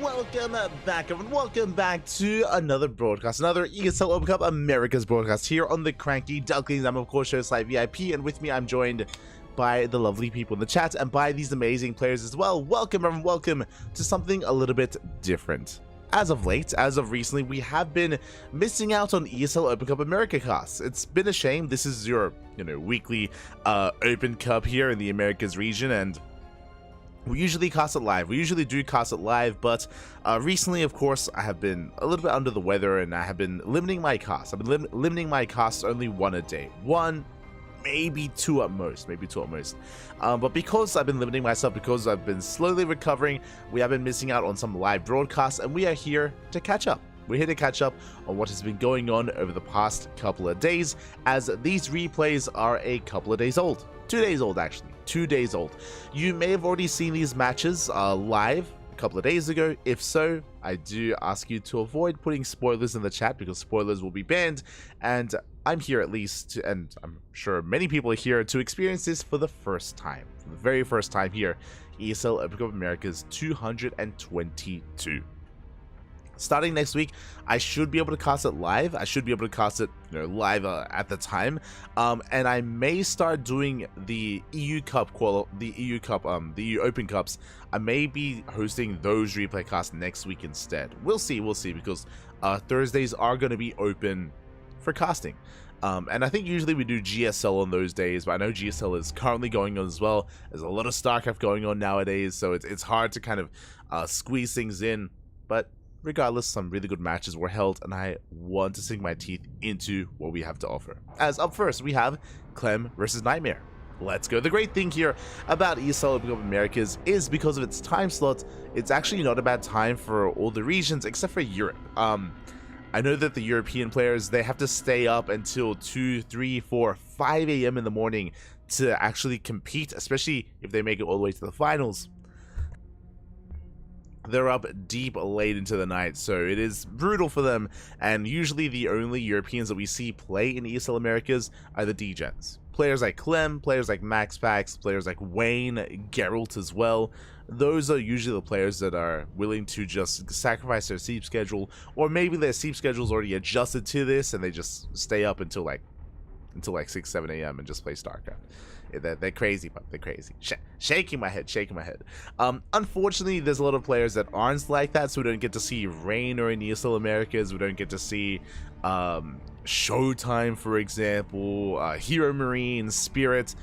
welcome back, everyone. Welcome back to another broadcast, another ESL Open Cup Americas broadcast here on the CranKy Ducklings. I'm, of course, Showslide VIP, and with me, I'm joined by the lovely people in the chat and by these amazing players as well. Welcome, everyone. Welcome to something a little bit different. As of late, as of recently, we have been missing out on ESL Open Cup Americas. It's been a shame. This is your, weekly Open Cup here in the Americas region, and we usually cast it live. We usually do cast it live, but recently, of course, I have been a little bit under the weather, and I have been limiting my casts. I've been limiting my casts only one a day. One, maybe two at most. But because I've been limiting myself, because I've been slowly recovering, we have been missing out on some live broadcasts, and we are here to catch up. We're here to catch up on what has been going on over the past couple of days, as these replays are a couple of days old. 2 days old, actually. 2 days old. You may have already seen these matches live a couple of days ago. If so, I do ask you to avoid putting spoilers in the chat, because spoilers will be banned, and I'm here at least, and I'm sure many people are here to experience this for the first time. For the very first time here, ESL Open Cup Americas 222. Starting next week, I should be able to cast it live. I should be able to cast it, live at the time. And I may start doing the EU Cup the EU Open Cups. I may be hosting those replay casts next week instead. We'll see, because Thursdays are going to be open for casting. And I think usually we do GSL on those days, but I know GSL is currently going on as well. There's a lot of StarCraft going on nowadays, so it's hard to kind of squeeze things in. But regardless, some really good matches were held, and I want to sink my teeth into what we have to offer. As up first, we have Clem versus Nightmare. Let's go. The great thing here about ESL Open Cup Americas is because of its time slot, it's actually not a bad time for all the regions except for Europe. I know that the European players, they have to stay up until 2, 3, 4, 5 a.m. in the morning to actually compete, especially if they make it all the way to the finals. They're up deep late into the night, so it is brutal for them, and usually the only Europeans that we see play in ESL Americas are the D-Gens. Players like Clem, players like MaxPax, players like Wayne, Geralt as well. Those are usually the players that are willing to just sacrifice their sleep schedule, or maybe their sleep schedule is already adjusted to this and they just stay up until like 6, 7 a.m. and just play StarCraft. They're crazy, but they're crazy. Shaking my head. Unfortunately, there's a lot of players that aren't like that, so we don't get to see Rainer in ESL Americas. We don't get to see Showtime, for example, Hero Marine, Spirit.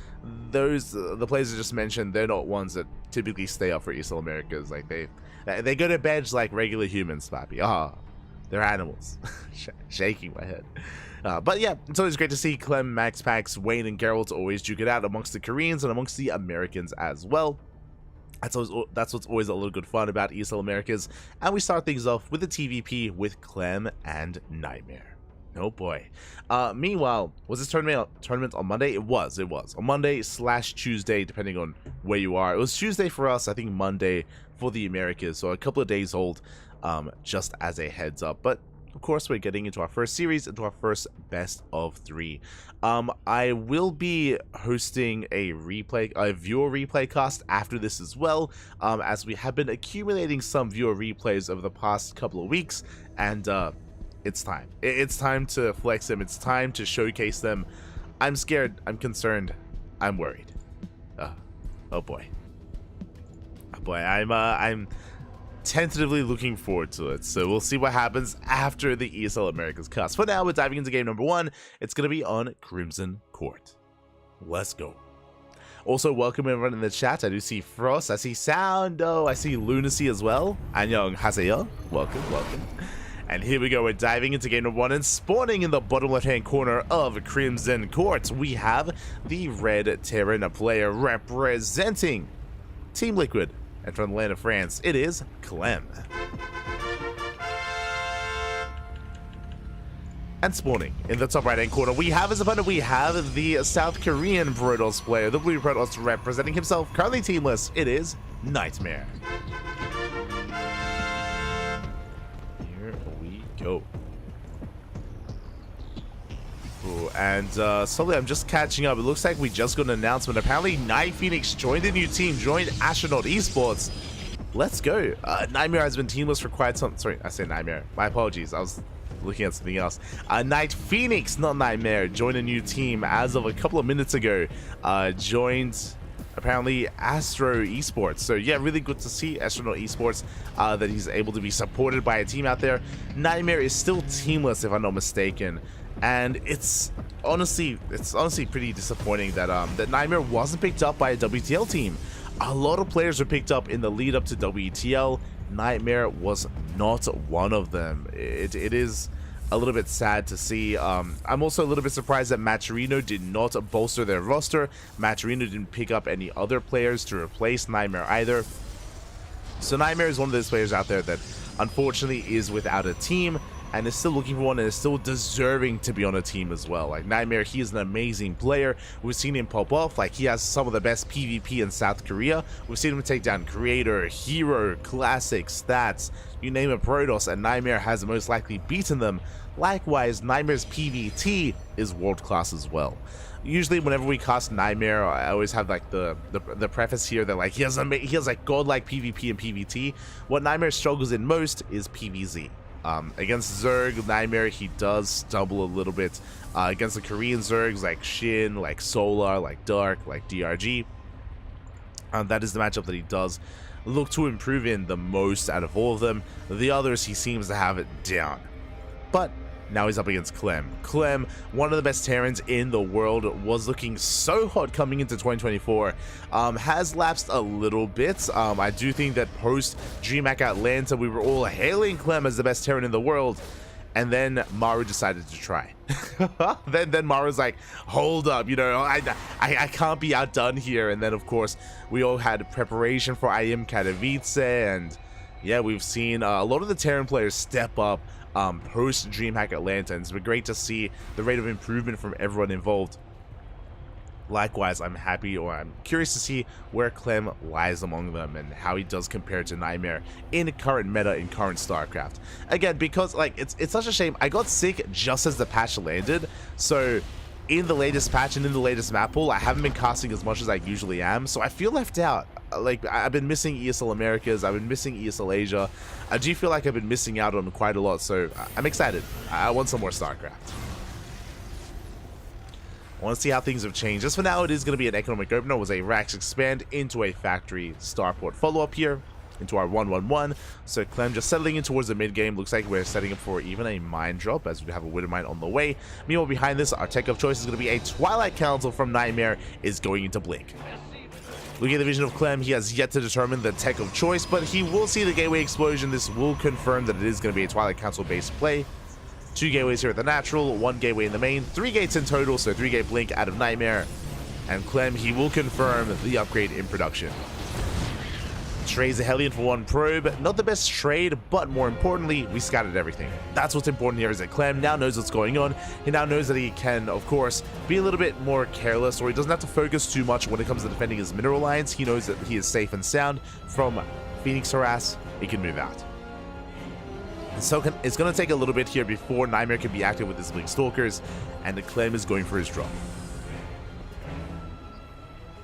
Those, the players I just mentioned, they're not ones that typically stay up for ESL Americas. Like they go to bed like regular humans, Pappy. They're animals. Shaking my head. But yeah, it's always great to see Clem, MaxPax, Wayne, and Geralt always duke it out amongst the Koreans and amongst the Americans as well. That's what's always a little good fun about ESL Americas. And we start things off with a TVP with Clem and Nightmare. Oh boy. Meanwhile, was this tournament on Monday? It was. On Monday/Tuesday, depending on where you are. It was Tuesday for us, I think Monday for the Americas, so a couple of days old, just as a heads up. But of course, we're getting into our first series, into our first best of 3. I will be hosting a viewer replay cast after this as well, as we have been accumulating some viewer replays over the past couple of weeks, and it's time. It's time to flex them. It's time to showcase them. I'm scared. I'm concerned. I'm worried. Oh boy. I'm tentatively looking forward to it, so we'll see what happens after the ESL Americas cast. For now, we're diving into game number 1. It's going to be on Crimson Court. Let's go. Also, welcome everyone in the chat. I do see Frost, I see Soundo, I see Lunacy as well. Annyeong haseyo. Welcome. And here we go, we're diving into game number 1, and spawning in the bottom left-hand corner of Crimson Court, we have the Red Terran player representing Team Liquid. And from the land of France, it is Clem. And spawning in the top right-hand corner, we have as opponent, we have the South Korean Protoss player, the Blue Protoss representing himself, currently teamless, it is Nightmare. Here we go. Ooh, and slowly I'm just catching up. It looks like we just got an announcement. Apparently Night Phoenix joined a new team, joined Astronaut Esports. let's go. Nightmare has been teamless for quite some... Sorry, I said Nightmare. My apologies. I was looking at something else. Night Phoenix, not Nightmare, joined a new team as of a couple of minutes ago. Joined... apparently Astro Esports. So yeah, really good to see Astronaut Esports that he's able to be supported by a team out there. Nightmare is still teamless if I'm not mistaken, and it's honestly pretty disappointing that that Nightmare wasn't picked up by a WTL team. A lot of players were picked up in the lead up to WTL. Nightmare was not one of them. It is a little bit sad to see. I'm also a little bit surprised that Maturino did not bolster their roster. Maturino didn't pick up any other players to replace Nightmare either. So Nightmare is one of those players out there that unfortunately is without a team and is still looking for one and is still deserving to be on a team as well. Like Nightmare, he is an amazing player. We've seen him pop off. Like he has some of the best PvP in South Korea. We've seen him take down Creator, Hero, Classic, Stats, you name it, Protoss, and Nightmare has most likely beaten them. Likewise, Nightmare's PvT is world class as well. Usually whenever we cast Nightmare, I always have like the preface here that like he has like godlike PvP and PvT. What Nightmare struggles in most is PvZ. Against Zerg, Nightmare, he does stumble a little bit. Against the Korean Zergs like Shin, like Solar, like Dark, like DRG, that is the matchup that he does look to improve in the most out of all of them. The others, he seems to have it down. But now he's up against Clem. Clem, one of the best Terrans in the world, was looking so hot coming into 2024. Has lapsed a little bit. I do think that post DreamHack Atlanta, we were all hailing Clem as the best Terran in the world. And then Maru decided to try. then Maru's like, hold up, you know, I can't be outdone here. And then, of course, we all had preparation for IM Katowice. And yeah, we've seen a lot of the Terran players step up post DreamHack Atlanta, and it's been great to see the rate of improvement from everyone involved. Likewise, I'm curious to see where Clem lies among them and how he does compare to Nightmare in current meta, in current StarCraft. Again, because like it's such a shame. I got sick just as the patch landed, so in the latest patch and in the latest map pool, I haven't been casting as much as I usually am, so I feel left out. Like, I've been missing ESL Americas, I've been missing ESL Asia. I do feel like I've been missing out on quite a lot, so I'm excited. I want some more StarCraft. I want to see how things have changed. Just for now, it is going to be an economic opener. It was a Rax expand into a factory starport follow-up here, into our 1-1-1. So Clem just settling in towards the mid-game. Looks like we're setting up for even a mine drop, as we have a Widow Mine on the way. Meanwhile, behind this, our tech of choice is going to be a Twilight Council from Nightmare is going into Blink. Looking at the vision of Clem, he has yet to determine the tech of choice, but he will see the gateway explosion. This will confirm that it is going to be a Twilight Council based play. 2 gateways here at the natural, 1 gateway in the main, 3 gates in total, so 3 gate Blink out of Nightmare. And Clem, he will confirm the upgrade in production. Trades a Hellion for 1 probe. Not the best trade, but more importantly, we scattered everything. That's what's important here, is that Clem now knows what's going on. He now knows that he can, of course, be a little bit more careless, or he doesn't have to focus too much when it comes to defending his mineral lines. He knows that he is safe and sound from Phoenix Harass. He can move out. So it's going to take a little bit here before Nightmare can be active with his Blink Stalkers, and the Clem is going for his drop.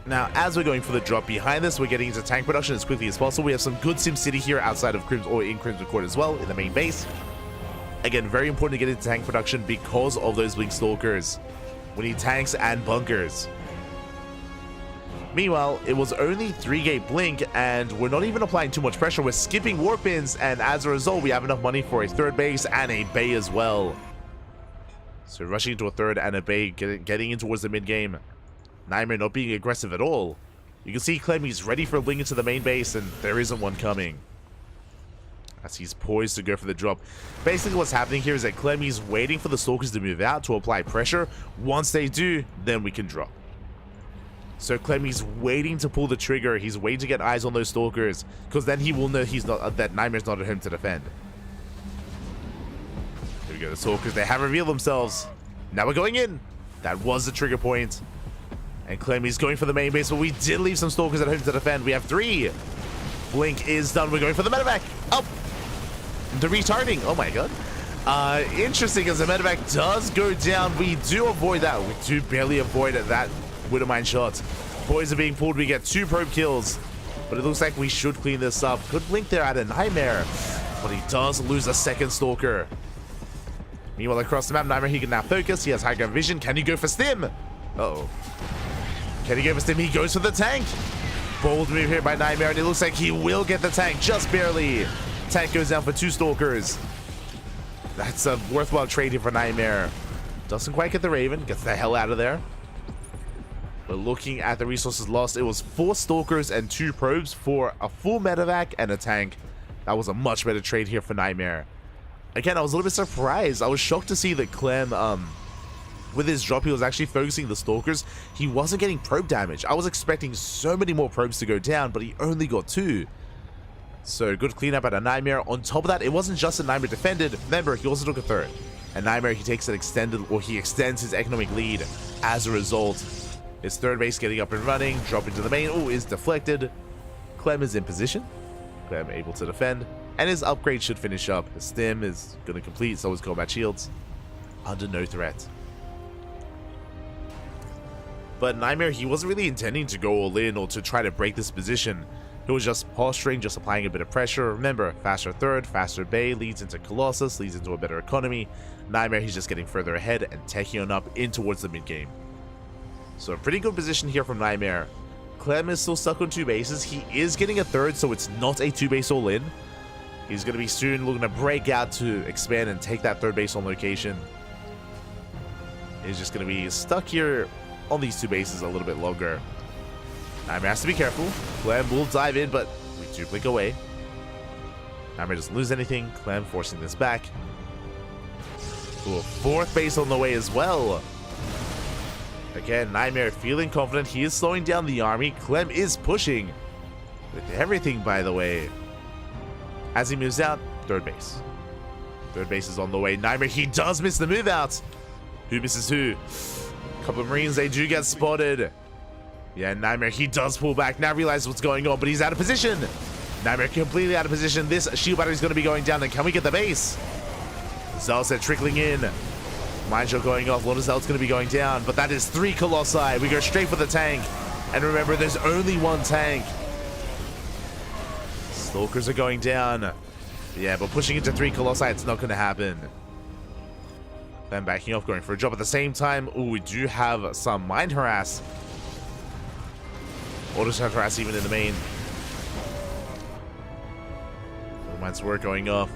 Now, as we're going for the drop behind this, we're getting into tank production as quickly as possible. We have some good SimCity here outside of Crimson, or in Crimson Court as well, in the main base. Again, very important to get into tank production because of those Blink Stalkers. We need tanks and bunkers. Meanwhile, it was only 3 gate Blink, and we're not even applying too much pressure. We're skipping Warpins, and as a result, we have enough money for a 3rd base and a bay as well. So rushing into a 3rd and a bay, getting in towards the mid-game. Nightmare not being aggressive at all. You can see Clem, he's ready for a Blink into the main base, and there isn't one coming. As he's poised to go for the drop. Basically what's happening here is that Clem, he's waiting for the Stalkers to move out to apply pressure. Once they do, then we can drop. So Clem, he's waiting to pull the trigger. He's waiting to get eyes on those Stalkers, because then he will know that Nightmare's not at home to defend. Here we go, the Stalkers, they have revealed themselves. Now we're going in. That was the trigger point. And Clem, he's going for the main base, but we did leave some Stalkers at home to defend. We have 3. Blink is done. We're going for the medevac. Up. The retarding. Oh my god. Interesting, as the medevac does go down. We do avoid that. We do barely avoid that Widowmine shot. Boys are being pulled. We get 2 probe kills. But it looks like we should clean this up. Good blink there at a Nightmare. But he does lose a second Stalker. Meanwhile, across the map, Nightmare, he can now focus. He has high ground vision. Can he go for Stim? Uh-oh. Can he go for Stim? He goes for the tank. Bold move here by Nightmare, and it looks like he will get the tank just barely. Tank goes down for 2 Stalkers. That's a worthwhile trade here for Nightmare. Doesn't quite get the Raven. Gets the hell out of there. But looking at the resources lost, it was 4 Stalkers and 2 probes for a full medevac and a tank. That was a much better trade here for Nightmare. Again, I was a little bit surprised. I was shocked to see that Clem, with his drop, he was actually focusing the Stalkers. He wasn't getting probe damage. I was expecting so many more probes to go down, but he only got 2. So good cleanup at a Nightmare. On top of that, it wasn't just a Nightmare defended. Remember, he also took a third. And Nightmare, he takes an extended, or he extends his economic lead as a result. His third base getting up and running, drop into the main. Oh, is deflected. Clem is in position. Clem able to defend. And his upgrade should finish up. His stim is going to complete, so his combat shields. Under no threat. But Nightmare, he wasn't really intending to go all in or to try to break this position. He was just posturing, just applying a bit of pressure. Remember, faster third, faster bay leads into Colossus, leads into a better economy. Nightmare, he's just getting further ahead and teching on up in towards the mid game. So a pretty good position here from Nightmare. Clem is still stuck on 2 bases. He is getting a third, so it's not a 2 base all in. He's going to be soon looking to break out to expand and take that 3rd base on location. He's just going to be stuck here on these 2 bases a little bit longer. Nightmare has to be careful. Clem will dive in, but we do blink away. Nightmare doesn't lose anything. Clem forcing this back. Ooh, a 4th base on the way as well. Again, Nightmare feeling confident. He is slowing down the army. Clem is pushing with everything, by the way. As he moves out, 3rd base. 3rd base is on the way. Nightmare, he does miss the move out. Who misses who? A couple of Marines, they do get spotted. Yeah, Nightmare, he does pull back. Now realizes what's going on, but he's out of position. Nightmare completely out of position. This shield battery is going to be going down. And can we get the base? Zellset trickling in. Mine shot going off. Lord Zell's going to be going down, but that is 3 Colossi. We go straight for the tank. And remember, there's only 1 tank. Stalkers are going down. Yeah, but pushing into 3 Colossi, it's not going to happen. Then backing off, going for a drop at the same time. Ooh, we do have some Mind Harass. Auto harass even in the main. Mines were going off.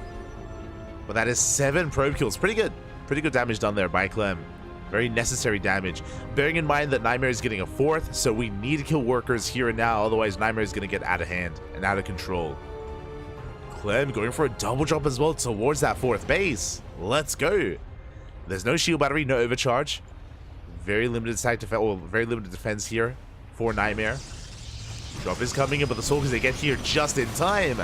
But that is 7 probe kills. Pretty good. Pretty good damage done there by Clem. Very necessary damage. Bearing in mind that Nightmare is getting a 4th, so we need to kill workers here and now, otherwise Nightmare is going to get out of hand and out of control. Clem going for a double drop as well towards that 4th base. Let's go. There's no shield battery, no overcharge. Very limited side defense, or very limited defense here for Nightmare. Drop is coming in, but the soldiers, they get here just in time.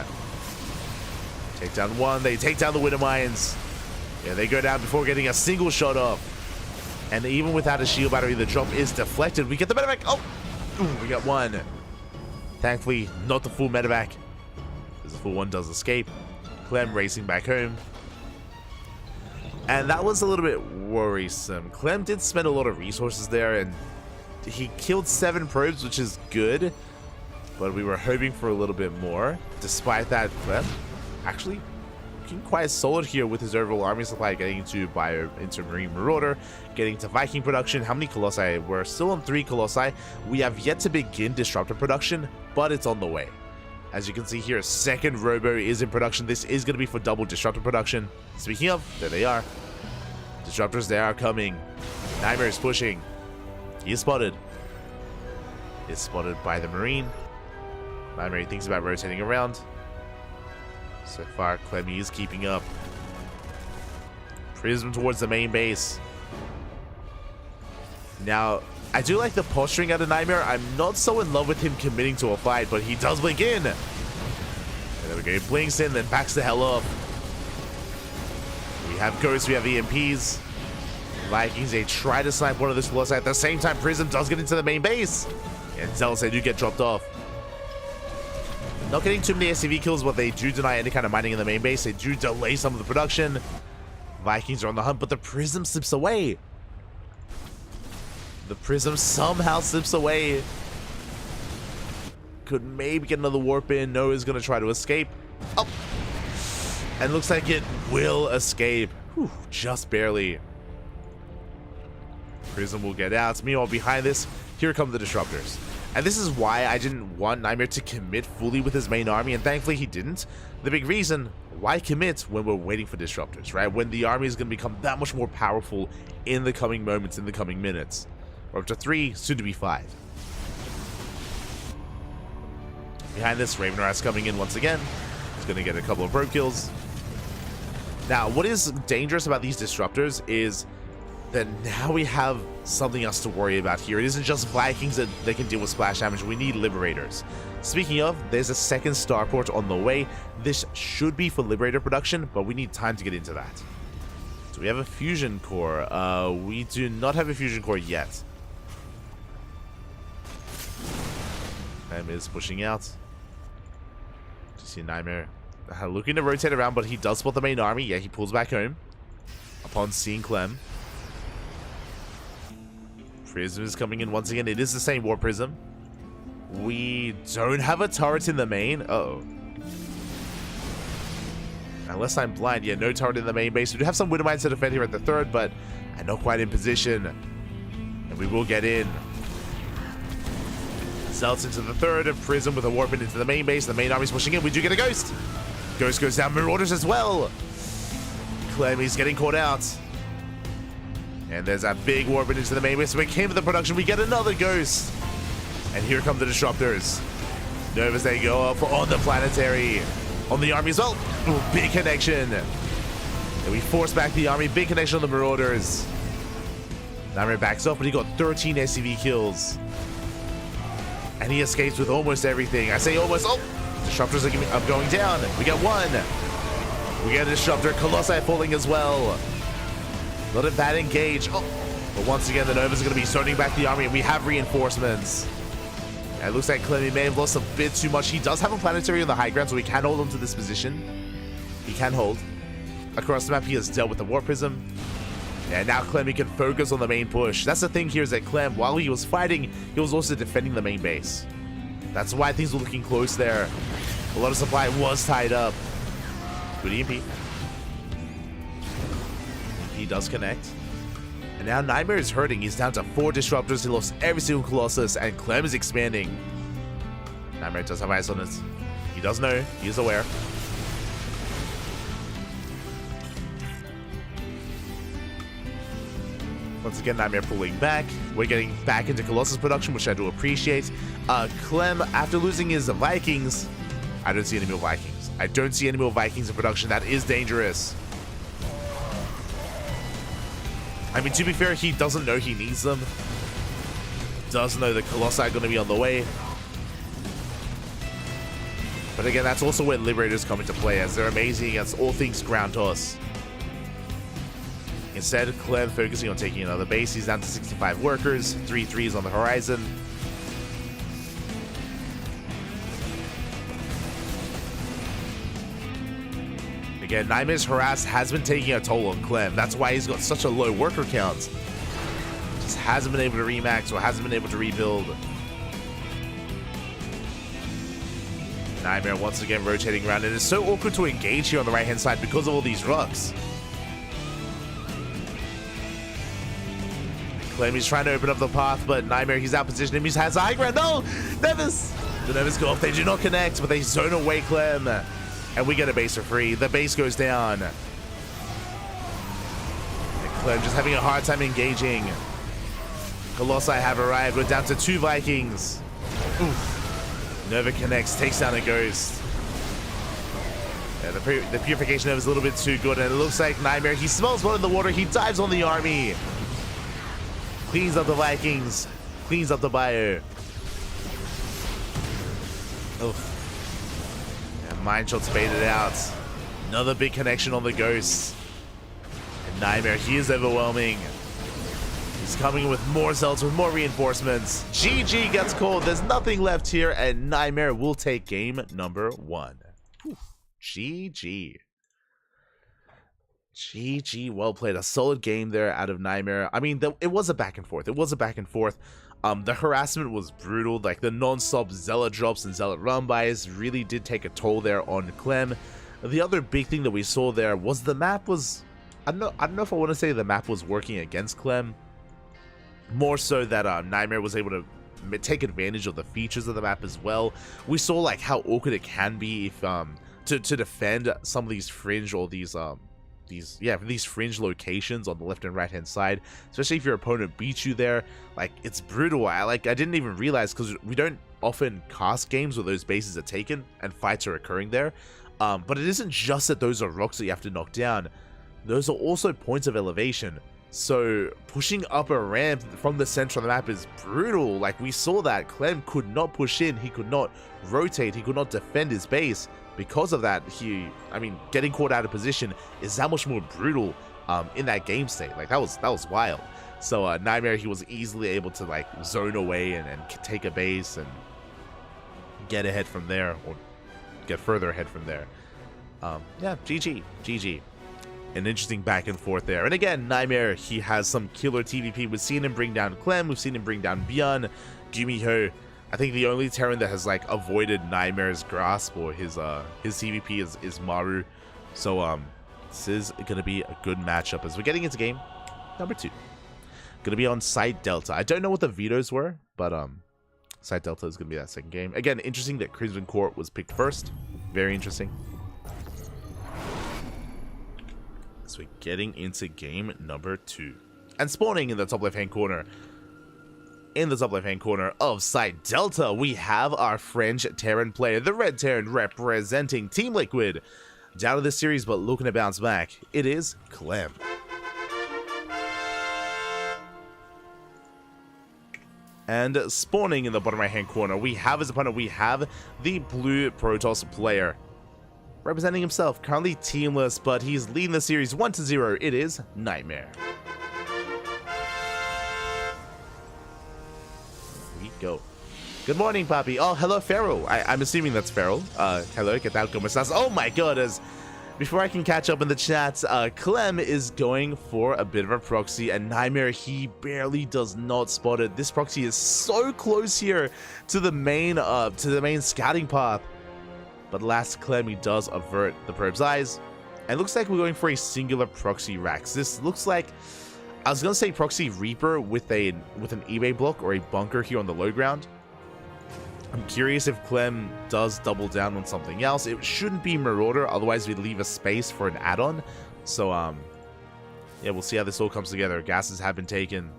Take down 1, they take down the Winter Mines. Yeah, they go down before getting a single shot off. And even without a shield battery, the drop is deflected. We get the medevac. Oh, ooh, we got 1. Thankfully, not the full medevac. Because the full one does escape. Clem racing back home. And that was a little bit worrisome. Clem did spend a lot of resources there, and he killed 7 probes, which is good. But we were hoping for a little bit more. Despite that, Clem actually looking quite solid here with his overall army supply, getting into Marine Marauder, getting to Viking production. How many Colossi? We're still on 3 Colossi. We have yet to begin Disruptor production, but it's on the way. As you can see here, 2nd Robo is in production. This is going to be for double Disruptor production. Speaking of, there they are. Disruptors, they are coming. Nightmare is pushing. He is spotted. Is spotted by the Marine. Nightmare thinks about rotating around. So far, Clemmy is keeping up. Prism towards the main base. Now, I do like the posturing out of Nightmare. I'm not so in love with him committing to a fight, but he does blink in. And there we go. He blinks in, then backs the hell off. We have Ghosts, we have EMPs. Vikings, they try to snipe one of the Colossi. At the same time, Prism does get into the main base. And Zealous, they do get dropped off. Not getting too many SCV kills, but they do deny any kind of mining in the main base. They do delay some of the production. Vikings are on the hunt, but the Prism slips away. The Prism somehow slips away. could maybe get another warp in. Noah's going to try to escape. Oh! And looks like it will escape. Whew, just barely. Prism will get out. Meanwhile, behind this, here come the Disruptors. And this is why I didn't want Nightmare to commit fully with his main army, and thankfully he didn't. The big reason, why commit when we're waiting for Disruptors, right? When the army is going to become that much more powerful in the coming moments, in the coming minutes. We're up to 3, soon to be 5. Behind this, Ravenrise coming in once again. He's going to get a couple of probe kills. Now, what is dangerous about these Disruptors is that now we have something else to worry about here. It isn't just Vikings that they can deal with splash damage. We need Liberators. Speaking of, there's a second starport on the way. This should be for Liberator production, but we need time to get into that. So we have a fusion core. We do not have a fusion core yet. Nightmare is pushing out. To see Nightmare looking to rotate around, but he does spot the main army. Yeah, he pulls back home upon seeing Clem. Prism is coming in once again. It is the same War Prism. We don't have a turret in the main. Uh-oh. Unless I'm blind. Yeah, no turret in the main base. We do have some Widow Mines to defend here at the third, but I'm not quite in position. And we will get in. Zelts into the third, and Prism with a warp into the main base. The main army's pushing in. We do get a Ghost. Ghost goes down. Marauders as well. Clemmy's getting caught out. And there's a big warp into the main base. So we came to the production. We get another Ghost. And here come the Disruptors. Novas, they go up on the planetary. On the army as well. Ooh, big connection. And we force back the army. Big connection on the Marauders. Nightmare backs off, but he got 13 SCV kills. And he escapes with almost everything. I say almost. Oh! Disruptors are going down. We get one. We get a Disruptor. Colossi falling as well. Not a bad engage. Oh! But once again, the Novas are going to be starting back the army, and we have reinforcements. And it looks like Clemmy may have lost a bit too much. He does have a planetary on the high ground, so he can hold on to this position. He can hold. Across the map, he has dealt with the War Prism. And now Clemmy can focus on the main push. That's the thing here is that Clem, while he was fighting, he was also defending the main base. That's why things were looking close there. A lot of supply was tied up. Good EMP. He does connect. And now Nightmare is hurting. He's down to 4 Disruptors. He lost every single Colossus, and Clem is expanding. Nightmare does have eyes on it. He does know. He is aware. Once again, Nightmare pulling back. We're getting back into Colossus production, which I do appreciate. Clem, after losing his Vikings, I don't see any more Vikings. I don't see any more Vikings in production. That is dangerous. I mean, to be fair, he doesn't know he needs them. Does know the Colossi are going to be on the way. But again, that's also where Liberators come into play, as they're amazing against all things ground toss. Instead, Clem focusing on taking another base. He's down to 65 workers, 3 3s on the horizon. Again, Nightmare's harass has been taking a toll on Clem. That's why he's got such a low worker count. Just hasn't been able to remax or hasn't been able to rebuild. Nightmare once again rotating around. It is so awkward to engage here on the right-hand side because of all these rocks. Clem is trying to open up the path, but Nightmare, he's out positioned him. He has high ground. No! Nevis! The Nevis go off. They do not connect, but they zone away Clem. And we get a base for free. The base goes down. And Clem just having a hard time engaging. Colossi have arrived. We're down to 2 Vikings. Oof. Nova connects, takes down a Ghost. Yeah, the Purification Nova is a little bit too good, and it looks like Nightmare, he smells blood in the water. He dives on the army. Cleans up the Vikings. Cleans up the bio. Oof. Mind shots baited out. Another big connection on the Ghost. And Nightmare, he is overwhelming. He's coming with more Zelts, with more reinforcements. GG gets called. There's nothing left here, and Nightmare will take game number 1. Whew. GG. GG, well played. A solid game there out of Nightmare. I mean, it was a back and forth. It was a back and forth. The harassment was brutal. Like, the non-stop Zealot drops and Zealot run-bys really did take a toll there on Clem. The other big thing that we saw there was the map was... I don't know if I want to say the map was working against Clem. More so that Nightmare was able to take advantage of the features of the map as well. We saw like how awkward it can be if to defend some of these fringe or these fringe locations on the left and right hand side, especially if your opponent beats you there. Like, it's brutal. I didn't even realize, because we don't often cast games where those bases are taken and fights are occurring there. But it isn't just that those are rocks that you have to knock down. Those are also points of elevation. So pushing up a ramp from the center of the map is brutal. Like, we saw that Clem could not push in, he could not rotate, he could not defend his base. Because of that, getting caught out of position is that much more brutal in that game state. Like, that was wild. So Nightmare, he was easily able to like zone away and take a base and get ahead from there, or get further ahead from there. Yeah, GG. An interesting back and forth there. And again, Nightmare, he has some killer TVP. We've seen him bring down Clem, we've seen him bring down Bjorn, Gumiho. I think the only Terran that has like avoided Nightmare's grasp or his TVP is Maru. So this is gonna be a good matchup as we're getting into game number 2. Gonna be on Site Delta. I don't know what the vetoes were, but Site Delta is gonna be that second game. Again, interesting that Crimson Court was picked first. Very interesting. So we're getting into game number 2. And spawning in the top left-hand corner. In the top left-hand corner of Site Delta, we have our French Terran player, the Red Terran representing Team Liquid. Down to this series, but looking to bounce back, it is Clem. And spawning in the bottom right-hand corner, we have his opponent, we have the Blue Protoss player. Representing himself, currently teamless, but he's leading the series 1-0. It is Nightmare. Here we go. Good morning, Papi. Oh, hello, Feral. I'm assuming that's Feral. Hello, ¿qué tal? ¿Cómo estás? Oh my god, before I can catch up in the chat, Clem is going for a bit of a proxy, and Nightmare, he barely does not spot it. This proxy is so close here to the main scouting path. But last Clem, he does avert the probe's eyes. And it looks like we're going for a singular proxy Rax. This looks like, I was going to say proxy Reaper with an eBay block or a bunker here on the low ground. I'm curious if Clem does double down on something else. It shouldn't be Marauder, otherwise we'd leave a space for an add-on. So, yeah, we'll see how this all comes together. Gases have been taken.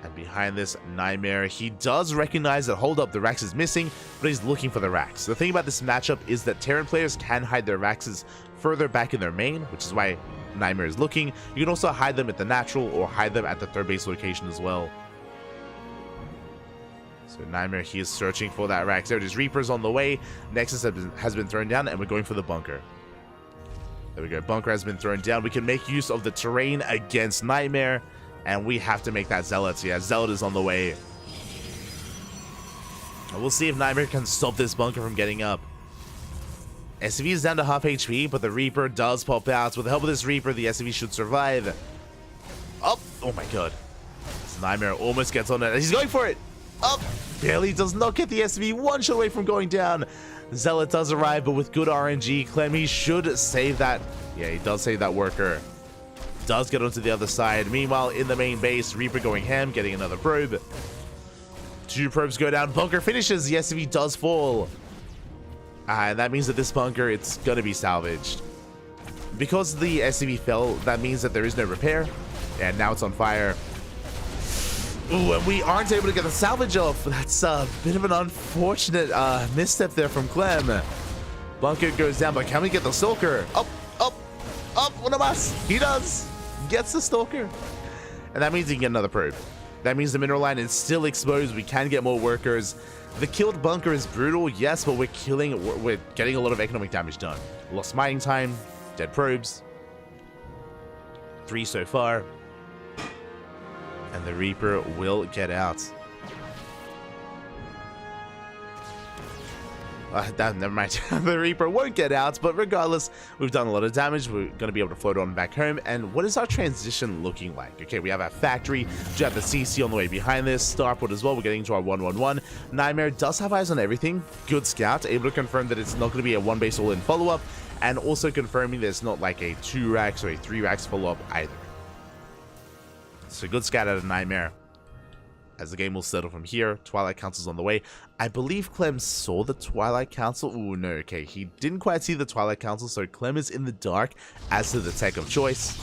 And behind this, Nightmare, he does recognize that, hold up, the Rax is missing, but he's looking for the Rax. The thing about this matchup is that Terran players can hide their Raxes further back in their main, which is why Nightmare is looking. You can also hide them at the natural or hide them at the third base location as well. So Nightmare, he is searching for that Rax. There it is, Reaper's on the way. Nexus has been thrown down, and we're going for the bunker. There we go, bunker has been thrown down. We can make use of the terrain against Nightmare. And we have to make that Zealot. So yeah, Zealot is on the way. And we'll see if Nightmare can stop this bunker from getting up. SCV is down to half HP, but the Reaper does pop out. With the help of this Reaper, the SCV should survive. Oh my god. This Nightmare almost gets on it. He's going for it. Up. Barely does not get the SCV. One shot away from going down. Zealot does arrive, but with good RNG, Clem, he should save that. Yeah, he does save that worker. Does get onto the other side. Meanwhile, in the main base, Reaper going ham, getting another probe. 2 probes go down. Bunker finishes. The SCV does fall. And that means that this bunker, it's going to be salvaged. Because the SCV fell, that means that there is no repair. And now it's on fire. Ooh, and we aren't able to get the salvage off. That's a bit of an unfortunate misstep there from Clem. Bunker goes down, but can we get the Stalker? Up, one of us. He does. Gets the Stalker. And that means he can get another probe. That means the mineral line is still exposed. We can get more workers. The killed bunker is brutal, yes, but we're getting a lot of economic damage done. Lost mining time, dead probes. 3 so far. And the Reaper will get out. Never mind. The Reaper won't get out, but regardless, we've done a lot of damage. We're going to be able to float on back home. And what is our transition looking like? Okay, we have our factory. We have the CC on the way behind this. Starport as well. We're getting into our 1-1-1. Nightmare does have eyes on everything. Good scout. Able to confirm that it's not going to be a one base all-in follow-up. And also confirming there's not like a 2 racks or a 3 racks follow-up either. So good scout out of Nightmare. As the game will settle from here, Twilight Council's on the way. I believe Clem saw the Twilight Council. Ooh, no, okay. He didn't quite see the Twilight Council, so Clem is in the dark as to the tech of choice.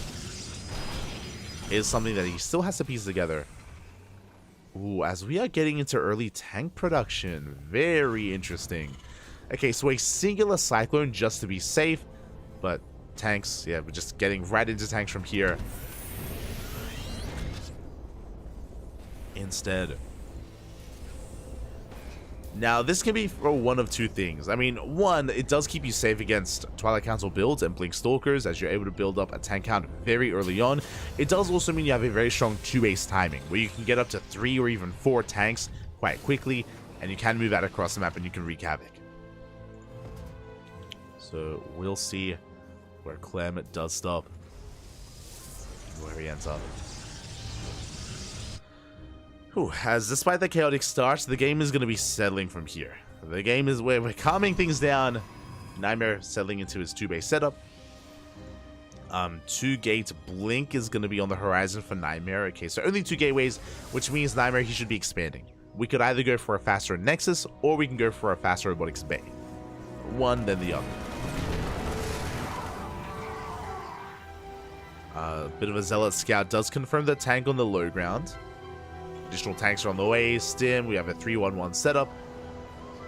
It is something that he still has to piece together. Ooh, as we are getting into early tank production. Very interesting. Okay, so a singular Cyclone just to be safe. But tanks, yeah, we're just getting right into tanks from here. Instead. Now, this can be for one of two things. I mean, one, it does keep you safe against Twilight Council builds and Blink Stalkers, as you're able to build up a tank count very early on. It does also mean you have a very strong 2-base timing, where you can get up to 3 or even 4 tanks quite quickly, and you can move out across the map and you can wreak havoc. So, we'll see where Clem does stop, where he ends up. Ooh, as despite the chaotic start, the game is going to be settling from here. The game is where we're calming things down. Nightmare settling into his 2-base setup. 2-gate Blink is going to be on the horizon for Nightmare. Okay, so only 2 gateways, which means Nightmare, he should be expanding. We could either go for a faster Nexus, or we can go for a faster Robotics Bay. One, then the other. A bit of a Zealot Scout does confirm the tank on the low ground. Additional tanks are on the way. Stim, we have a 3-1-1 setup.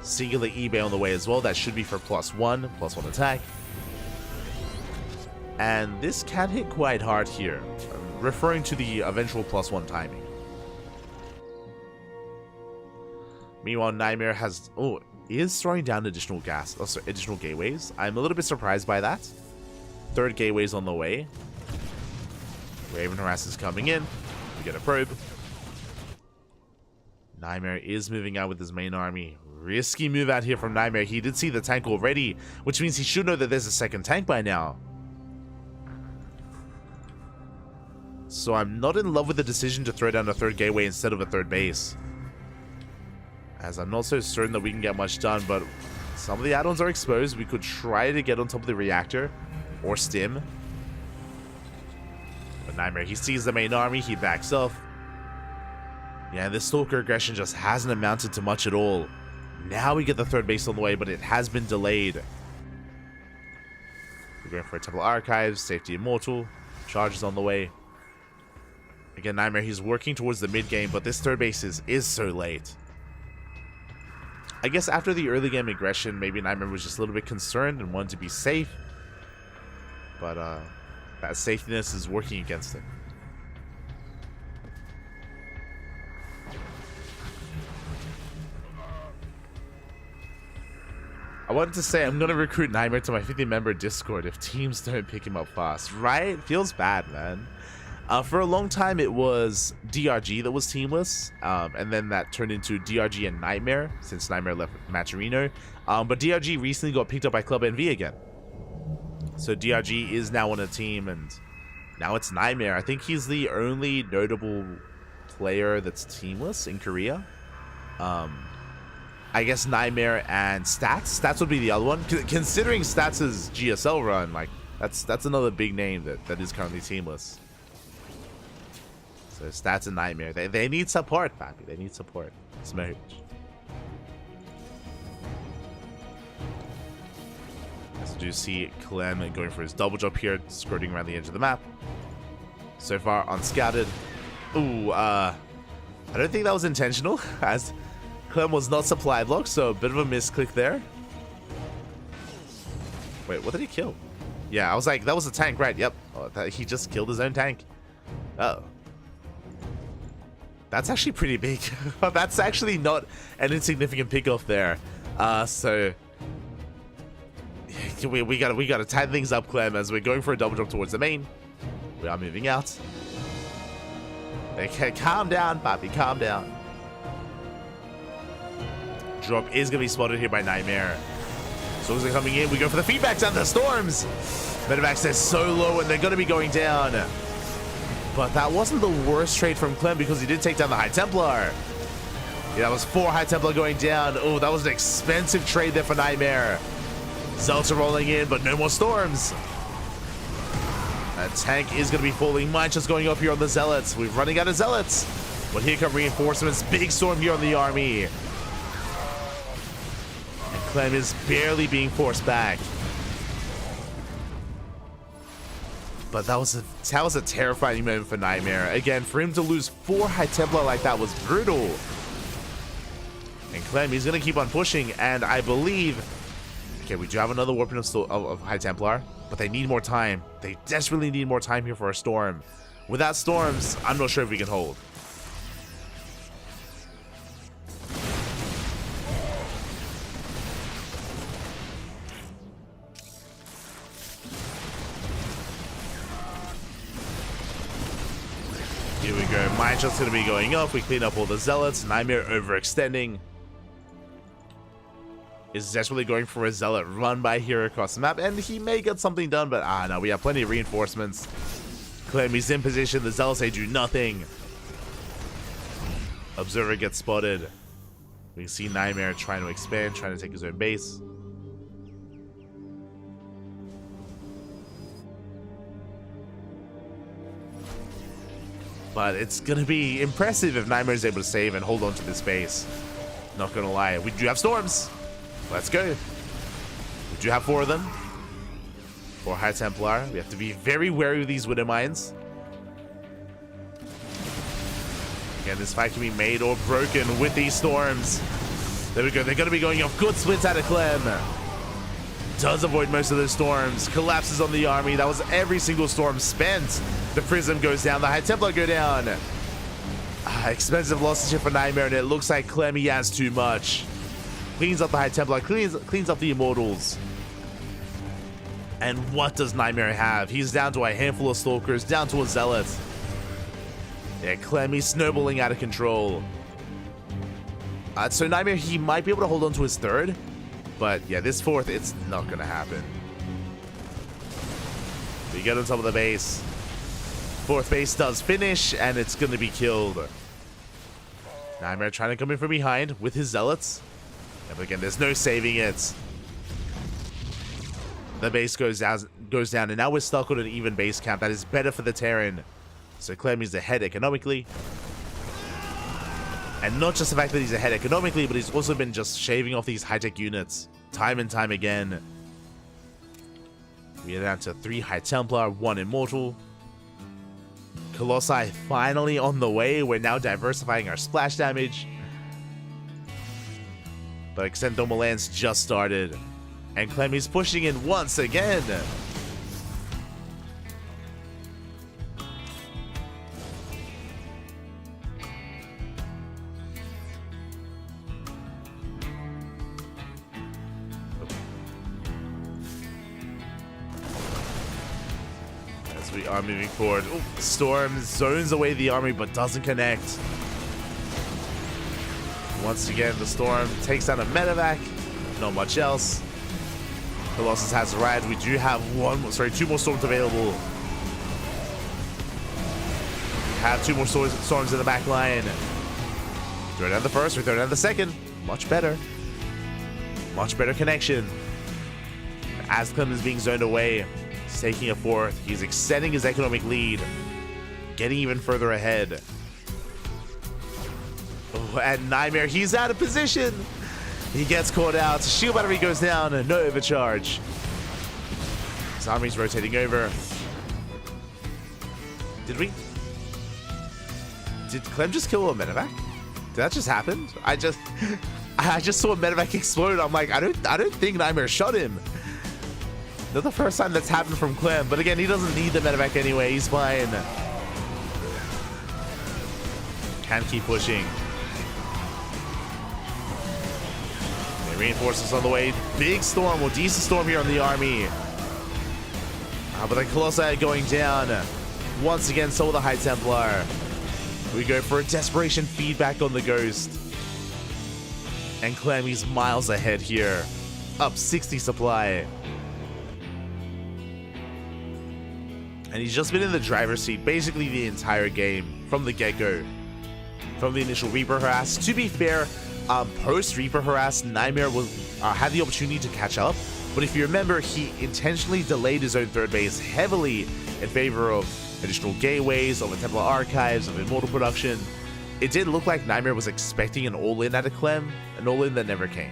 Singular eBay on the way as well. That should be for +1 attack. And this can hit quite hard here, referring to the eventual +1 timing. Meanwhile, Nightmare is throwing down additional additional gateways. I'm a little bit surprised by that. 3rd gateway's on the way. Raven Harass is coming in. We get a probe. Nightmare is moving out with his main army. Risky move out here from Nightmare. He did see the tank already, which means he should know that there's a 2nd tank by now. So I'm not in love with the decision to throw down a 3rd gateway instead of a 3rd base, as I'm not so certain that we can get much done, but some of the add-ons are exposed. We could try to get on top of the reactor or Stim. But Nightmare, he sees the main army, he backs off. Yeah, this Stalker aggression just hasn't amounted to much at all. Now we get the 3rd base on the way, but it has been delayed. We're going for a Temple Archives, Safety Immortal, charges on the way. Again, Nightmare, he's working towards the mid-game, but this 3rd base is so late. I guess after the early game aggression, maybe Nightmare was just a little bit concerned and wanted to be safe. But that safetiness is working against him. I wanted to say I'm going to recruit Nightmare to my 50-member Discord if teams don't pick him up fast. Right? Feels bad, man. For a long time, it was DRG that was teamless. And then that turned into DRG and Nightmare since Nightmare left Maturino. But DRG recently got picked up by Club NV again. So DRG is now on a team, and now it's Nightmare. I think he's the only notable player that's teamless in Korea. I guess Nightmare and Stats. Stats would be the other one. Considering Stats' GSL run, like that's another big name that is currently teamless. So Stats and Nightmare, they need support, Pappy. They need support. Smooch. As you see Clem going for his double jump here, skirting around the edge of the map. So far unscouted. Ooh, I don't think that was intentional, as Clem was not supply blocked, so a bit of a misclick there. Wait, what did he kill? Yeah, I was like, that was a tank, right? Yep. Oh, he just killed his own tank. Uh-oh. That's actually pretty big. That's actually not an insignificant pickoff there. So we gotta tighten things up, Clem, as we're going for a double jump towards the main. We are moving out. Okay, calm down, Bobby, calm down. Drop is going to be spotted here by Nightmare. So as they're coming in, we go for the feedbacks and the storms. Medevac says so low and they're going to be going down. But that wasn't the worst trade from Clem because he did take down the High Templar. Yeah, that was 4 High Templar going down. Oh, that was an expensive trade there for Nightmare. Zealots are rolling in, but no more storms. That tank is going to be falling. Mine just going off here on the Zealots. We're running out of Zealots. But here come reinforcements. Big storm here on the army. And Clem is barely being forced back. But that was a terrifying moment for Nightmare. Again, for him to lose 4 High Templar like that was brutal. And Clem, he's going to keep on pushing. And I believe... Okay, we do have another weapon of High Templar. But they need more time. They desperately need more time here for a storm. Without storms, I'm not sure if we can hold. Here we go. Mine shot's going to be going off. We clean up all the Zealots. Nightmare overextending. Is desperately going for a Zealot run by here across the map. And he may get something done, but no, we have plenty of reinforcements. Clem, he's in position. The Zealots, they do nothing. Observer gets spotted. We can see Nightmare trying to expand, trying to take his own base. But it's going to be impressive if Nightmare is able to save and hold on to this base. Not going to lie. We do have storms. Let's go. We do have 4 of them. 4 High Templar. We have to be very wary of these Widow Mines. Again, this fight can be made or broken with these storms. There we go. They're going to be going off. Good splits out of Clem. Does avoid most of those storms. Collapses on the army. That was every single storm spent. The Prism goes down. The High Templar go down. Expensive losses here for Nightmare, and it looks like Clem, he has too much. Cleans up the High Templar, cleans up the Immortals. And what does Nightmare have? He's down to a handful of Stalkers, down to a Zealot. Yeah, Clem, he's snowballing out of control. So Nightmare, he might be able to hold on to his 3rd. But yeah, this 4th, it's not going to happen. We get on top of the base. 4th base does finish, and it's going to be killed. Nightmare trying to come in from behind with his Zealots. But again, there's no saving it. The base goes down, and now we're stuck on an even base camp. That is better for the Terran. So Clem is ahead economically. And not just the fact that he's ahead economically, but he's also been just shaving off these high-tech units time and time again. We are down to 3 High Templar, 1 Immortal. Colossi finally on the way. We're now diversifying our splash damage. But Extendo Milan's just started. And Clem is pushing in once again. As we are moving forward. Ooh, Storm zones away the army but doesn't connect. Once again, the Storm takes down a medevac. Not much else. Colossus has arrived. We do have 2 more storms available. We have 2 more storms in the back line. Throw down the first, we throw down the second. Much better. Much better connection. As Clem is being zoned away, he's taking a 4th. He's extending his economic lead. Getting even further ahead. Oh, and Nightmare, he's out of position. He gets caught out. Shield battery goes down. No overcharge. His army's rotating over. Did Clem just kill a medevac? Did that just happen? I just saw a medevac explode. I'm like, I don't think Nightmare shot him. Not the first time that's happened from Clem, but again, he doesn't need the medevac anyway. He's fine. Can keep pushing. Reinforcements on the way. Big storm, or decent storm here on the army. But the Colossi going down. Once again, so will the High Templar. We go for a desperation feedback on the Ghost. And Clemmy's miles ahead here. Up 60 supply. And he's just been in the driver's seat basically the entire game from the get-go. From the initial Reaper harass. To be fair, post-Reaper harass, Nightmare had the opportunity to catch up. But if you remember, he intentionally delayed his own third base heavily in favor of additional gateways, of the Templar Archives, of Immortal Production. It did look like Nightmare was expecting an all-in at a Clem, an all-in that never came.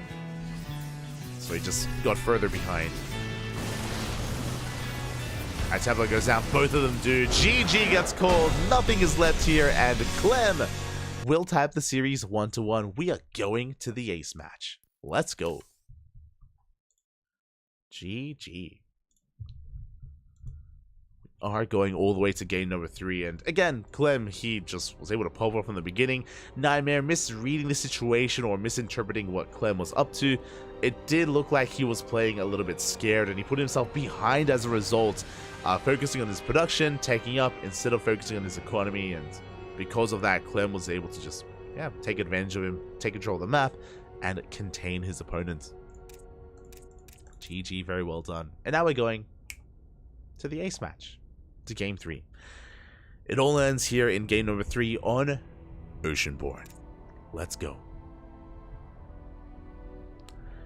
So he just got further behind. Alright, Templar goes down, both of them do. GG gets called, nothing is left here, and Clem will tie up the series 1-1. We are going to the ace match. Let's go. GG. Are going all the way to game number 3, and again, Clem, he just was able to pop up from the beginning. Nightmare misreading the situation or misinterpreting what Clem was up to. It did look like he was playing a little bit scared, and he put himself behind as a result, focusing on his production, taking up instead of focusing on his economy, and because of that, Clem was able to just take advantage of him, take control of the map, and contain his opponent. GG, very well done. And now we're going to the ace match. To game 3. It all ends here in game number 3 on Oceanborn. Let's go.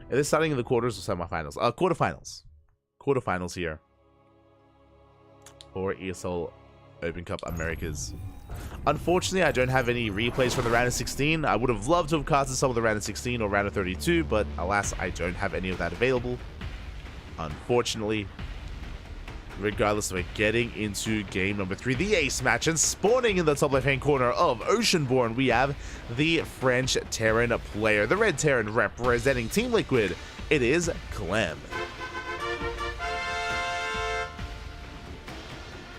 It is starting in the quarters or semifinals. Quarterfinals here for ESL Open Cup Americas. Unfortunately, I don't have any replays from the round of 16. I would have loved to have casted some of the round of 16 or round of 32, but alas, I don't have any of that available. Unfortunately. Regardless, we're getting into game number 3, the ace match, and spawning in the top left-hand corner of Oceanborn, we have the French Terran player, the Red Terran representing Team Liquid. It is Clem.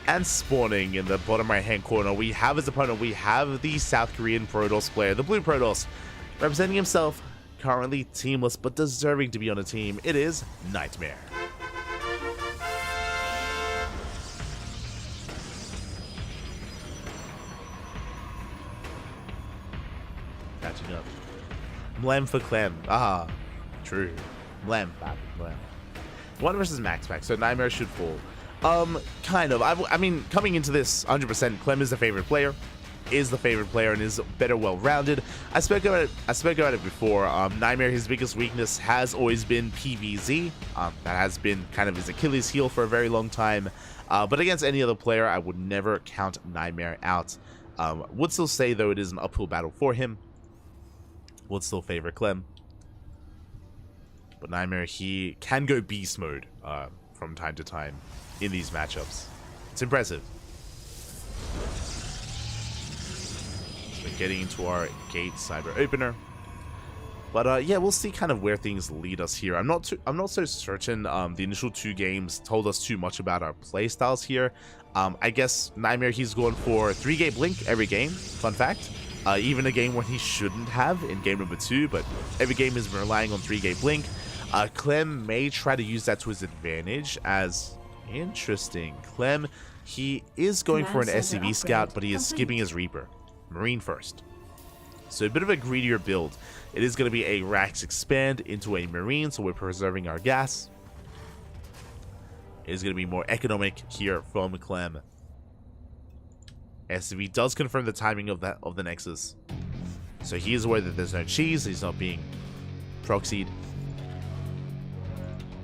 And spawning in the bottom right-hand corner, we have his opponent. We have the South Korean Protoss player, the Blue Protoss, representing himself, currently teamless, but deserving to be on a team. It is Nightmare. Catching up. Mlem for Clem. Ah, true. Mlem. Mlem. 1 versus Max Pack, so Nightmare should fall. Kind of. I mean, coming into this, 100%, Clem is the favorite player. And is better well-rounded. I spoke about it before. Nightmare, his biggest weakness has always been PvZ. That has been kind of his Achilles heel for a very long time. But against any other player, I would never count Nightmare out. Would still say, though, it is an uphill battle for him. Would still favor Clem. But Nightmare, he can go beast mode from time to time in these matchups. It's impressive. So we're getting into our gate cyber opener. But yeah, we'll see kind of where things lead us here. I'm not so certain. The initial 2 games told us too much about our play styles here. I guess Nightmare, he's going for 3-gate blink every game. Fun fact. Even a game where he shouldn't have in game number 2, but every game is relying on 3-gate blink. Clem may try to use that to his advantage as interesting. Clem, he is going for an SCV scout, but he is skipping his Reaper. Marine first. So a bit of a greedier build. It is going to be a Rax expand into a Marine, so we're preserving our gas. It is going to be more economic here from Clem. SCV does confirm the timing of the Nexus. So he is aware that there's no cheese, he's not being proxied.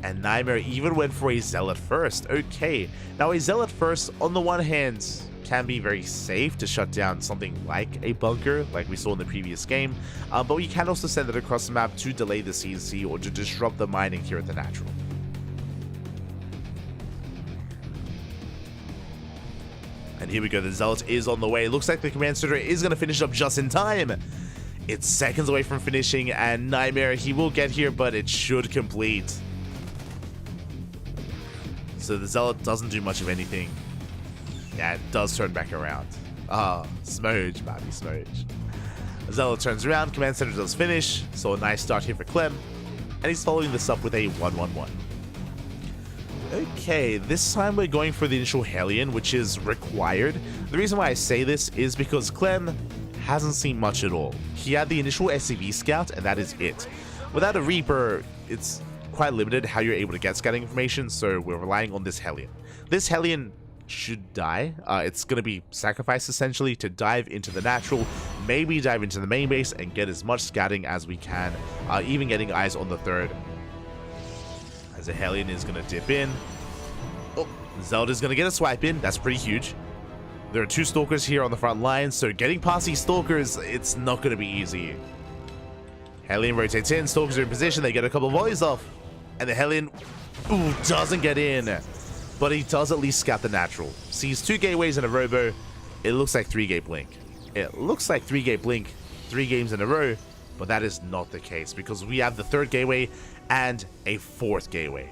And Nightmare even went for a Zealot first. Okay, now a Zealot first, on the one hand, can be very safe to shut down something like a bunker, like we saw in the previous game. But we can also send it across the map to delay the CNC or to disrupt the mining here at the Natural. And here we go, the Zealot is on the way. Looks like the Command Center is going to finish up just in time. It's seconds away from finishing, and Nightmare, he will get here, but it should complete. So the Zealot doesn't do much of anything. Yeah, it does turn back around. Ah, Smoge, baby, Smoge. The Zealot turns around, Command Center does finish, so a nice start here for Clem. And he's following this up with a 1-1-1. Okay, this time we're going for the initial Hellion, which is required. The reason why I say this is because Clem hasn't seen much at all. He had the initial SCV scout, and that is it. Without a Reaper, it's quite limited how you're able to get scouting information, so we're relying on this Hellion. This Hellion should die. It's going to be sacrificed essentially to dive into the natural, maybe dive into the main base and get as much scouting as we can, even getting eyes on the third. As a Hellion is going to dip in. Oh, Zelda's going to get a swipe in. That's pretty huge. There are 2 Stalkers here on the front line, so getting past these Stalkers, it's not going to be easy. Hellion rotates in, Stalkers are in position, they get a couple of volleys off, and the Hellion, ooh, doesn't get in. But he does at least scout the natural. Sees 2 gateways in a robo. It looks like 3-gate blink. It looks like 3-gate blink 3 games in a row, but that is not the case because we have the 3rd gateway and a 4th gateway.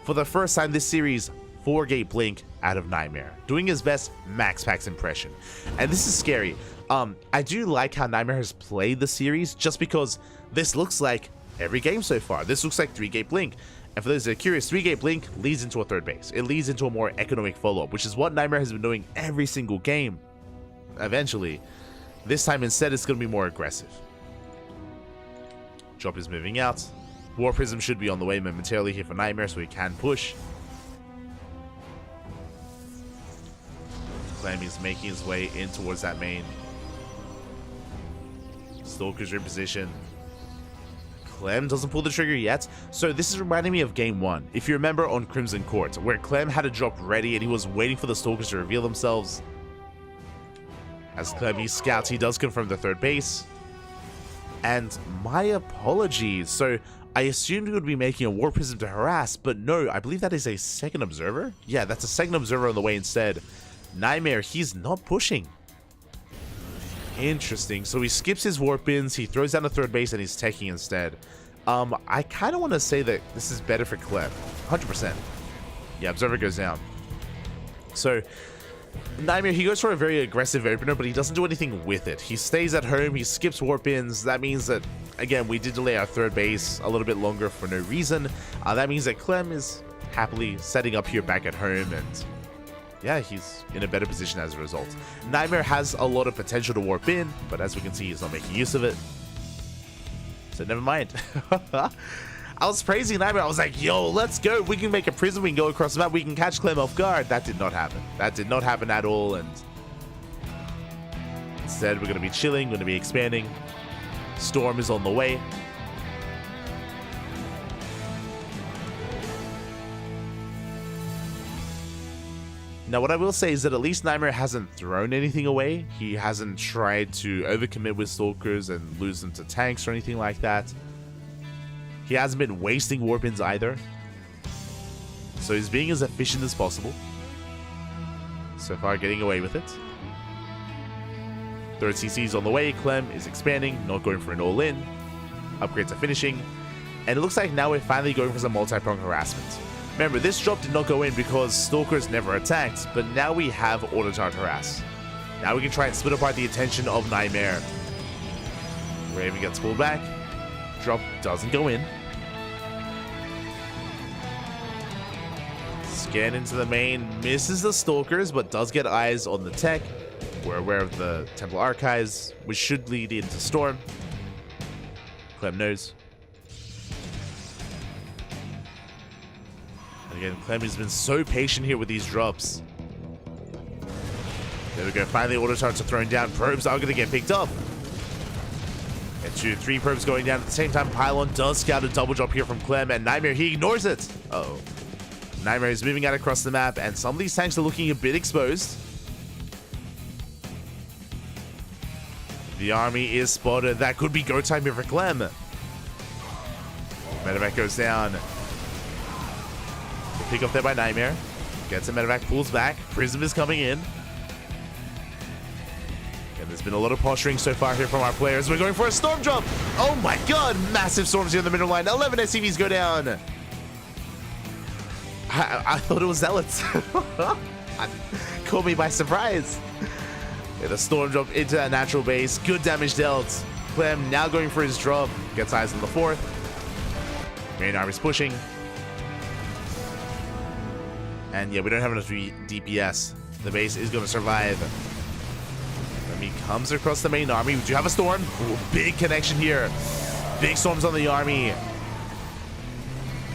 For the first time this series, 4-gate blink out of Nightmare. Doing his best max packs impression. And this is scary. I do like how Nightmare has played the series just because this looks like every game so far. This looks like 3-gate blink. And for those that are curious, 3-gate blink leads into a 3rd base. It leads into a more economic follow-up, which is what Nightmare has been doing every single game. Eventually, this time instead it's going to be more aggressive. Drop is moving out. War Prism should be on the way momentarily here for Nightmare, so he can push. Clem is making his way in towards that main. Stalkers are in position. Clem doesn't pull the trigger yet, so this is reminding me of game 1. If you remember on Crimson Court, where Clem had a drop ready and he was waiting for the Stalkers to reveal themselves. As Clem he scouts, he does confirm the 3rd base. And my apologies. So I assumed he would be making a War Prism to harass, but no, I believe that is a 2nd observer. Yeah, that's a 2nd observer on the way instead. Nightmare, he's not pushing. Interesting. So he skips his warp ins, he throws down the 3rd base, and he's taking instead. I kind of want to say that this is better for Clem. 100%. Yeah, Observer goes down. So Nightmare, he goes for a very aggressive opener, but he doesn't do anything with it. He stays at home, he skips warp ins. That means that, again, we did delay our 3rd base a little bit longer for no reason. That means that Clem is happily setting up here back at home, and yeah, he's in a better position as a result. Nightmare has a lot of potential to warp in, but as we can see, he's not making use of it. So never mind. I was praising Nightmare. I was like, yo, let's go. We can make a prism. We can go across the map. We can catch Clem off guard. That did not happen. That did not happen at all. And instead, we're going to be chilling. We're going to be expanding. Storm is on the way. Now, what I will say is that at least Nightmare hasn't thrown anything away. He hasn't tried to overcommit with Stalkers and lose them to tanks or anything like that. He hasn't been wasting warp-ins either. So he's being as efficient as possible. So far, getting away with it. 3rd CC's on the way. Clem is expanding, not going for an all-in. Upgrades are finishing. And it looks like now we're finally going for some multi-prong harassment. Remember, this drop did not go in because Stalkers never attacked, but now we have auto-charge harass. Now we can try and split apart the attention of Nightmare. Raven gets pulled back. Drop doesn't go in. Scan into the main, misses the Stalkers, but does get eyes on the tech. We're aware of the Temple Archives, which should lead into Storm. Clem knows. Again, Clem has been so patient here with these drops. There we go. Finally, auto charges are thrown down. Probes are going to get picked up. And 2-3 probes going down at the same time. Pylon does scout a double drop here from Clem, and Nightmare, he ignores it. Uh-oh. Nightmare is moving out across the map, and some of these tanks are looking a bit exposed. The army is spotted. That could be go time here for Clem. Medevac goes down. Pick up there by Nightmare. Gets a medevac, pulls back. Prism is coming in. And there's been a lot of posturing so far here from our players. We're going for a storm drop. Oh my god, massive storms here in the middle line. 11 SCVs go down. I thought it was Zealots. Caught me by surprise. Yeah, the storm drop into that natural base. Good damage dealt. Clem now going for his drop. Gets eyes on the 4th. Main army's pushing. And yeah, we don't have enough DPS. The base is going to survive. Clemmy comes across the main army. We do have a storm. Ooh, big connection here. Big storms on the army.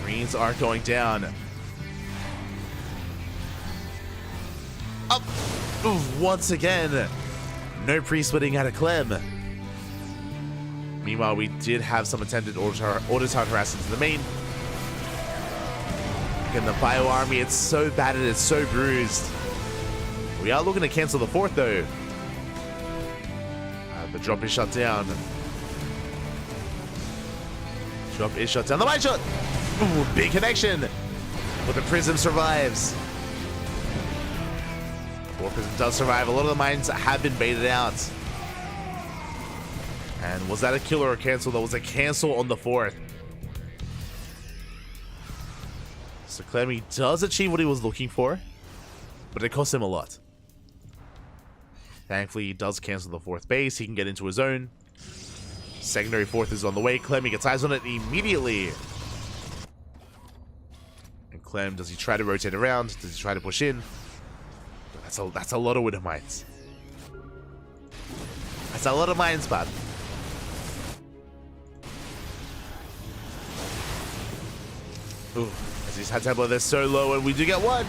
Greens are going down. Up. Ooh, once again. No pre-splitting out of Clem. Meanwhile, we did have some attempted auto-target harassment to the main. In the bio army, it's so battered, it's so bruised. We are looking to cancel the fourth though. The drop is shut down. Drop is shut down. The mine shot! Ooh, big connection! But the prism survives. Four prism does survive. A lot of the mines have been baited out. And was that a kill or a cancel? That was a cancel on the fourth. So Clemmy does achieve what he was looking for, but it cost him a lot. Thankfully, he does cancel the fourth base. He can get into his own. Secondary fourth is on the way. Clemmy gets eyes on it immediately. And Clem, does he try to rotate around? Does he try to push in? That's a lot of Widow mines. That's a lot of mines, bud. Ooh, as his High Templar, they're so low, and we do get one.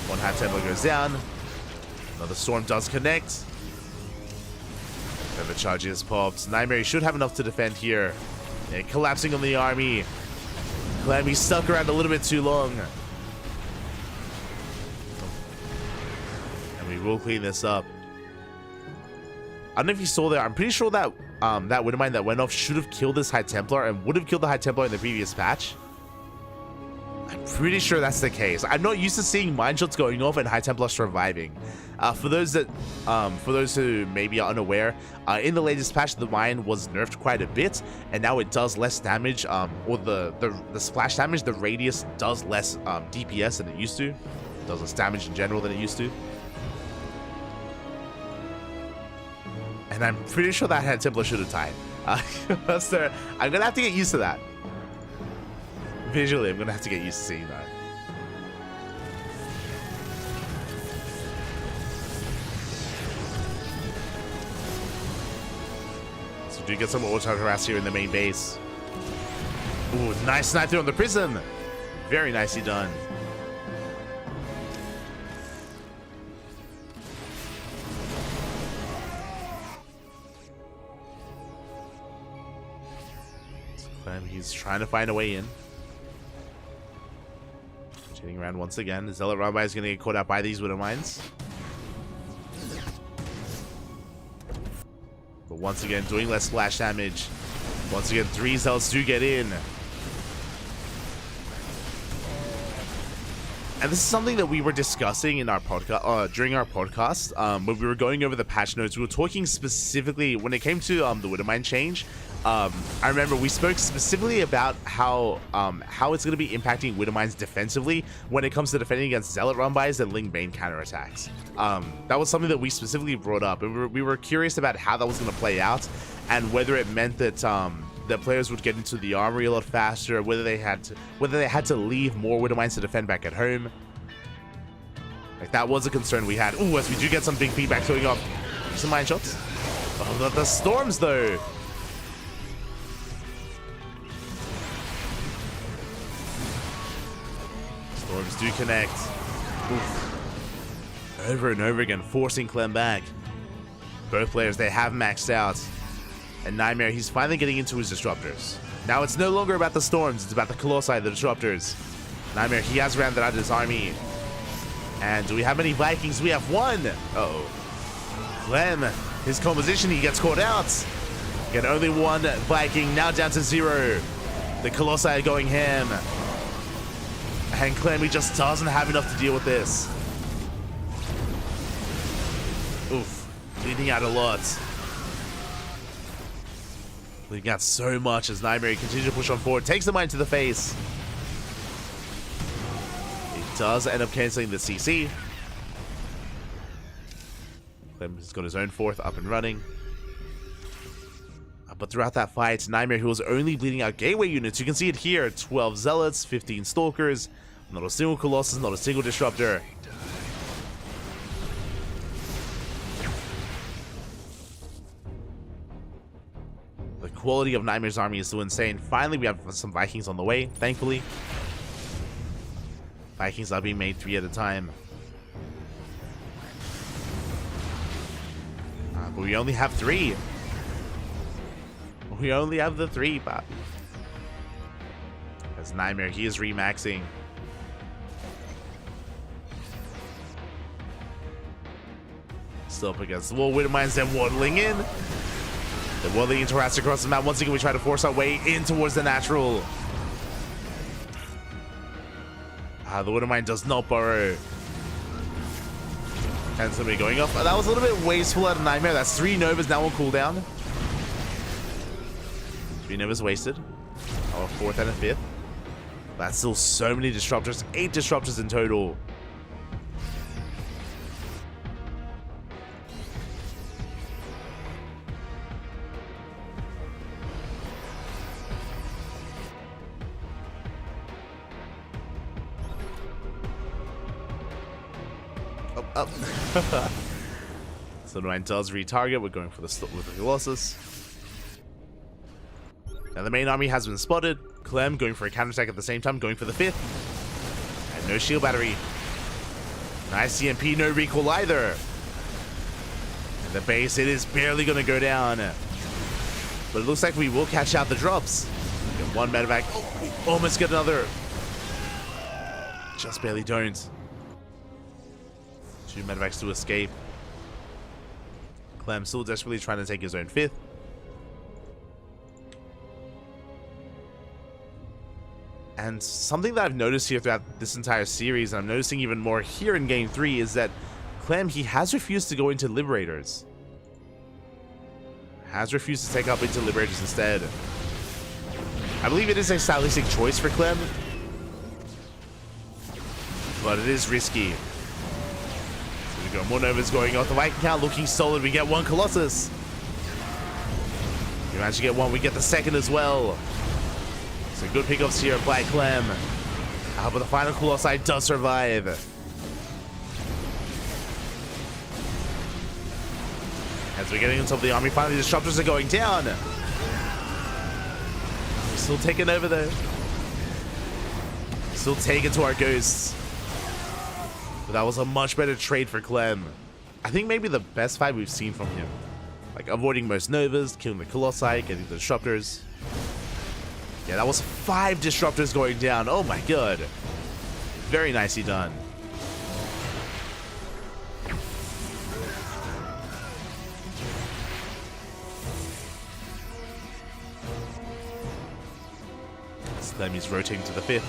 One High Templar goes down. Another storm does connect. Overcharge is popped. Nightmare should have enough to defend here. And collapsing on the army. Clemmy stuck around a little bit too long. And we will clean this up. I don't know if you saw that. I'm pretty sure that that Widow mine that went off should have killed this High Templar and would have killed the High Templar in the previous patch. I'm pretty sure that's the case. I'm not used to seeing mine shots going off and High Templar surviving. For those who maybe are unaware, in the latest patch, the mine was nerfed quite a bit, and now it does less damage. Or the splash damage, the radius does less DPS than it used to. It does less damage in general than it used to. And I'm pretty sure that High Templar should have died. So I'm gonna have to get used to that. Visually, I'm gonna have to get used to seeing that. So we do get some auto harass here in the main base. Ooh, nice snipe through on the prism. Very nicely done. He's trying to find a way in. Hitting around once again. The Zealot Rabbi is going to get caught out by these Widow mines. But once again, doing less splash damage. Once again, 3 Zealots do get in. And this is something that we were discussing in our podcast, during our podcast, when we were going over the patch notes. We were talking specifically when it came to the Widow mine change. I remember we spoke specifically about how it's going to be impacting Widow mines defensively when it comes to defending against Zealot Rumbais and Ling Bane counterattacks. That was something that we specifically brought up, and we were curious about how that was going to play out, and whether it meant that that players would get into the armory a lot faster, whether they had to leave more Widow mines to defend back at home. Like, that was a concern we had. Ooh, as we do get some big feedback going off. Some mine shots. Oh, the storms though. Storms do connect. Oof. Over and over again, forcing Clem back. Both players, they have maxed out. And Nightmare, he's finally getting into his disruptors. Now it's no longer about the storms, it's about the Colossi, the disruptors. Nightmare, he has rounded out his army. And do we have any Vikings? We have one. Uh-oh. Clem, his composition, he gets caught out. Get only one Viking, now down to 0. The Colossi are going ham. And Clem, he just doesn't have enough to deal with this. Oof. Bleeding out a lot. Bleeding out so much as Nightmare continues to push on forward. Takes the mine to the face. He does end up cancelling the CC. Clem has got his own fourth up and running. But throughout that fight, Nightmare, who was only bleeding out gateway units, you can see it here, 12 Zealots, 15 Stalkers, not a single Colossus, not a single Disruptor. quality of Nightmare's army is so insane. Finally, we have some Vikings on the way, thankfully. Vikings are being made 3 at a time. But we only have 3. We only have the 3, but as Nightmare, he is remaxing. Still up against the wall. Widowmines then waddling in. They're waddling into rats across the map. Once again, we try to force our way in towards the natural. The Widowmine does not burrow. And somebody going off. That was a little bit wasteful out of Nightmare. That's 3 Novas now on cooldown. 3 Novas wasted. Our 4th and a 5th. That's still so many disruptors. 8 disruptors in total. Up. So Nine does retarget. We're going for the with the Colossus. Now the main army has been spotted. Clem going for a counterattack at the same time, going for the 5th. And no shield battery. Nice CMP, no recall either. And the base, it is barely going to go down. But it looks like we will catch out the drops. Get 1 medevac. Oh, we almost get another. Just barely don't. 2 medevacs to escape. Clem still desperately trying to take his own 5th. And something that I've noticed here throughout this entire series, and I'm noticing even more here in Game 3, is that Clem, he has refused to go into Liberators. Has refused to take up into Liberators instead. I believe it is a stylistic choice for Clem, but it is risky. We got more Novas going off. The Viking count looking solid. We get 1 Colossus. We manage to get 1. We get the 2nd as well. So good pickups here by Clem. But the final Colossi does survive. As we're getting on top of the army, finally the disruptors are going down. We're still taking over though. Still taking to our ghosts. But that was a much better trade for Clem. I think maybe the best fight we've seen from him. Like avoiding most Novas, killing the Colossi, getting the disruptors. Yeah, that was 5 disruptors going down. Oh my god. Very nicely done. Clemmy's rotating to the 5th.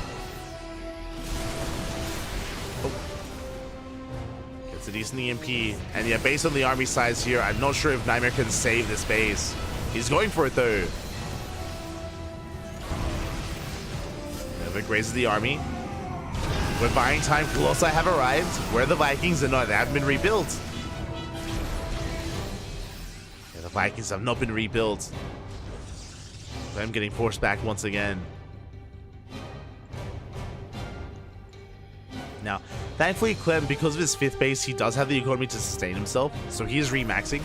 Gets a decent EMP. And yeah, based on the army size here, I'm not sure if Nightmare can save this base. He's going for it though. Never grazes the army. We're buying time. Colossi have arrived. Where are the Vikings? And no, they haven't been rebuilt. Yeah, the Vikings have not been rebuilt. I'm getting forced back once again. Now, thankfully, Clem, because of his 5th base, he does have the economy to sustain himself, so he is remaxing.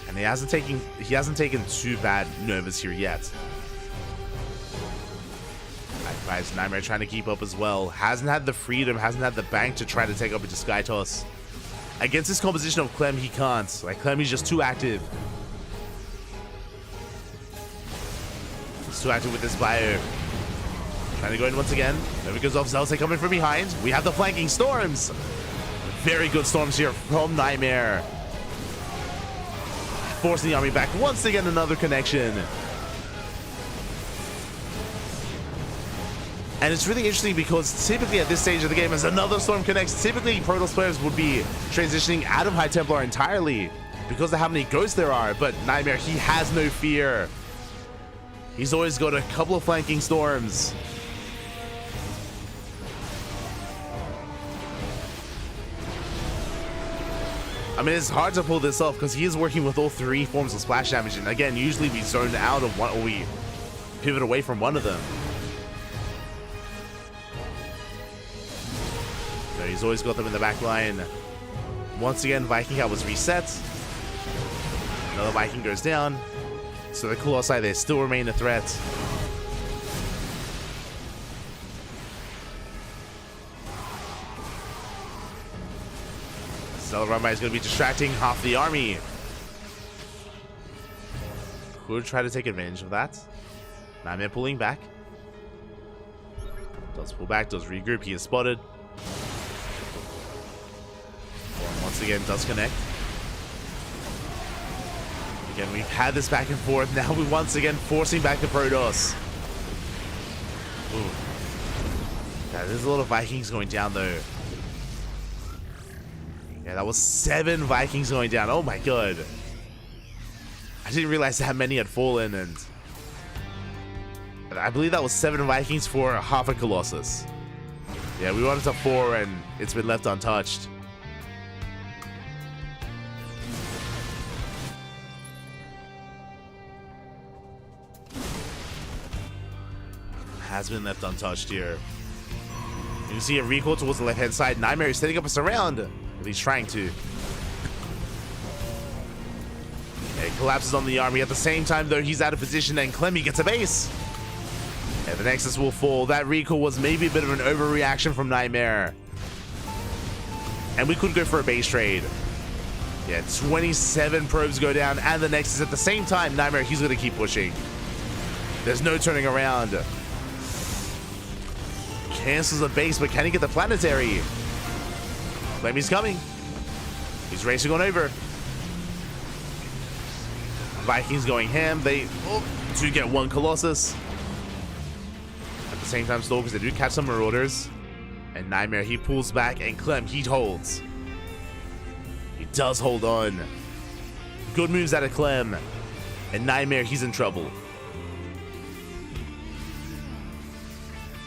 And he hasn't taken too bad Novas here yet. Guys, Nightmare trying to keep up as well. Hasn't had the freedom, hasn't had the bank to try to take up into Sky Toss. Against this composition of Clem, he can't. Like, Clem, he's just too active. He's too active with this bio. Trying to go in once again. There we go. Zelsa coming from behind. We have the flanking storms. Very good storms here from Nightmare. Forcing the army back once again. Another connection. And it's really interesting because typically at this stage of the game, as another storm connects, typically Protoss players would be transitioning out of High Templar entirely because of how many ghosts there are. But Nightmare, he has no fear. He's always got a couple of flanking storms. I mean, it's hard to pull this off because he is working with all 3 forms of splash damage. And again, usually we zone out of one, or we pivot away from one of them. So he's always got them in the back line. Once again, Viking Cat was reset. Another Viking goes down. So the Colossi, they still remain a threat. Stellar Rumbai is going to be distracting half the army. Could try to take advantage of that. Nightmare pulling back. Does pull back, does regroup. He is spotted. Once again, does connect. Again, we've had this back and forth. Now we're once again forcing back the Protoss. Ooh. Yeah, there's a lot of Vikings going down, though. Yeah, that was 7 Vikings going down. Oh my god. I didn't realize how many had fallen, and I believe that was 7 Vikings for half a Colossus. Yeah, we wanted to 4, and it's been left untouched. Has been left untouched here. You can see a recoil towards the left-hand side. Nightmare is setting up a surround. At least trying to. It collapses on the army. At the same time, though, he's out of position, and Clemmy gets a base. And the Nexus will fall. That recoil was maybe a bit of an overreaction from Nightmare. And we could go for a base trade. Yeah, 27 probes go down, and the Nexus at the same time. Nightmare, he's going to keep pushing. There's no turning around. Cancels the base, but can he get the planetary? Clammy's coming. He's racing on over. Vikings going ham. They do get 1 Colossus. At the same time, Stalkers, they do catch some Marauders. And Nightmare, he pulls back, and Clem, he holds. He does hold on. Good moves out of Clem. And Nightmare, he's in trouble.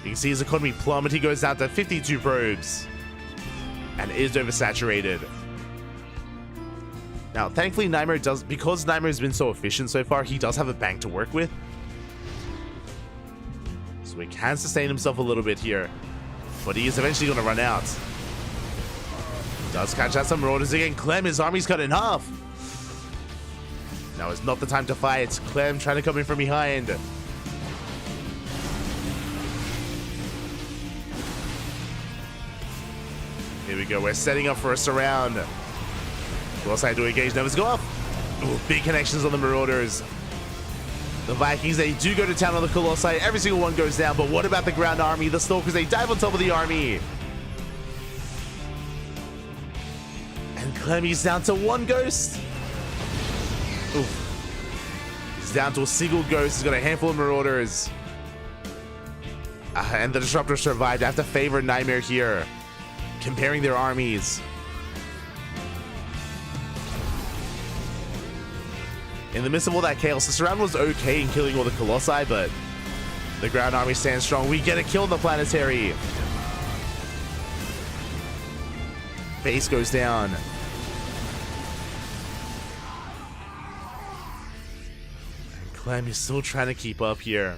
You can see his economy plummet. He goes down to 52 probes. And is oversaturated. Now, thankfully, Nightmare does, because Nightmare has been so efficient so far, he does have a bank to work with. So he can sustain himself a little bit here. But he is eventually going to run out. He does catch out some Marauders again. Clem, his army's cut in half. Now is not the time to fight. Clem trying to come in from behind. Here we go. We're setting up for a surround. Colossi to engage. Numbers go off. Ooh, big connections on the Marauders. The Vikings, they do go to town on the Colossi. Every single one goes down. But what about the ground army? The Stalkers, they dive on top of the army. And Clemmy's down to 1 ghost. Oof. He's down to a single ghost. He's got a handful of Marauders. And the Disruptor survived. I have to favor Nightmare here. Comparing their armies. In the midst of all that chaos, the surround was okay in killing all the Colossi, but the ground army stands strong. We get a kill in the planetary. Base goes down. And Clem is still trying to keep up here.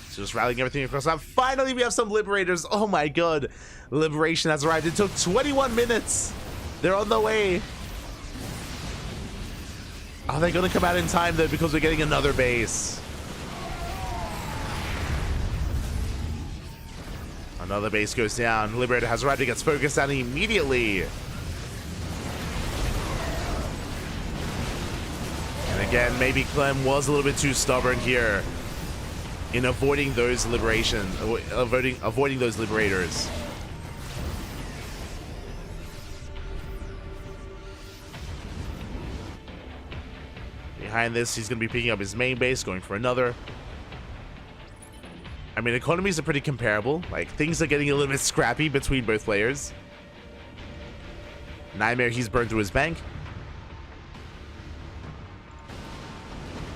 So just rallying everything across. And finally, we have some Liberators. Oh my god. Liberation has arrived. It took 21 minutes. They're on the way. Are they going to come out in time, though, because we're getting another base? Another base goes down. Liberator has arrived. It gets focused on immediately. And again, maybe Clem was a little bit too stubborn here in avoiding those liberations, avoiding those Liberators. Behind this, he's going to be picking up his main base, going for another. I mean, economies are pretty comparable. Like, things are getting a little bit scrappy between both players. Nightmare, he's burned through his bank.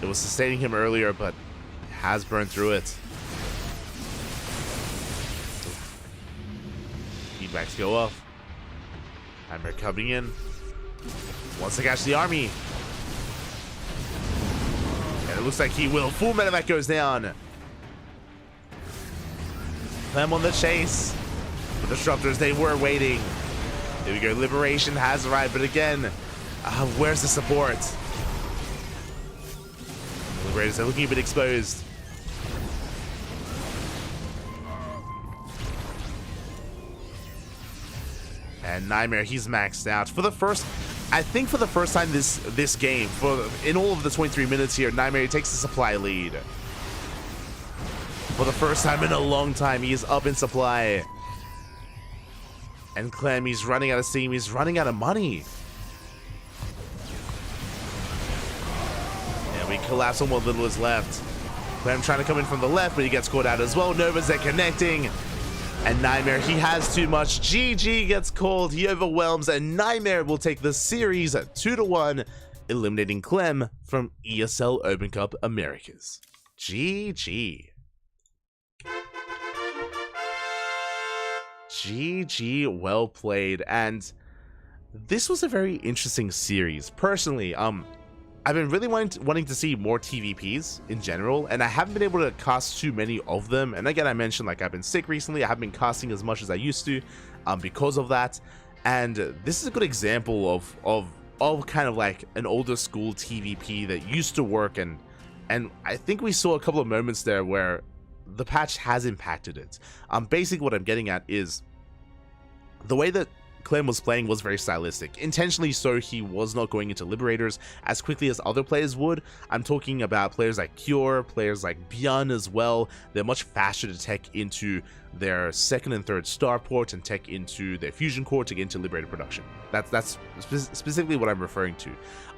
It was sustaining him earlier, but has burned through it. Feedbacks go off. Nightmare coming in. Wants to catch the army. And it looks like he will. Full medevac goes down. Clem on the chase. The Disruptors, they were waiting. Here we go. Liberation has arrived, but again, where's the support? Liberators are looking a bit exposed. And Nightmare, he's maxed out. I think for the first time this game, in all of the 23 minutes here, Nightmare takes the supply lead. For the first time in a long time, he is up in supply. And Clem, he's running out of steam, he's running out of money. And we collapse on what little is left. Clem trying to come in from the left, but he gets caught out as well. Nova's there connecting. And Nightmare, he has too much. GG gets called, he overwhelms, and Nightmare will take the series at 2-1, eliminating Clem from ESL Open Cup Americas. GG. GG, well played. And this was a very interesting series. Personally, I've been really wanting to see more TVPs in general, and I haven't been able to cast too many of them. And again, I mentioned, like, I've been sick recently. I haven't been casting as much as I used to because of that. And this is a good example of kind of like an older school TVP that used to work, and I think we saw a couple of moments there where the patch has impacted it. Basically what I'm getting at is the way that Clem was playing was very stylistic. Intentionally so, he was not going into Liberators as quickly as other players would. I'm talking about players like Cure, players like Bjorn as well. They're much faster to tech into their second and third starport and tech into their fusion core to get into Liberator production. That's specifically what I'm referring to.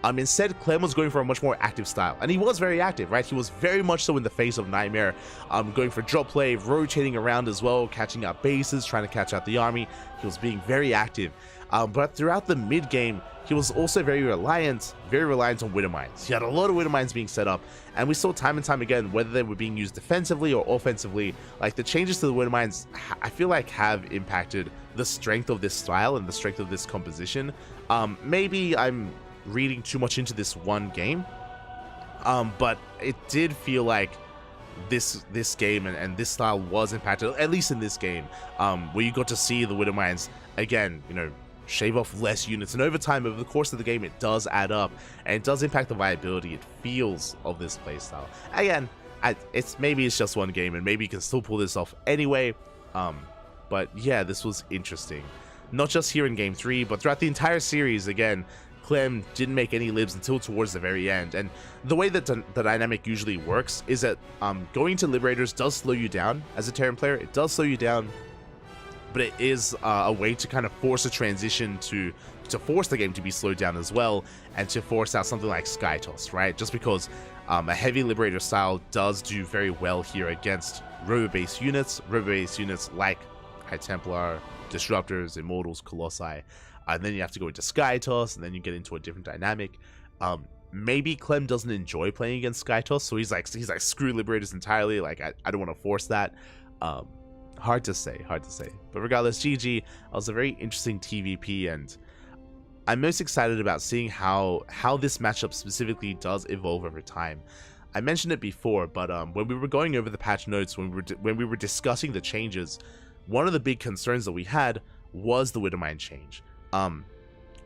Instead, Clem was going for a much more active style, and he was very active, right? He was very much so in the face of Nightmare, going for drop play, rotating around as well, catching out bases, trying to catch out the army. He was being very active, but throughout the mid game, he was also very reliant on Widow Mines. He had a lot of Widow Mines being set up, and we saw time and time again, whether they were being used defensively or offensively, like the changes to the Widow Mines, I feel like have impacted the strength of this style and the strength of this composition. Maybe I'm reading too much into this one game, but it did feel like this game and this style was impacted, at least in this game, where you got to see the Widow Mines again, you know, shave off less units, and over time, over the course of the game, it does add up, and it does impact the viability, it feels, of this playstyle. Again, maybe it's just one game, and maybe you can still pull this off anyway, but yeah, this was interesting. Not just here in Game 3, but throughout the entire series. Again, Clem didn't make any libs until towards the very end, and the way that the dynamic usually works is that going to Liberators does slow you down as a Terran player. It does slow you down, but it is a way to kind of force a transition to force the game to be slowed down as well, and to force out something like Sky Toss, right? Just because a heavy Liberator style does do very well here against robo-based units like High Templar, Disruptors, Immortals, Colossi, and then you have to go into Sky Toss, and then you get into a different dynamic. Maybe Clem doesn't enjoy playing against Sky Toss, so he's like screw Liberators entirely. Like I don't want to force that. Hard to say. But regardless, GG. It was a very interesting TVP, and I'm most excited about seeing how this matchup specifically does evolve over time. I mentioned it before, but when we were going over the patch notes, when we were discussing the changes, one of the big concerns that we had was the Widowmine change.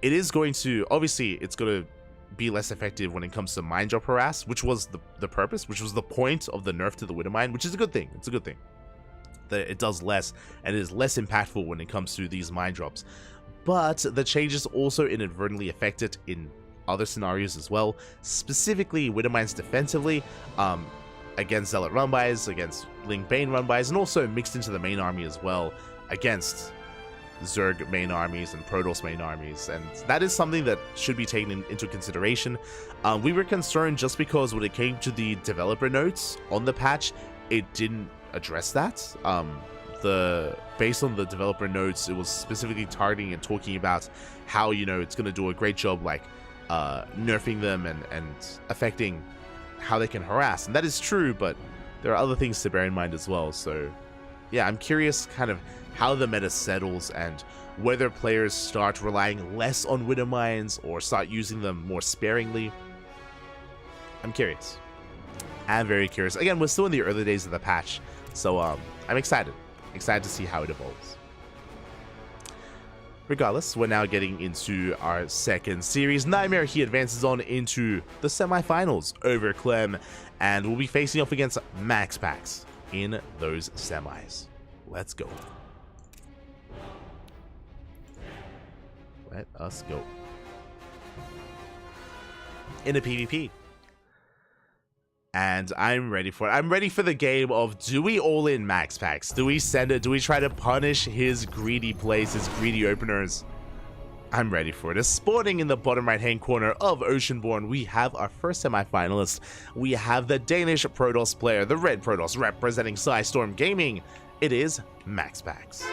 It is going to, obviously, it's going to be less effective when it comes to Mind Drop Harass, which was the purpose, which was the point of the nerf to the Widowmine, which is a good thing. It's a good thing that it does less, and it is less impactful when it comes to these Mind Drops. But the changes also inadvertently affect it in other scenarios as well, specifically Widowmines defensively, against Zealot run-bys, against Link Bane run-bys, and also mixed into the main army as well, against Zerg main armies and Protoss main armies, and that is something that should be taken into consideration. We were concerned just because when it came to the developer notes on the patch, it didn't address that. Based on the developer notes, it was specifically targeting and talking about how, you know, it's going to do a great job like nerfing them and affecting how they can harass, and that is true, but there are other things to bear in mind as well. So yeah, I'm curious kind of how the meta settles and whether players start relying less on Widow Mines or start using them more sparingly. I'm curious. I'm very curious. Again, we're still in the early days of the patch, so I'm excited to see how it evolves. Regardless, we're now getting into our second series. Nightmare, he advances on into the semifinals over Clem, and we'll be facing off against MaxPax in those semis. Let's go. Let us go. In a PvP. And I'm ready for it. I'm ready for the game of, do we all in MaxPax? Do we send it? Do we try to punish his greedy plays, his greedy openers? I'm ready for it. As spawning in the bottom right-hand corner of Oceanborn, we have our first semi-finalist. We have the Danish Protoss player, the Red Protoss, representing Psystorm Gaming. It is MaxPax.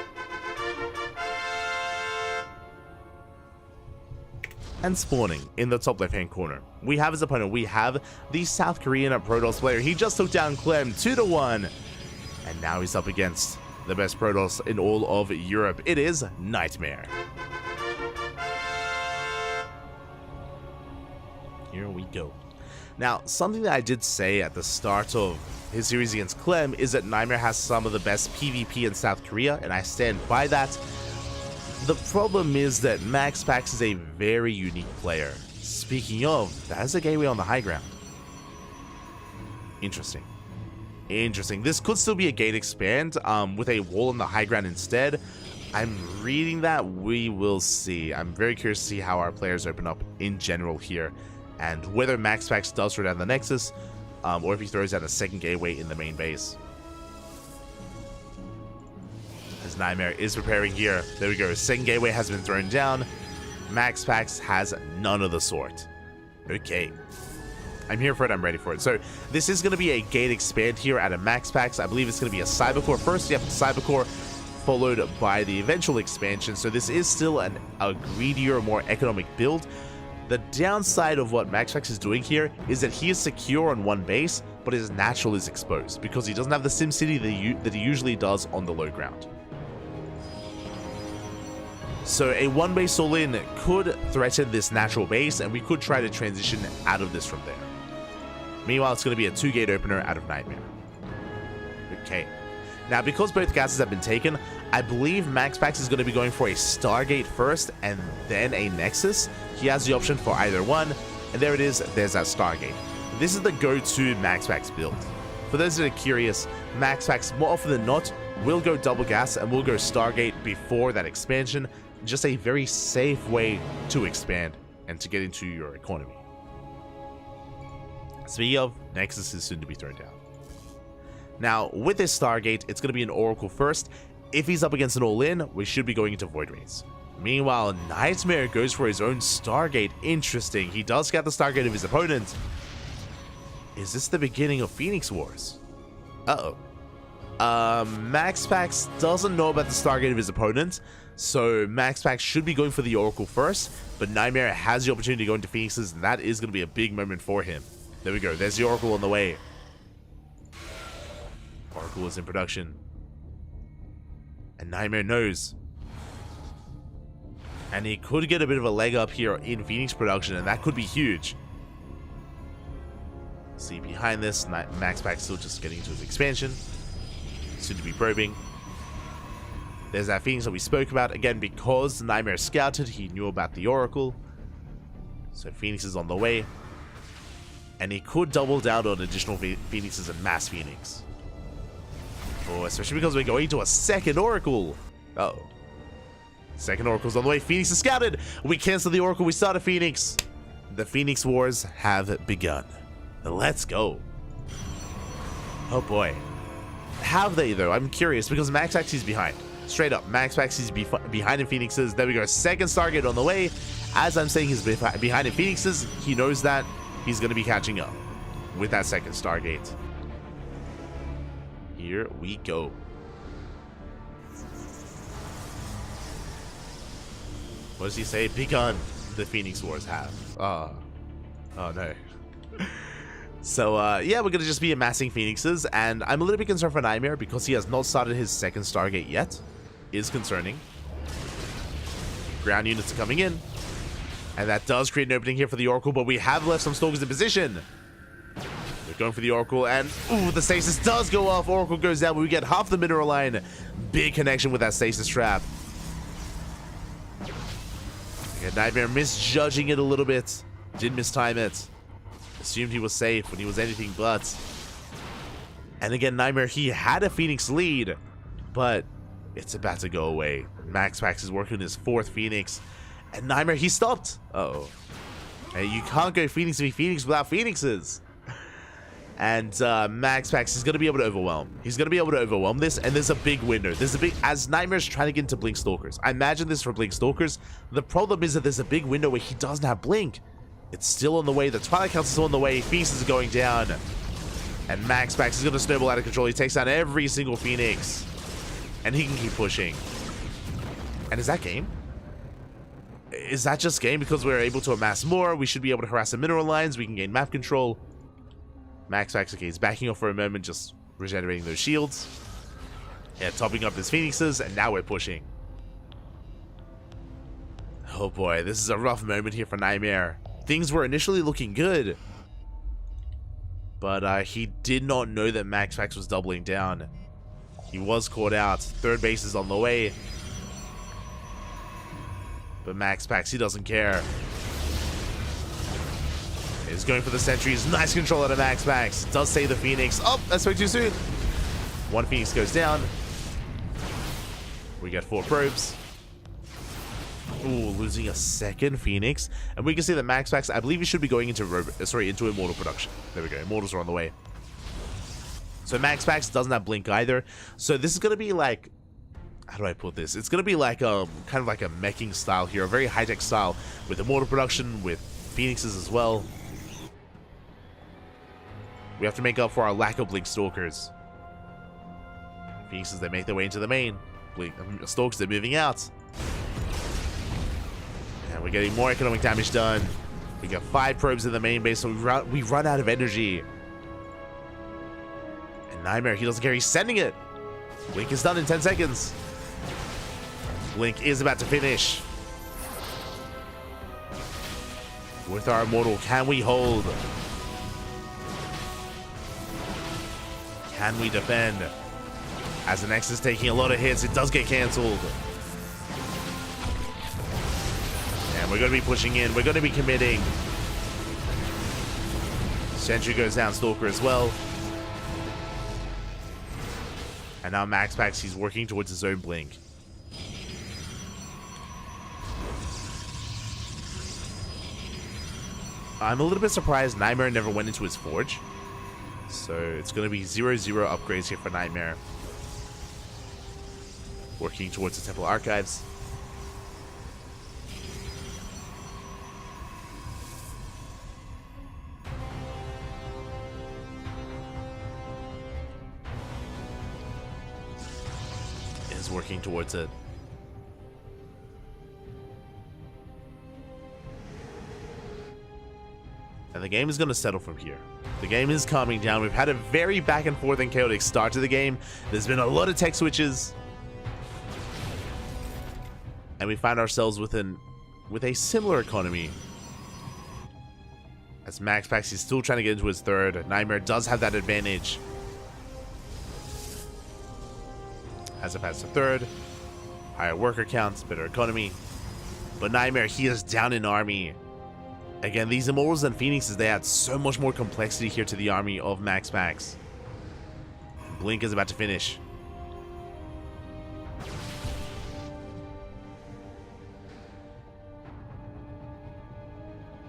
And spawning in the top left-hand corner, we have his opponent. We have the South Korean Protoss player. He just took down Clem 2-1, and now he's up against the best Protoss in all of Europe. It is Nightmare. Here we go. Now, something that I did say at the start of his series against Clem is that Nightmare has some of the best PvP in South Korea, and I stand by that. The problem is that MaxPax is a very unique player. Speaking of, that has a gateway on the high ground. Interesting. Interesting. This could still be a gate expand with a wall on the high ground instead. I'm reading that. We will see. I'm very curious to see how our players open up in general here, and whether MaxPax does throw down the Nexus, or if he throws down a second gateway in the main base. As Nightmare is preparing here. There we go. Second gateway has been thrown down. MaxPax has none of the sort. Okay. I'm here for it. I'm ready for it. So this is going to be a gate expand here at a MaxPax. I believe it's going to be a Cybercore first. You have the Cybercore followed by the eventual expansion. So this is still a greedier, more economic build. The downside of what MaxPax is doing here is that he is secure on one base, but his natural is exposed because he doesn't have the SimCity that he usually does on the low ground. So a one base all-in could threaten this natural base, and we could try to transition out of this from there. Meanwhile, it's going to be a 2-gate opener out of Nightmare. Okay. Now, because both gases have been taken, I believe MaxPax is going to be going for a Stargate first and then a Nexus. He has the option for either one, and there it is. There's that Stargate. This is the go-to MaxPax build. For those that are curious, MaxPax, more often than not, will go double gas and will go Stargate before that expansion. Just a very safe way to expand and to get into your economy. Speaking of, Nexus is soon to be thrown down. Now, with this Stargate, it's going to be an Oracle first. If he's up against an all-in, we should be going into Void Rays. Meanwhile, Nightmare goes for his own Stargate. Interesting. He does get the Stargate of his opponent. Is this the beginning of Phoenix Wars? Uh-oh. MaxPax doesn't know about the Stargate of his opponent, so MaxPax should be going for the Oracle first, but Nightmare has the opportunity to go into Phoenixes, and that is going to be a big moment for him. There we go. There's the Oracle on the way. Oracle is in production. And Nightmare knows. And he could get a bit of a leg up here in Phoenix production, and that could be huge. See, behind this, MaxPax still just getting into his expansion. Soon to be probing. There's that Phoenix that we spoke about. Again, because Nightmare scouted, he knew about the Oracle. So Phoenix is on the way. And he could double down on additional Phoenixes and Mass Phoenix. Oh, especially because we're going to a second Oracle. Uh-oh. Second Oracle's on the way. Phoenix is scouted. We cancel the Oracle. We start a Phoenix. The Phoenix Wars have begun. Let's go. Oh boy. Have they though? I'm curious because MaxPax is behind. Straight up, MaxPax is behind in Phoenixes. There we go. Second Stargate on the way. As I'm saying he's behind in Phoenixes, he knows that he's going to be catching up with that second Stargate. Here we go. What does he say? Begun. The Phoenix Wars have. Oh no. So, yeah, we're going to just be amassing Phoenixes, and I'm a little bit concerned for Nightmare because he has not started his second Stargate yet. Is concerning. Ground units are coming in, and that does create an opening here for the Oracle, but we have left some Stalkers in position. They're going for the Oracle, and, ooh, the Stasis does go off. Oracle goes down, but we get half the mineral line. Big connection with that Stasis trap. And Nightmare misjudging it a little bit. Didn't mistime it. Assumed he was safe when he was anything but. And again, Nightmare, he had a Phoenix lead, but it's about to go away. MaxPax is working his 4th Phoenix. And Nightmare, he stopped. Uh-oh. Hey, you can't go Phoenix v Phoenix without Phoenixes. And MaxPax is going to be able to overwhelm. He's going to be able to overwhelm this, and there's a big window. There's a big, as Nightmare's trying to get into Blink Stalkers. I imagine this for Blink Stalkers. The problem is that there's a big window where he doesn't have Blink. It's still on the way. The Twilight Council is still on the way. Phoenix is going down. And MaxPax is going to snowball out of control. He takes down every single Phoenix. And he can keep pushing. And is that game? Is that just game? Because we're able to amass more, we should be able to harass the mineral lines. We can gain map control. MaxPax, okay, he's backing off for a moment, just regenerating those shields. Yeah, topping up his Phoenixes, and now we're pushing. Oh boy, this is a rough moment here for Nightmare. Things were initially looking good, but he did not know that MaxPax was doubling down. He was caught out. 3rd base is on the way. But MaxPax, he doesn't care. He's going for the sentries. Nice control out of MaxPax. Does save the Phoenix. Oh, that spoke too soon. 1 Phoenix goes down. We get 4 probes. Ooh, losing a 2nd Phoenix. And we can see that MaxPax, I believe he should be going into into Immortal production. There we go. Immortals are on the way. So MaxPax doesn't have Blink either. So this is going to be like, how do I put this? It's going to be like kind of like a meching style here. A very high-tech style with Immortal production, with Phoenixes as well. We have to make up for our lack of Blink Stalkers. Phoenixes, they make their way into the main. Blink Stalkers, they're moving out. And we're getting more economic damage done. We got 5 probes in the main base, so we run out of energy. And Nightmare, he doesn't care. He's sending it. Blink is done in 10 seconds. Blink is about to finish. With our Immortal, can we hold? Can we defend? As the Nexus is taking a lot of hits, it does get cancelled. And we're going to be pushing in. We're going to be committing. Sentry goes down, Stalker as well. And now MaxPax, he's working towards his own Blink. I'm a little bit surprised Nightmare never went into his Forge. So it's going to be 0-0 upgrades here for Nightmare. Working towards the Temple Archives. Is working towards it. And the game is going to settle from here. The game is calming down. We've had a very back and forth and chaotic start to the game. There's been a lot of tech switches. And we find ourselves with a similar economy. As MaxPax is still trying to get into his 3rd. Nightmare does have that advantage. As if has the 3rd. Higher worker counts, better economy. But Nightmare, he is down in army. Again, these Immortals and Phoenixes, they add so much more complexity here to the army of MaxPax. Blink is about to finish.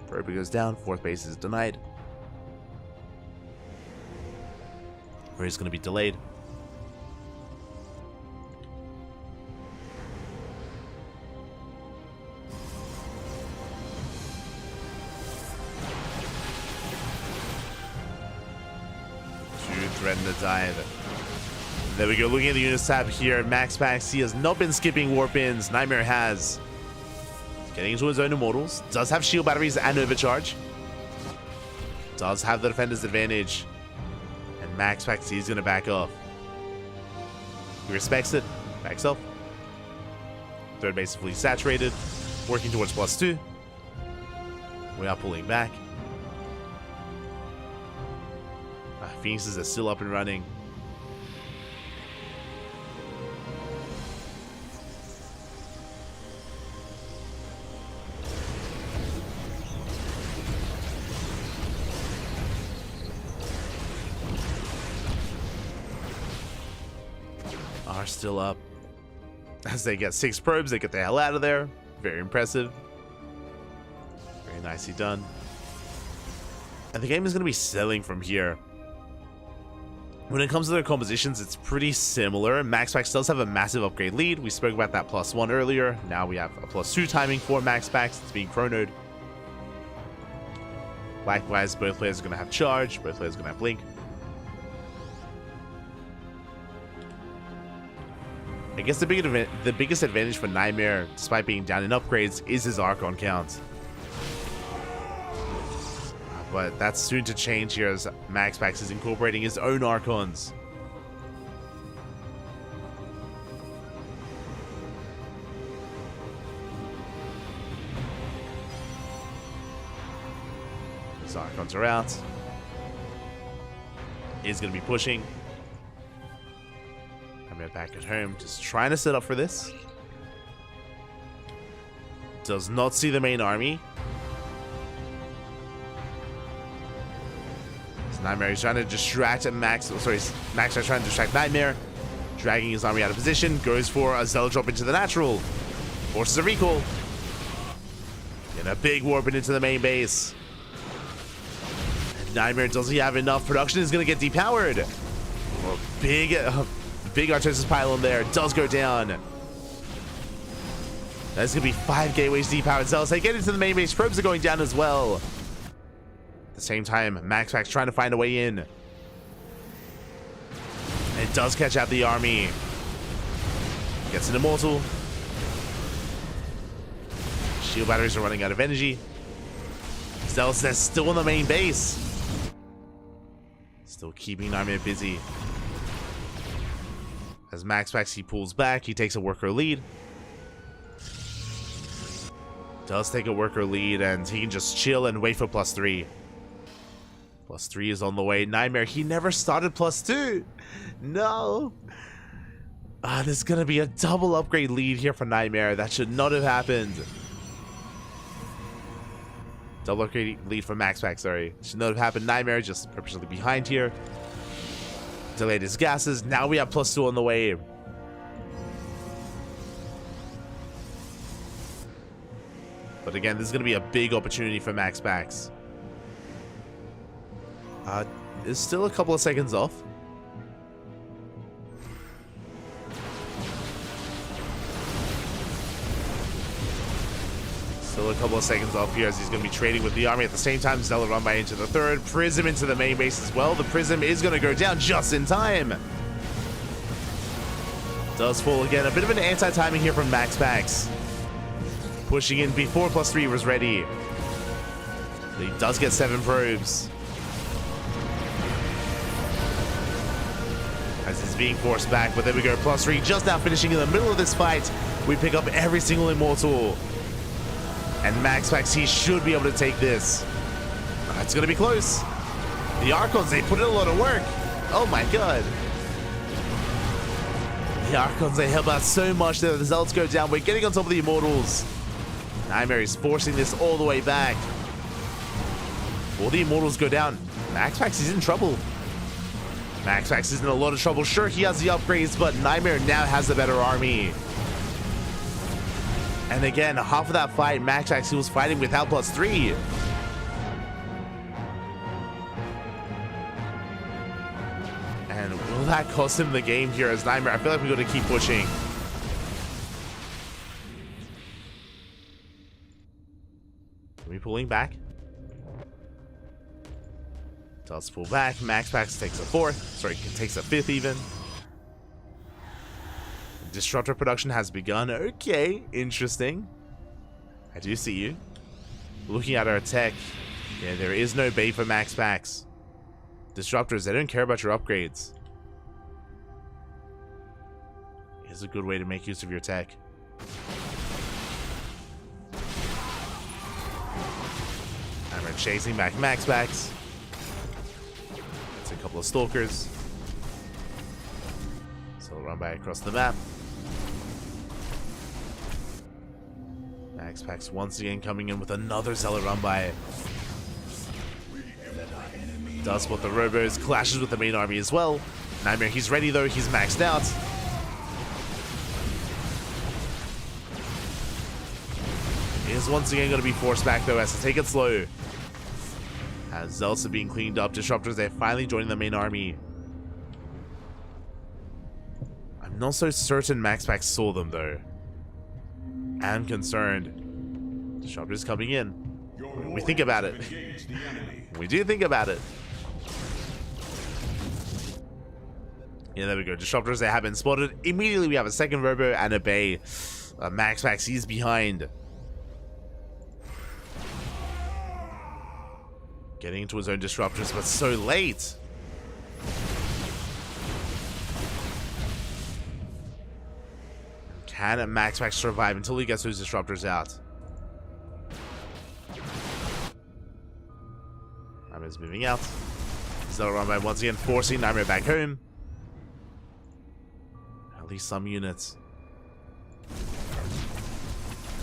Probe goes down, 4th base is denied. Or he's going to be delayed. Threaten the dive. There we go. Looking at the units tab here, MaxPax, he has not been skipping warp ins. Nightmare has. Getting into his own Immortals. Does have shield batteries and overcharge. Does have the defender's advantage. And MaxPax, he's going to back off. He respects it. Backs off. 3rd base fully saturated. Working towards +2. We are pulling back. Phoenixes are still up and running. are still up. As they get 6 probes, they get the hell out of there. Very impressive. Very nicely done. And the game is going to be selling from here. When it comes to their compositions, it's pretty similar. MaxPax does have a massive upgrade lead. We spoke about that +1 earlier. Now we have a +2 timing for MaxPax. It's being chronoed. Likewise, both players are going to have charge. Both players are going to have blink. I guess the biggest advantage for Nightmare, despite being down in upgrades, is his Archon count. But that's soon to change here as MaxPax is incorporating his own Archons. His Archons are out. He's going to be pushing. I'm back at home, just trying to set up for this. Does not see the main army. Nightmare is trying to distract Max is trying to distract Nightmare, dragging his army out of position, goes for a Zealot drop into the natural, forces a recall, and a big warping into the main base. And Nightmare doesn't have enough. Production is going to get depowered. A big Artosis pylon there does go down. That's going to be 5 gateways depowered. Zealots, they get into the main base. Probes are going down as well. At the same time, MaxPax trying to find a way in. It does catch out the army. Gets an Immortal. Shield batteries are running out of energy. Zealots, they're still in the main base. Still keeping Nightmare busy. As MaxPax, he pulls back. He takes a worker lead. Does take a worker lead, and he can just chill and wait for +3. +3 is on the way. Nightmare, he never started +2. No. There's going to be a double upgrade lead here for Nightmare. That should not have happened. Double upgrade lead for MaxPax, sorry. Should not have happened. Nightmare just purposely behind here. Delayed his gases. Now we have +2 on the way. But again, this is going to be a big opportunity for MaxPax. It's still a couple of seconds off. Still a couple of seconds off here as he's going to be trading with the army. At the same time, Zealot run by into the third. Prism into the main base as well. The Prism is going to go down just in time. Does fall again. A bit of an anti-timing here from MaxPax. Pushing in before +3 was ready. He does get 7 probes. As he's being forced back, but there we go. +3 just now finishing in the middle of this fight. We pick up every single Immortal. And MaxPax, he should be able to take this. It's going to be close. The Archons, they put in a lot of work. Oh my god. The Archons, they help out so much there. The Zealots go down. We're getting on top of the Immortals. Nightmare is forcing this all the way back. All the Immortals go down. MaxPax is in trouble. MaxPax is in a lot of trouble. Sure, he has the upgrades, but Nightmare now has the better army. And again, half of that fight, MaxPax, he was fighting without +3. And will that cost him the game here as Nightmare? I feel like we're going to keep pushing. Are we pulling back? Does pull back. MaxPax takes a 4th. Sorry, takes a 5th even. Disruptor production has begun. Okay, interesting. I do see you. Looking at our tech, yeah, there is no bait for MaxPax. Disruptors, they don't care about your upgrades. Here's a good way to make use of your tech. And we're chasing back MaxPax. It's a couple of stalkers. So we'll run by across the map. MaxPax once again coming in with another Zealot run by. Does spot the Robos, clashes with the main army as well. Nightmare, he's ready though, he's maxed out. is once again going to be forced back though, has to take it slow. As Zelsa being cleaned up, Disruptors, they're finally joining the main army. I'm not so certain MaxPax saw them though. I'm concerned. Disruptors coming in. When we think about it. We do think about it. Yeah, there we go. Disruptors, they have been spotted. Immediately we have a second Robo and a Bay. MaxPax, he's behind. Getting into his own Disruptors, but so late. Can MaxPax survive until he gets those Disruptors out? Nightmare's moving out. Zelda run by once again, forcing Nightmare back home. At least some units.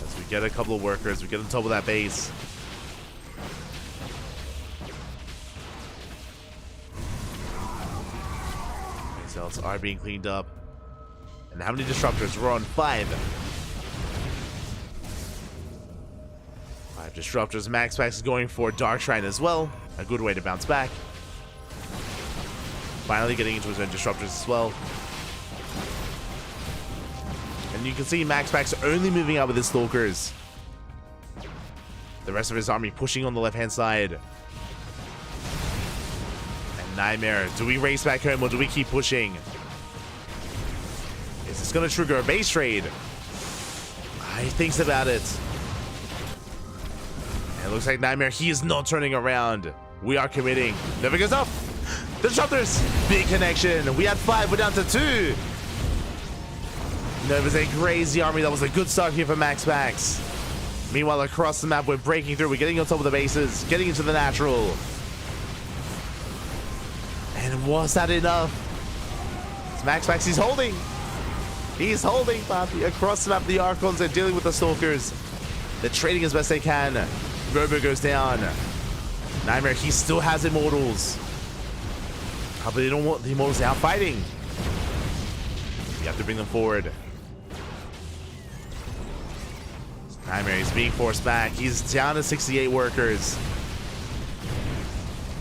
As we get a couple of workers, we get on top of that base. These cells are being cleaned up. And how many Disruptors? We're on 5. 5 Disruptors. MaxPax is going for Dark Shrine as well. A good way to bounce back. Finally getting into his own Disruptors as well. And you can see MaxPax only moving out with his Stalkers. The rest of his army pushing on the left-hand side. And Nightmare, do we race back home or do we keep pushing? Is this going to trigger a base trade? He thinks about it. And it looks like Nightmare, he is not turning around. We are committing. Never goes up. Disruptors, big connection. We had 5, we're down to 2. Nova's a crazy army. That was a good start here for MaxPax. Meanwhile, across the map, we're breaking through. We're getting on top of the bases, getting into the natural. And was that enough? It's MaxPax, he's holding. He's holding, Papi. Across the map, the Archons are dealing with the Stalkers. They're trading as best they can. Robo goes down. Nightmare, he still has Immortals. But they don't want the Immortals out fighting. We have to bring them forward. Nightmare, he's being forced back. He's down to 68 workers.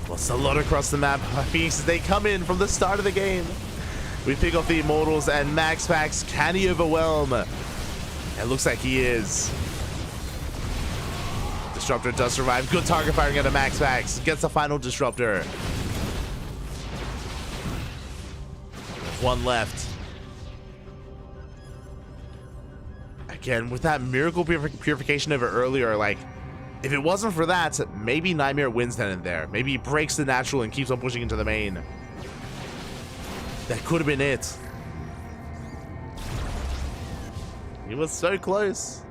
Well, it's a lot across the map. Phoenixes, they come in from the start of the game. We pick off the Immortals, and MaxPax, can he overwhelm? It looks like he is. Disruptor does survive. Good target firing out of MaxPax. Gets the final Disruptor. One left. Again, with that Miracle Purification over earlier, like, if it wasn't for that, maybe Nightmare wins then and there. Maybe he breaks the natural and keeps on pushing into the main. That could have been it. He was so close.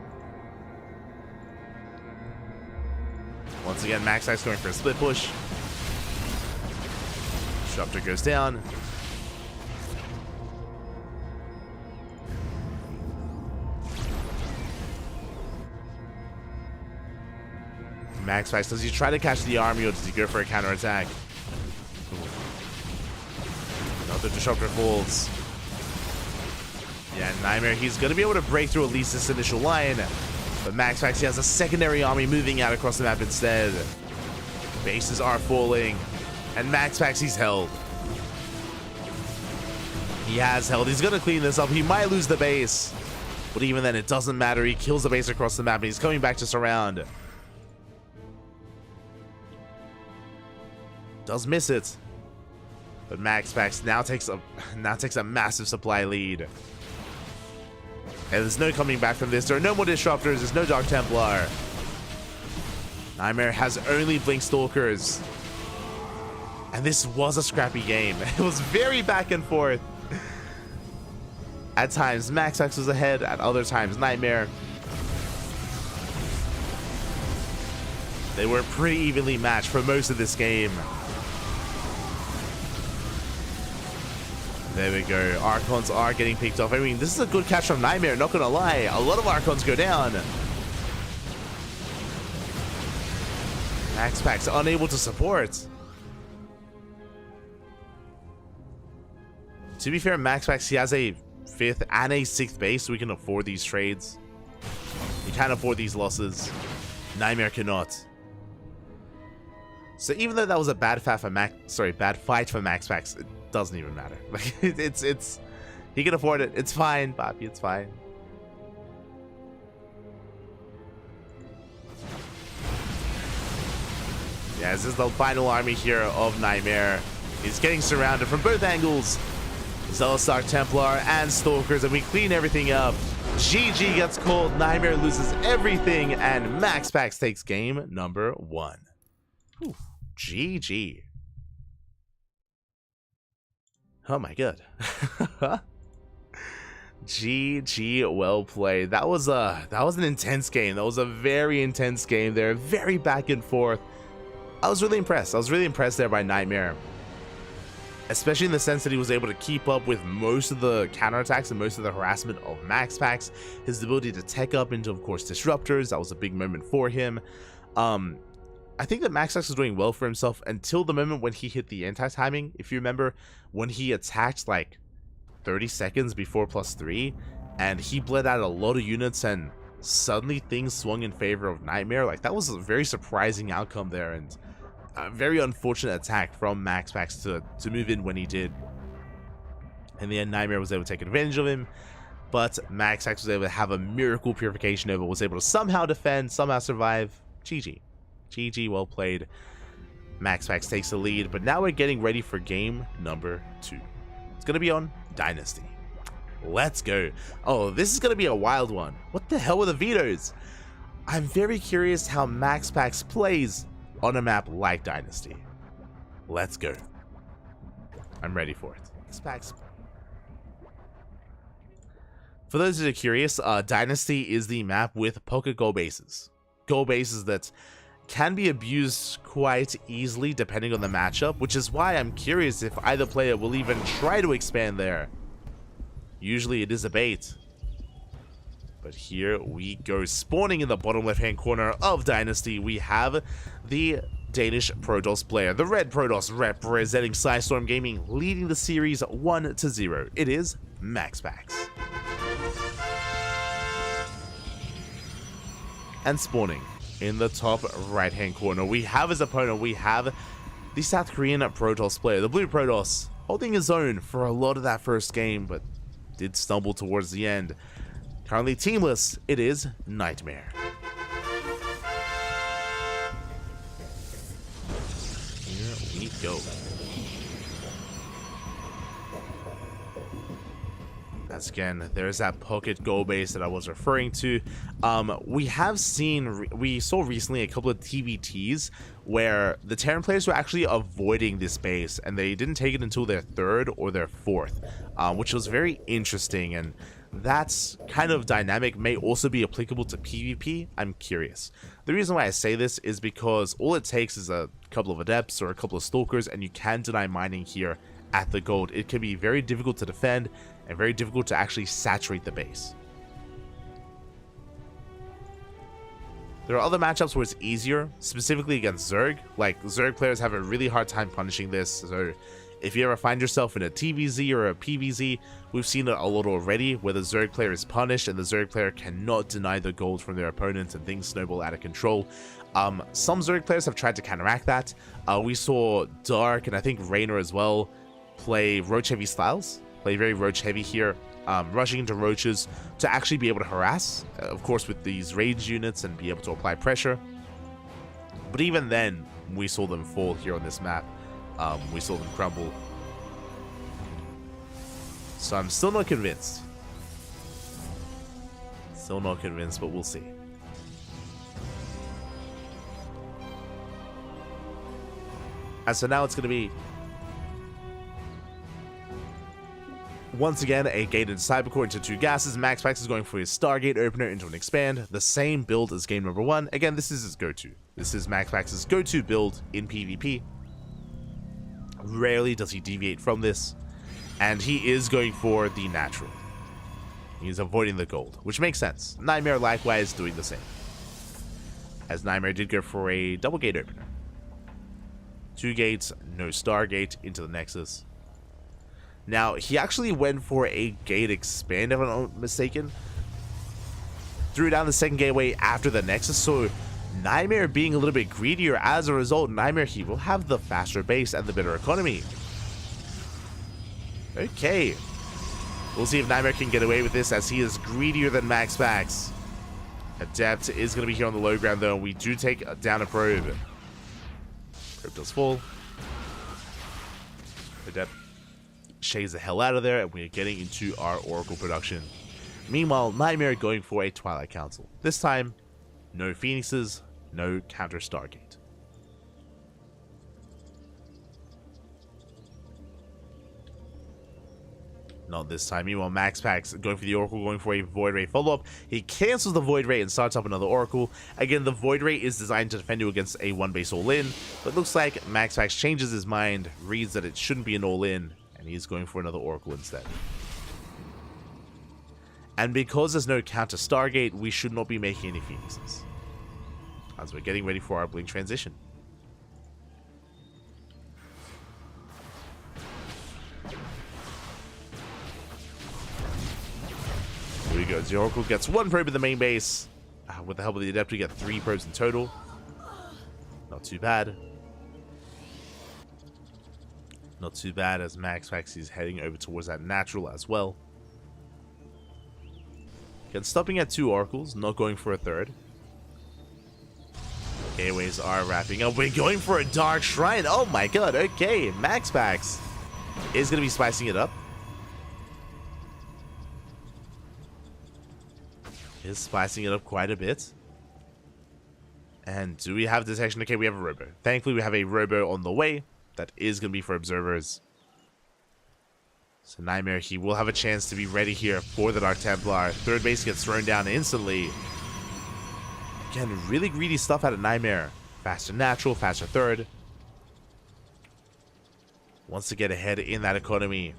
Once again, MaxPax going for a split push. Disruptor goes down. MaxPax, does he try to catch the army or does he go for a counterattack? Another Disruptor falls. Yeah, Nightmare, he's going to be able to break through at least this initial line. But MaxPax, he has a secondary army moving out across the map instead. Bases are falling. And MaxPax, he's held. He has held. He's going to clean this up. He might lose the base. But even then, it doesn't matter. He kills the base across the map and he's coming back to surround. Does miss it. But MaxPax now takes a massive supply lead. And there's no coming back from this. There are no more Disruptors. There's no Dark Templar. Nightmare has only Blink Stalkers. And this was a scrappy game. It was very back and forth. At times, MaxPax was ahead. At other times, Nightmare. They were pretty evenly matched for most of this game. There we go. Archons are getting picked off. I mean, this is a good catch from Nightmare, not gonna lie. A lot of Archons go down. MaxPax unable to support. To be fair, MaxPax, he has a 5th and a 6th base, so we can afford these trades. He can afford these losses. Nightmare cannot. So even though that was a bad fight for MaxPax, it doesn't even matter. Like it's he can afford it. It's fine, Papi, it's fine. Yeah, this is the final army here of Nightmare. He's getting surrounded from both angles. Zealous Dark Templar and Stalkers, and we clean everything up. GG gets called, Nightmare loses everything, and MaxPax takes game number 1. Ooh, GG. Oh my god. GG, well played. That was an intense game. That was a very intense game there. Very back and forth. I was really impressed. I was really impressed there by Nightmare. Especially in the sense that he was able to keep up with most of the counterattacks and most of the harassment of MaxPax. His ability to tech up into, of course, disruptors. That was a big moment for him. I think that MaxPax was doing well for himself until the moment when he hit the anti-timing. If you remember, when he attacked like 30 seconds before +3, and he bled out a lot of units, and suddenly things swung in favor of Nightmare. Like, that was a very surprising outcome there, and a very unfortunate attack from MaxPax to move in when he did. In the end, Nightmare was able to take advantage of him, but MaxPax was able to have a miracle purification over, was able to somehow defend, somehow survive. GG. GG, well played. MaxPax takes the lead, but now we're getting ready for game number 2. It's going to be on Dynasty. Let's go. Oh, this is going to be a wild one. What the hell were the vetoes? I'm very curious how MaxPax plays on a map like Dynasty. Let's go. I'm ready for it. MaxPax. For those that are curious, Dynasty is the map with pocket goal bases. Goal bases that can be abused quite easily depending on the matchup, which is why I'm curious if either player will even try to expand there. Usually it is a bait. But here we go. Spawning in the bottom left-hand corner of Dynasty, we have the Danish Protoss player, the Red Protoss representing Psystorm Gaming, leading the series 1-0. It is MaxPax. And spawning in the top right-hand corner, we have his opponent. We have the South Korean Protoss player, the Blue Protoss, holding his own for a lot of that first game, but did stumble towards the end. Currently teamless, it is Nightmare. Here we go. As again, there's that pocket goal base that I was referring to. We saw recently a couple of TBTs where the Terran players were actually avoiding this base, and they didn't take it until their 3rd or their 4th, which was very interesting, and that's kind of dynamic may also be applicable to PvP. I'm curious. The reason why I say this is because all it takes is a couple of adepts or a couple of stalkers, and you can deny mining here at the gold. It can be very difficult to defend and very difficult to actually saturate the base. There are other matchups where it's easier, specifically against Zerg. Like, Zerg players have a really hard time punishing this, so if you ever find yourself in a TVZ or a PVZ, we've seen it a lot already, where the Zerg player is punished and the Zerg player cannot deny the gold from their opponents and things snowball out of control. Some Zerg players have tried to counteract that. We saw Dark and I think Raynor as well play roach heavy styles, play very roach heavy here, rushing into roaches to actually be able to harass, of course with these rage units, and be able to apply pressure. But even then, we saw them fall here on this map. We saw them crumble. So I'm still not convinced. Still not convinced, but we'll see. And so now it's going to be, once again, a gated Cybercore into 2 gases. MaxPax is going for his Stargate opener into an expand. The same build as game number 1. Again, this is his go-to. This is MaxPax's go-to build in PvP. Rarely does he deviate from this. And he is going for the natural. He's avoiding the gold, which makes sense. Nightmare likewise doing the same, as Nightmare did go for a double gate opener. 2 gates, no Stargate into the Nexus. Now, he actually went for a gate expand, if I'm not mistaken. threw down the second gateway after the Nexus, so Nightmare being a little bit greedier. As a result, Nightmare, he will have the faster base and the better economy. Okay. We'll see if Nightmare can get away with this, as he is greedier than MaxPax. Adept is going to be here on the low ground, though. We do take down a probe. Probe does fall. Adept shades the hell out of there, and we are getting into our Oracle production. Meanwhile, Nightmare going for a Twilight Council. This time, no Phoenixes, no counter Stargate. Not this time. Meanwhile, MaxPax going for the Oracle, going for a Void Ray follow-up. He cancels the Void Ray and starts up another Oracle. Again, the Void Ray is designed to defend you against a one-base all-in, but looks like MaxPax changes his mind, reads that it shouldn't be an all-in, and he's going for another Oracle instead. And because there's no counter Stargate, we should not be making any Phoenixes, as we're getting ready for our Blink transition. Here we go. The Oracle gets one probe in the main base. With the help of the Adept, we get 3 probes in total. Not too bad. Not too bad, as MaxPax is heading over towards that natural as well. Again, stopping at 2 Oracles, not going for a third. Gateways are wrapping up. We're going for a Dark Shrine. Oh my god, okay. MaxPax is going to be spicing it up. Is spicing it up quite a bit. And do we have detection? Okay, we have a robo. Thankfully, we have a robo on the way. That is going to be for observers. So Nightmare, he will have a chance to be ready here for the Dark Templar. Third base gets thrown down instantly. Again, really greedy stuff out of Nightmare. Faster natural, faster third. Wants to get ahead in that economy.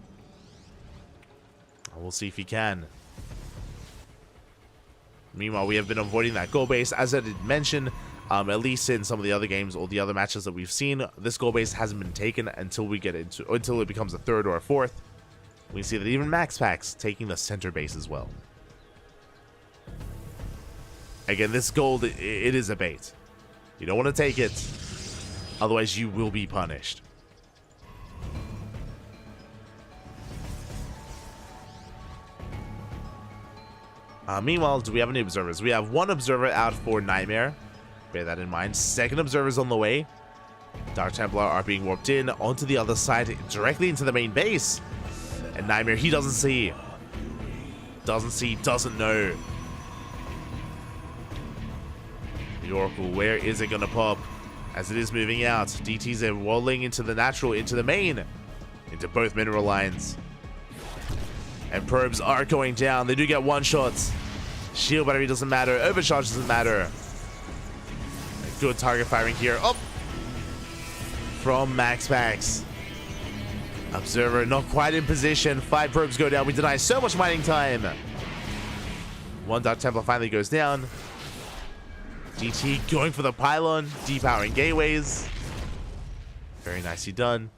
We'll see if he can. Meanwhile, we have been avoiding that goal base. As I did mention, at least in some of the other games or the other matches that we've seen, this goal base hasn't been taken until we get into, until it becomes a third or a fourth. We see that even MaxPax taking the center base as well. Again, this gold, it is a bait. You don't want to take it, otherwise you will be punished. Meanwhile, do we have any observers? We have 1 observer out for Nightmare. Bear that in mind. Second observer's on the way. Dark Templar are being warped in onto the other side, directly into the main base. And Nightmare, he doesn't see. Doesn't know. The Oracle, where is it going to pop? As it is moving out. DTs are rolling into the natural, into the main. Into both mineral lines. And probes are going down. They do get one-shots. Shield battery doesn't matter. Overcharge doesn't matter. Good target firing here. Up from MaxPax. Observer not quite in position. 5 probes go down. We deny so much mining time. 1 Dark Templar finally goes down. DT going for the pylon. Depowering gateways. Very nicely done.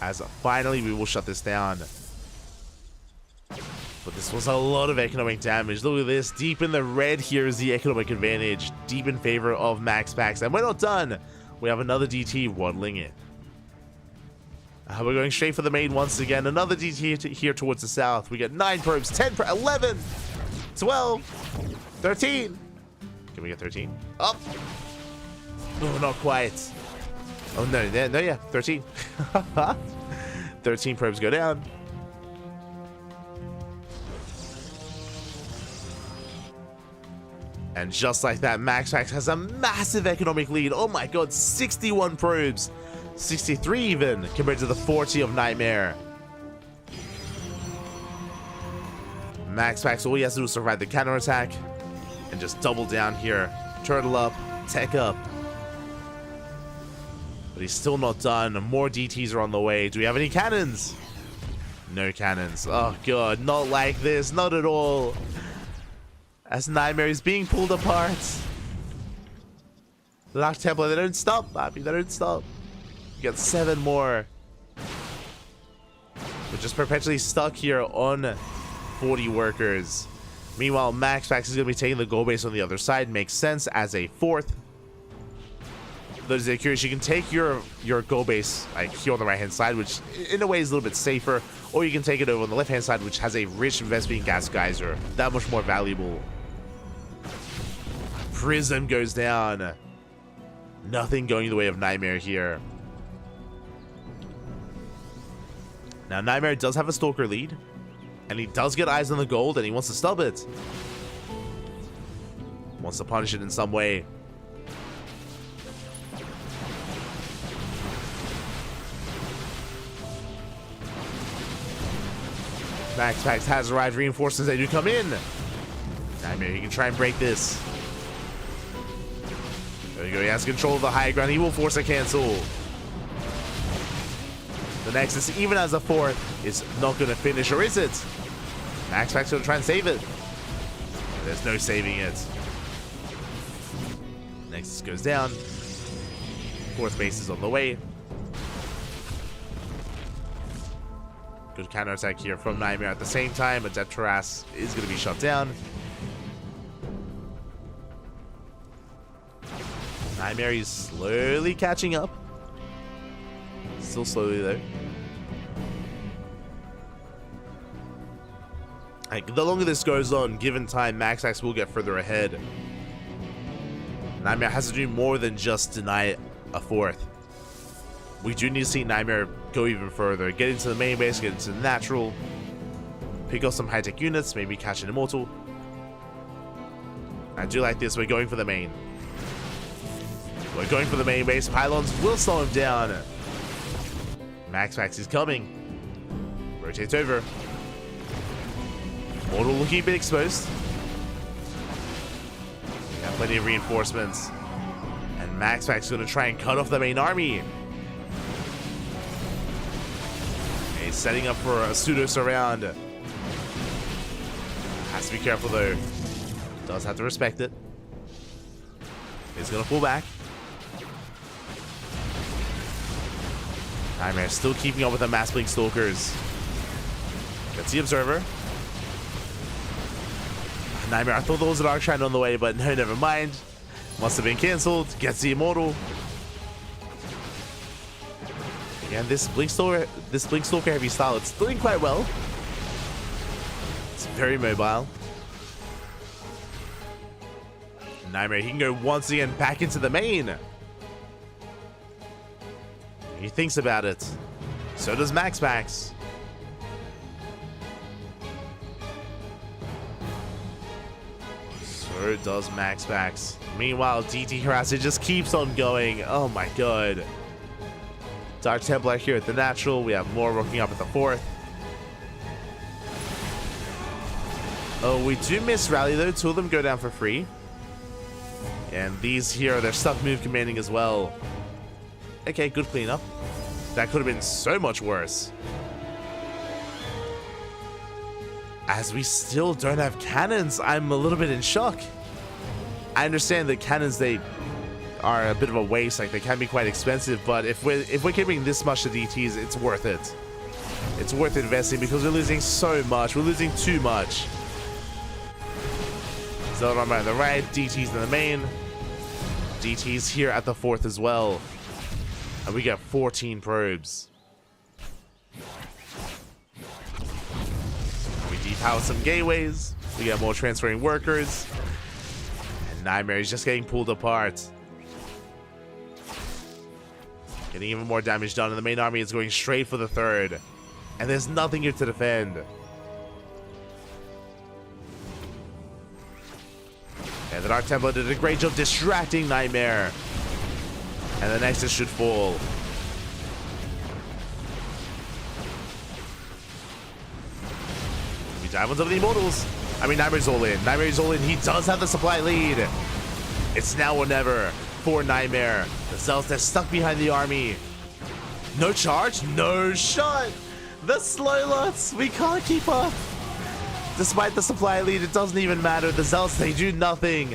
As finally we will shut this down. But this was a lot of economic damage. Look at this. Deep in the red here is the economic advantage. Deep in favor of MaxPax. And we're not done. We have another DT waddling in. We're going straight for the main once again. Another DT here towards the south. We get 9 probes, 10 probes, 11, 12, 13. Can we get 13? Up. Oh, not quite. Oh, no, yeah, 13. 13 probes go down. And just like that, MaxPax has a massive economic lead. Oh my god, 61 probes. 63 even, compared to the 40 of Nightmare. MaxPax, all he has to do is survive the counterattack and just double down here. Turtle up, tech up. But he's still not done. More DTs are on the way. Do we have any cannons? No cannons. Oh god, not like this, not at all. As Nightmare is being pulled apart. The Dark Templar, they don't stop, Bobby, they don't stop. We got 7 more. We're just perpetually stuck here on 40 workers. Meanwhile, MaxPax is going to be taking the goal base on the other side. Makes sense as a fourth. Those that are curious, you can take your goal base like here on the right hand side, which in a way is a little bit safer, or you can take it over on the left hand side, which has a rich investment gas geyser, that much more valuable. Prism goes down. Nothing going the way of Nightmare here. Now Nightmare does have a Stalker lead, and he does get eyes on the gold, and he wants to stub it. Wants to punish it in some way. MaxPax has arrived. Reinforcements, they do come in. Nightmare, he can try and break this. There you go, he has control of the high ground. He will force a cancel. The Nexus, even as a fourth, is not going to finish, or is it? MaxPax going to try and save it. There's no saving it. Nexus goes down. Fourth base is on the way. Good counterattack here from Nightmare. At the same time, Adept Harass is going to be shut down. Nightmare is slowly catching up. Still slowly though. Like, the longer this goes on, given time, MaxPax will get further ahead. Nightmare has to do more than just deny a fourth. We do need to see Nightmare go even further. Get into the main base, get into the natural. Pick up some high-tech units, maybe catch an Immortal. I do like this. We're going for the main. We're going for the main base. Pylons will slow him down. MaxPax is coming. Rotates over. Immortal looking a bit exposed. We have plenty of reinforcements. And MaxPax is going to try and cut off the main army. He's setting up for a pseudo surround. Has to be careful though. Does have to respect it. He's going to pull back. Nightmare still keeping up with the Mass Blink Stalkers. Gets the Observer. Nightmare, I thought there was an Arc Shrine on the way, but no, never mind. Must have been cancelled. Gets the Immortal. And this Blink Stalker heavy style, it's doing quite well. It's very mobile. Nightmare, he can go once again back into the main. He thinks about it. So does MaxPax. So does MaxPax. Meanwhile, DT Harass, it just keeps on going. Oh my god. Dark Templar here at the natural. We have more working up at the fourth. Oh, we do miss rally though. Two of them go down for free. And these here, they're stuck move commanding as well. Okay, good cleanup. That could have been so much worse. As we still don't have cannons, I'm a little bit in shock. I understand that cannons, they are a bit of a waste, like they can be quite expensive, but if we're giving this much to DTs, it's worth it. It's worth investing because we're losing so much. We're losing too much. Zeldon on the right, DTs in the main. DTs here at the fourth as well. And we got 14 probes. We depower some gateways. We got more transferring workers. And Nightmare is just getting pulled apart. Getting even more damage done, and the main army is going straight for the third. And there's nothing here to defend. And the Dark Templar did a great job distracting Nightmare. And the Nexus should fall. We dive onto the Immortals. I mean, Nightmare's all in. Nightmare's all in. He does have the supply lead. It's now or never for Nightmare. The Zealots, they're stuck behind the army. No charge, no shot. The Slowlots, we can't keep up. Despite the supply lead, it doesn't even matter. The Zealots, they do nothing.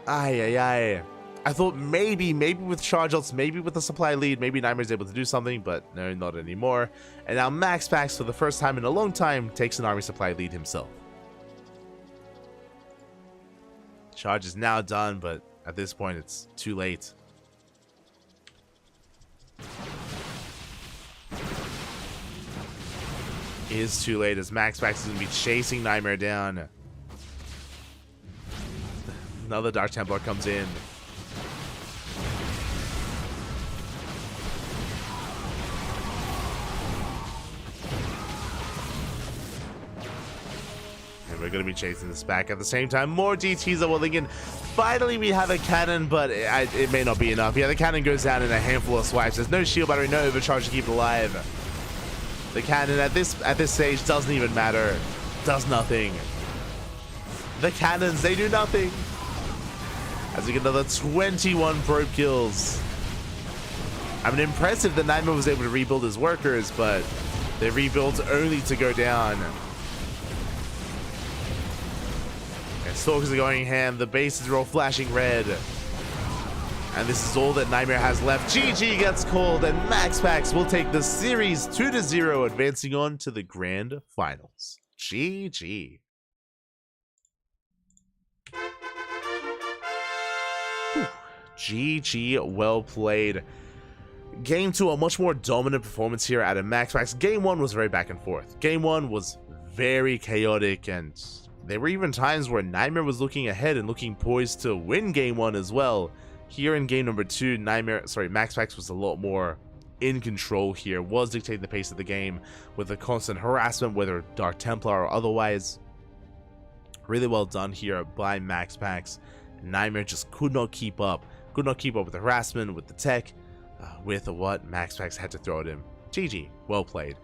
Ay, ay, ay. I thought maybe with charge outs, maybe with the supply lead, maybe Nightmare's able to do something, but no, not anymore. And now MaxPax, for the first time in a long time, takes an army supply lead himself. Charge is now done, but at this point, it's too late. It is too late as MaxPax is going to be chasing Nightmare down. Another Dark Templar comes in. We're going to be chasing this back at the same time. More DTs are welling in. Finally, we have a cannon, but it may not be enough. Yeah, the cannon goes down in a handful of swipes. There's no shield battery, no overcharge to keep it alive. The cannon at this stage doesn't even matter. Does nothing. The cannons, they do nothing. As we get another 21 probe kills. I mean, impressive that Nightmare was able to rebuild his workers, but they rebuilt only to go down. Stalkers are going ham. The bases are all flashing red. And this is all that Nightmare has left. GG gets called, and MaxPax will take the series 2-0, advancing on to the grand finals. GG. Whew. GG, well played. Game 2, a much more dominant performance here out of MaxPax. Game 1 was very back and forth. Game 1 was very chaotic, and there were even times where Nightmare was looking ahead and looking poised to win Game 1 as well. Here in Game number 2, MaxPax was a lot more in control here, was dictating the pace of the game with the constant harassment, whether Dark Templar or otherwise. Really well done here by MaxPax. Nightmare just could not keep up with the harassment, with the tech, with what MaxPax had to throw at him. GG, well played.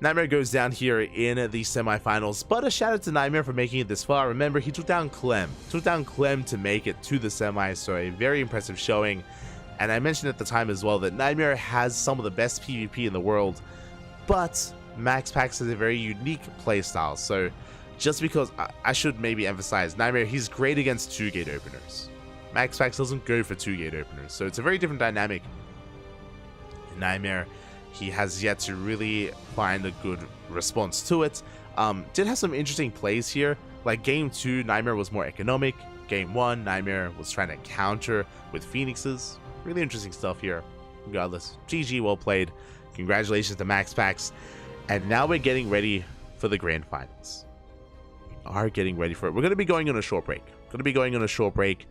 Nightmare goes down here in the semifinals, but a shout out to Nightmare for making it this far. Remember, he took down Clem to make it to the semis, so a very impressive showing. And I mentioned at the time as well that Nightmare has some of the best PvP in the world, but MaxPax has a very unique playstyle. So just because I should maybe emphasize, Nightmare, he's great against 2-gate openers. MaxPax doesn't go for 2-gate openers, so it's a very different dynamic. Nightmare, he has yet to really find a good response to it. Did have some interesting plays here. Like Game 2, Nightmare was more economic. Game 1, Nightmare was trying to counter with Phoenixes. Really interesting stuff here. Regardless, GG, well played. Congratulations to MaxPax. And now we're getting ready for the grand finals. We are getting ready for it. We're going to be going on a short break.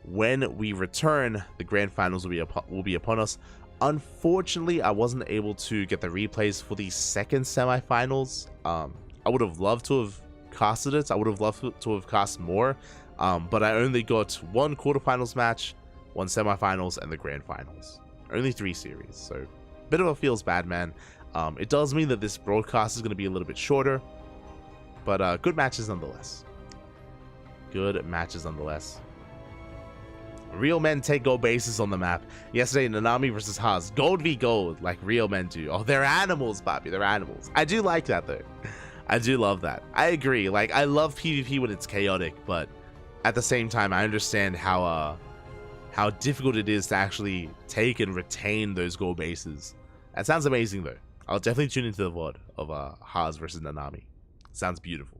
When we return, the grand finals will be upon us. Unfortunately, I wasn't able to get the replays for the second semifinals. I would have loved to have casted it. I would have loved to have cast more, but I only got one quarterfinals match, one semifinals, and the grand finals. Only 3 series, so bit of a feels bad, man. It does mean that this broadcast is going to be a little bit shorter, but good matches nonetheless. Real men take gold bases on the map. Yesterday, Nanami versus Haas. Gold v gold, like real men do. Oh, they're animals, Bobby. They're animals. I do like that, though. I do love that. I agree. Like, I love PvP when it's chaotic, but at the same time, I understand how difficult it is to actually take and retain those gold bases. That sounds amazing, though. I'll definitely tune into the VOD of Haas versus Nanami. Sounds beautiful.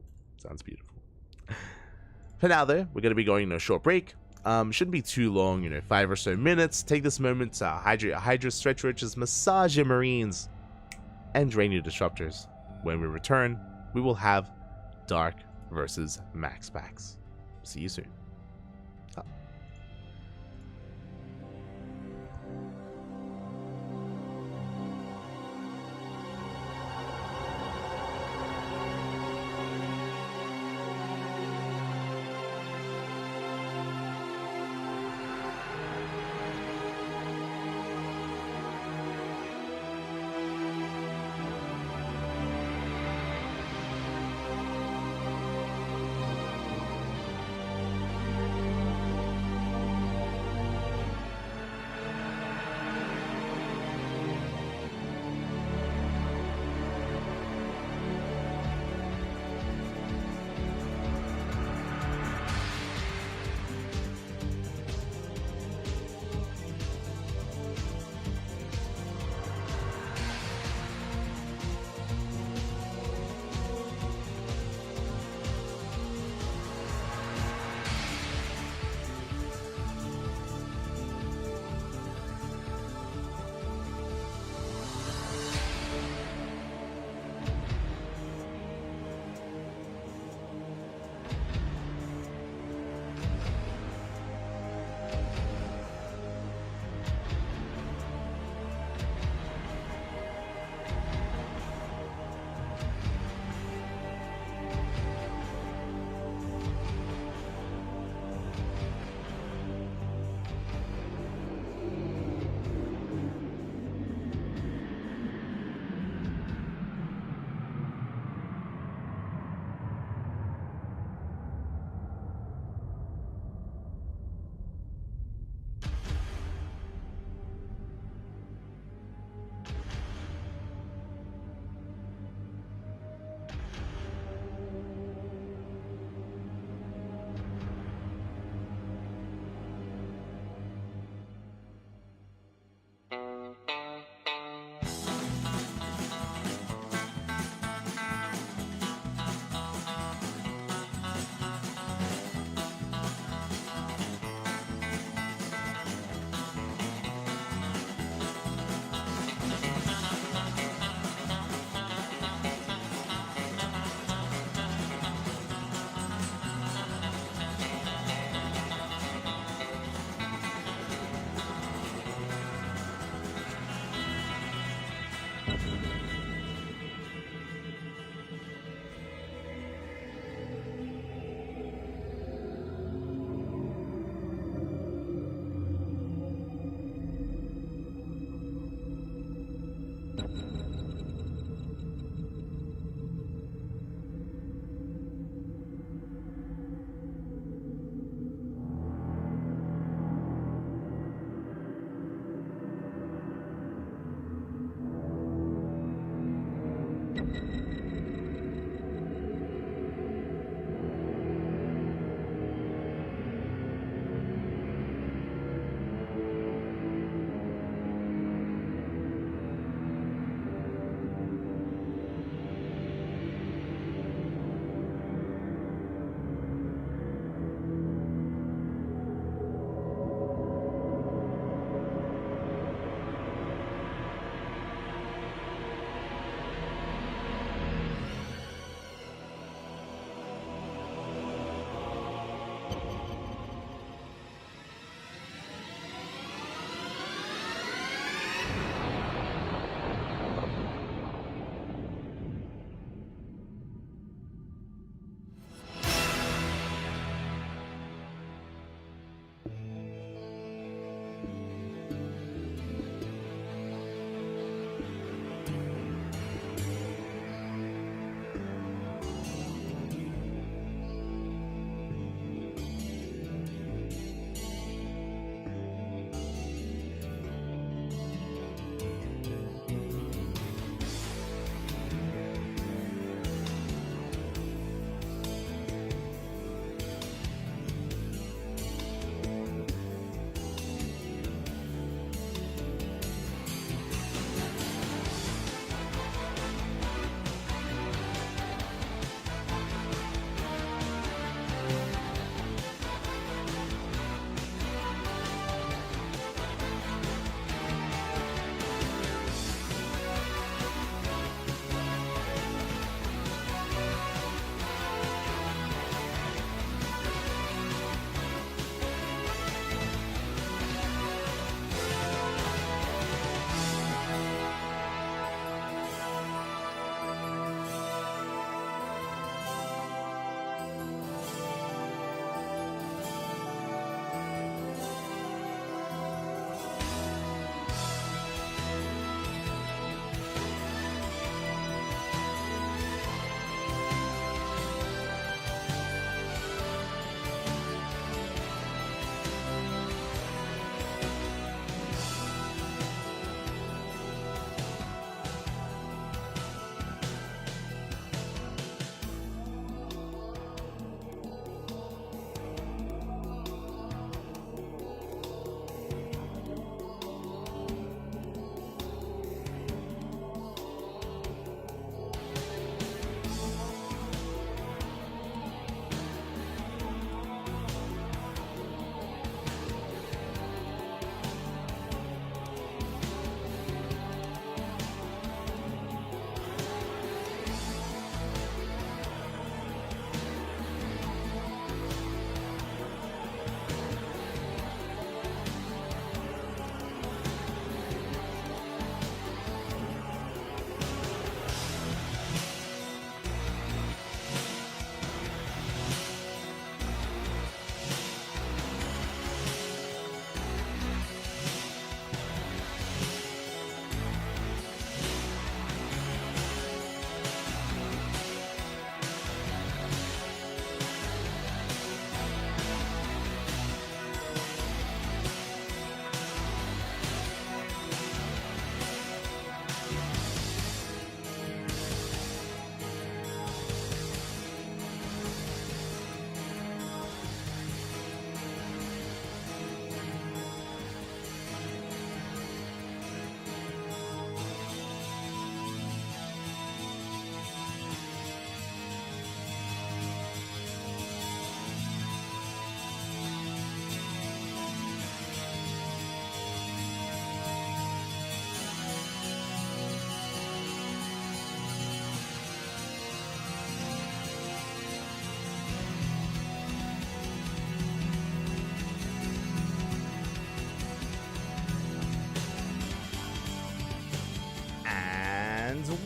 For now, though, we're going to be going on a short break. Shouldn't be too long, 5 or so minutes. Take this moment to hydrate your Hydra, stretch your riches, massage your Marines, and drain your disruptors. When we return, we will have Dark versus MaxPax. See you soon.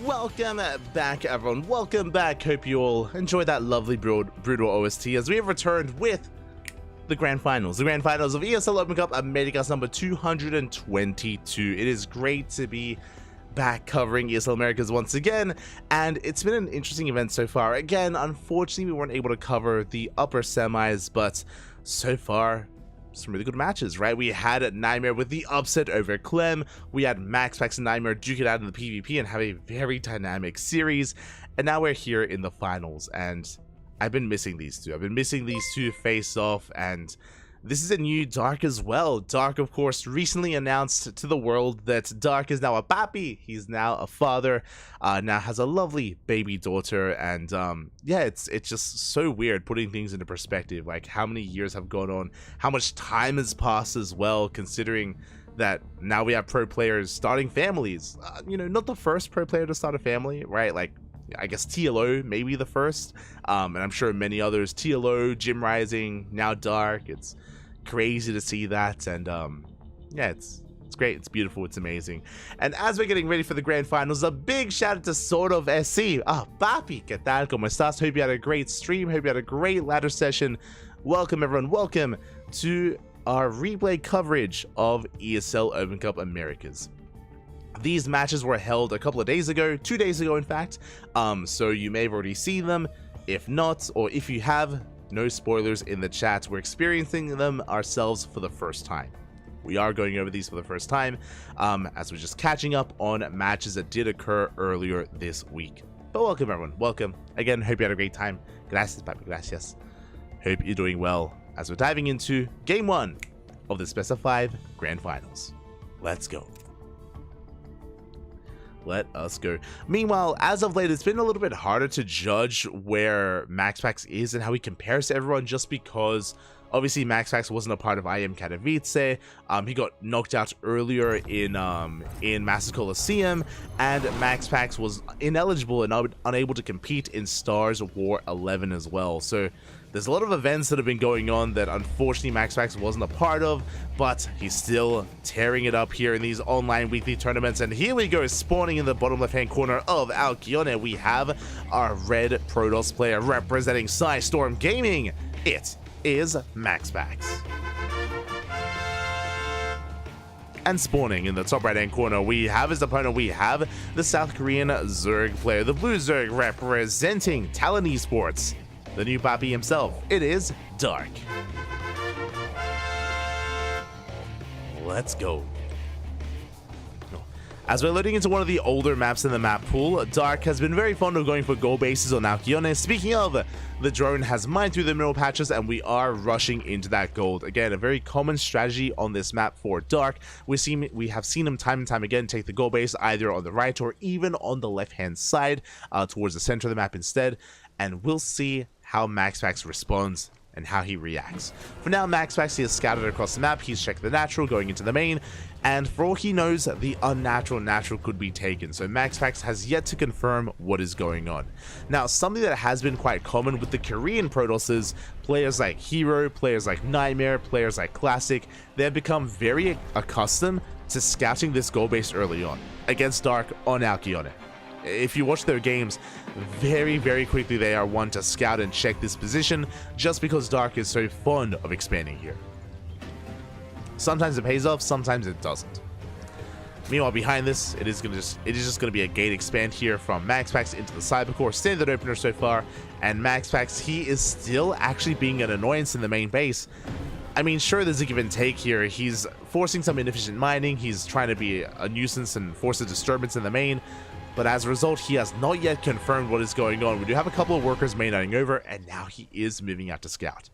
Welcome back, everyone. Welcome back. Hope you all enjoyed that lovely brutal OST as we have returned with the grand finals. The grand finals of ESL Open Cup Americas number 222. It is great to be back covering ESL Americas once again, and it's been an interesting event so far. Again, unfortunately, we weren't able to cover the upper semis, but so far, some really good matches, right? We had Nightmare with the upset over Clem. We had MaxPax and Nightmare duke it out in the PvP and have a very dynamic series. And now we're here in the finals, and I've been missing these two. I've been missing these two face off, and this is a new Dark as well. Dark, of course, recently announced to the world that Dark is now a papi. He's now a father, now has a lovely baby daughter, and yeah, it's just so weird putting things into perspective, like how many years have gone on, how much time has passed as well, considering that now we have pro players starting families. You know, not the first pro player to start a family, right? Like, I guess TLO maybe the first, and I'm sure many others. TLO, Gym Rising, now Dark. It's crazy to see that, and yeah, it's great, it's beautiful, it's amazing. And as we're getting ready for the grand finals, a big shout out to Sort of SC. Papi, ¿qué tal? ¿Cómo estás? Hope you had a great stream, hope you had a great ladder session. Welcome, everyone, welcome to our replay coverage of ESL Open Cup Americas. These matches were held a couple of days ago, 2 days ago in fact, so you may have already seen them. If not, or if you have, no spoilers in the chat. We're experiencing them ourselves for the first time. We are going over these for the first time, as we're just catching up on matches that did occur earlier this week. But welcome, everyone, welcome. Again, hope you had a great time. Gracias, papi, gracias. Hope you're doing well as we're diving into Game 1 of the Best of 5 Grand Finals. Let's go. Let us go. Meanwhile, as of late, it's been a little bit harder to judge where MaxPax is and how he compares to everyone, just because obviously MaxPax wasn't a part of IM Katowice. He got knocked out earlier in Masters Coliseum, and MaxPax was ineligible and unable to compete in Stars War 11 as well. So there's a lot of events that have been going on that unfortunately MaxPax wasn't a part of, but he's still tearing it up here in these online weekly tournaments. And here we go, spawning in the bottom left-hand corner of Alkione, we have our red Protoss player representing Storm Gaming. It is MaxPax. And spawning in the top right-hand corner, we have his opponent. We have the South Korean Zerg player, the Blue Zerg representing Talon Esports. The new papi himself, it is Dark. Let's go. As we're loading into one of the older maps in the map pool, Dark has been very fond of going for gold bases on Alkione. Speaking of, the drone has mined through the mineral patches and we are rushing into that gold. Again, a very common strategy on this map for Dark. We have seen him time and time again take the gold base either on the right or even on the left-hand side, towards the center of the map instead. And we'll see how MaxPax responds and how he reacts. For now, MaxPax, he has scouted across the map, he's checked the natural going into the main, and for all he knows, the unnatural natural could be taken, so MaxPax has yet to confirm what is going on. Now, something that has been quite common with the Korean Protosses, players like Hero, players like Nightmare, players like Classic, they have become very accustomed to scouting this goal base early on, against Dark on Alkione. If you watch their games, very quickly they are one to scout and check this position, just because Dark is so fond of expanding here. Sometimes it pays off, sometimes it doesn't. Meanwhile, behind this, it is just going to be a gate expand here from MaxPax into the Cybercore, standard opener so far, and MaxPax, he is still actually being an annoyance in the main base. I mean, sure, there's a give and take here. He's forcing some inefficient mining, he's trying to be a nuisance and force a disturbance in the main, but as a result, he has not yet confirmed what is going on. We do have a couple of workers mainlining over, and now he is moving out to scout.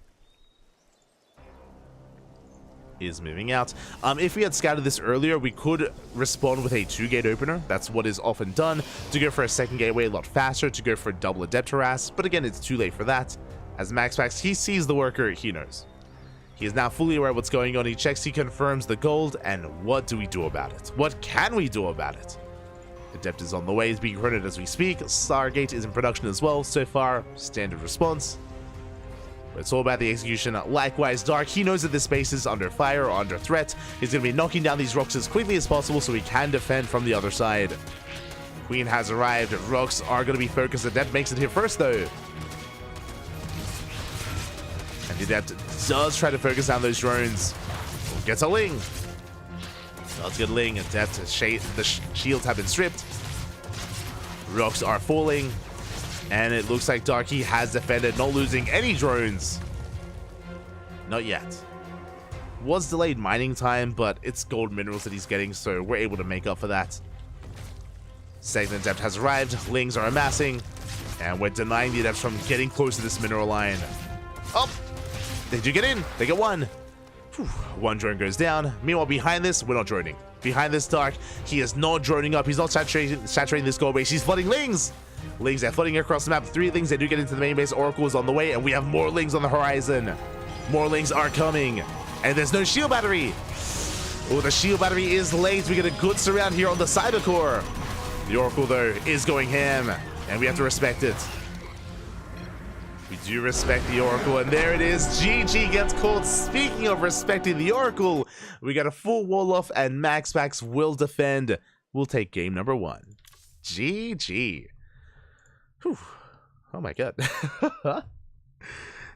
Is moving out. If we had scouted this earlier, we could respond with a 2-gate opener. That's what is often done, to go for a second gateway a lot faster, to go for a double adept harass, but again, it's too late for that. As MaxPax, he sees the worker, he knows. He is now fully aware of what's going on, he checks, he confirms the gold, and what do we do about it? What can we do about it? Adept is on the way, is being running as we speak. Stargate is in production as well. So far, standard response. But it's all about the execution. Likewise, Dark, he knows that this base is under fire or under threat. He's going to be knocking down these rocks as quickly as possible so he can defend from the other side. Queen has arrived. Rocks are going to be focused. Adept makes it here first, though. And the Adept does try to focus down those drones. Gets a Ling. Does get Ling. Adept, the shields have been stripped. Rocks are falling. And it looks like Darky has defended, not losing any drones. Not yet. Was delayed mining time, but it's gold minerals that he's getting, so we're able to make up for that. Second Adept has arrived. Lings are amassing. And we're denying the Adepts from getting close to this mineral line. Oh! They do get in. They get one. Whew. One drone goes down. Meanwhile, behind this, we're not droning. Behind this Dark, he is not droning up. He's not saturating this gold base. He's flooding Lings. Lings are flooding across the map. 3 Lings. They do get into the main base. Oracle is on the way, and we have more Lings on the horizon. More Lings are coming. And there's no shield battery. Oh, the shield battery is late. We get a good surround here on the cyber core. The Oracle, though, is going ham, and we have to respect it. We do respect the Oracle, and there it is. GG gets called. Speaking of respecting the Oracle, we got a full wall off, and Max will defend. We'll take game number 1. GG. Whew. Oh my god.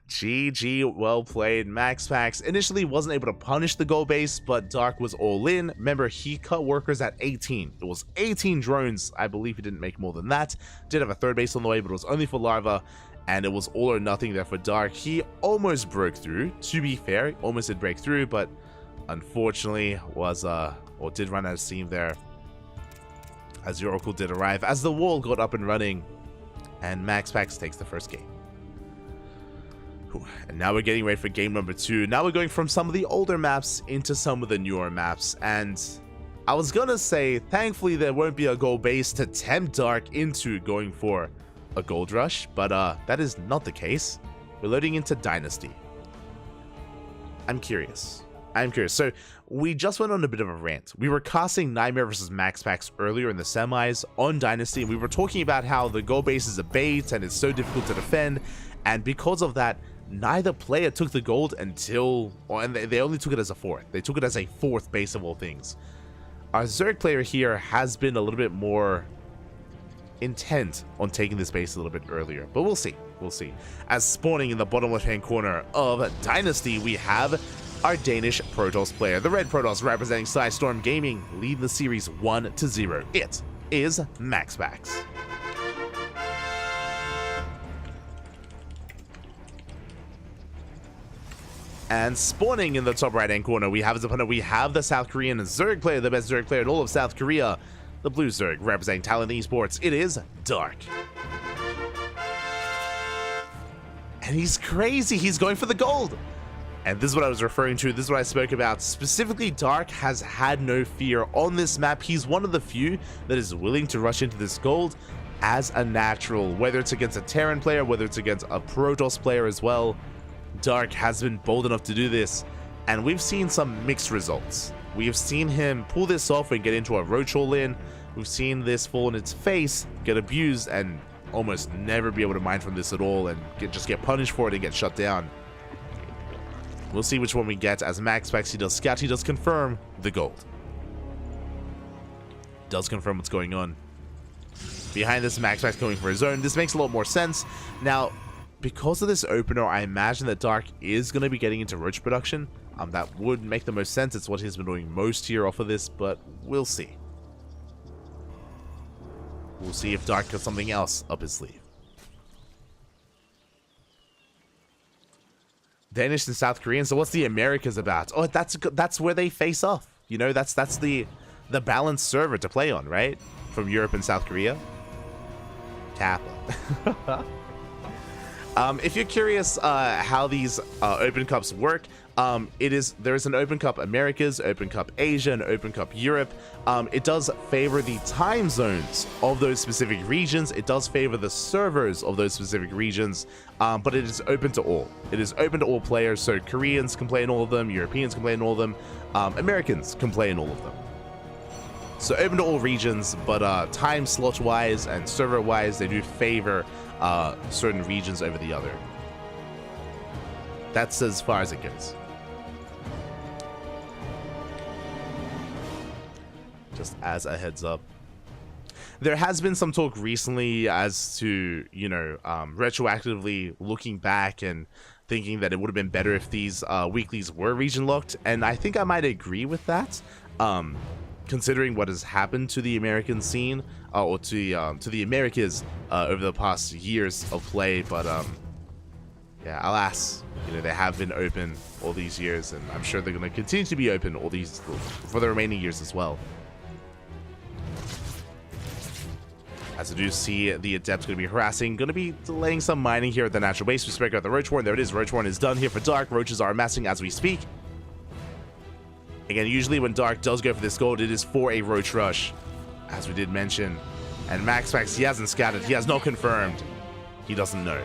GG, well played. Max initially wasn't able to punish the gold base, but Dark was all in. Remember, he cut workers at 18. It was 18 drones. I believe he didn't make more than that. Did have a third base on the way, but it was only for Larva, and it was all or nothing there for Dark. He almost broke through, to be fair. Almost did break through, but unfortunately was, or did run out of steam there, as the Oracle did arrive, as the wall got up and running, and Max takes the first game. And now we're getting ready for game number 2. Now we're going from some of the older maps into some of the newer maps. And I was gonna say, thankfully there won't be a gold base to tempt Dark into going for a gold rush. But that is not the case. We're loading into Dynasty. I'm curious. So we just went on a bit of a rant. We were casting Nightmare versus Max earlier in the semis on Dynasty. And we were talking about how the gold base is a bait and it's so difficult to defend. And because of that, neither player took the gold until, and they only took it as a 4th. They took it as a 4th base of all things. Our Zerg player here has been a little bit more intent on taking this base a little bit earlier, but we'll see. As spawning in the bottom left-hand corner of Dynasty, we have our Danish Protoss player. The red Protoss representing Storm Gaming, leading the series 1-0. It is Max. And spawning in the top right-hand corner, we have his opponent. We have the South Korean Zerg player, the best Zerg player in all of South Korea. The blue Zerg representing Talent Esports. It is Dark. And he's crazy. He's going for the gold. And this is what I was referring to. This is what I spoke about. Specifically, Dark has had no fear on this map. He's one of the few that is willing to rush into this gold as a natural. Whether it's against a Terran player, whether it's against a Protoss player as well. Dark has been bold enough to do this, and we've seen some mixed results. We have seen him pull this off and get into a roach hole in. We've seen this fall in its face, get abused, and almost never be able to mine from this at all, and just get punished for it and get shut down. We'll see which one we get. As Max he does scout, he does confirm the gold. Does confirm what's going on. Behind this, Max going for his own. This makes a lot more sense. Now, because of this opener, I imagine that Dark is going to be getting into roach production. That would make the most sense. It's what he's been doing most here off of this, but we'll see. We'll see if Dark has something else up his sleeve. Danish and South Korean. So what's the Americas about? Oh, that's where they face off. You know, that's the balanced server to play on, right? From Europe and South Korea. Kappa. If you're curious how these Open Cups work, there is an Open Cup Americas, Open Cup Asia, and Open Cup Europe. It does favor the time zones of those specific regions. It does favor the servers of those specific regions, but it is open to all. It is open to all players, so Koreans can play in all of them, Europeans can play in all of them, Americans can play in all of them. So open to all regions, but time slot wise and server wise, they do favor certain regions over the other. That's as far as it goes. Just as a heads up. there has been some talk recently as to, you know, retroactively looking back and thinking that it would have been better if these weeklies were region locked, and I think I might agree with that, considering what has happened to the American scene, or to the Americas over the past years of play. But yeah, alas, you know, they have been open all these years, and I'm sure they're going to continue to be open all these for the remaining years as well. As I do see the Adept's going to be harassing, going to be delaying some mining here at the natural base. We spoke about the Roach Warren. There it is. Roach Warren is done here for Dark. Roaches are amassing as we speak. Again, usually when Dark does go for this gold, it is for a Roach Rush, as we did mention. And MaxPax, he hasn't scattered. He has not confirmed. He doesn't know.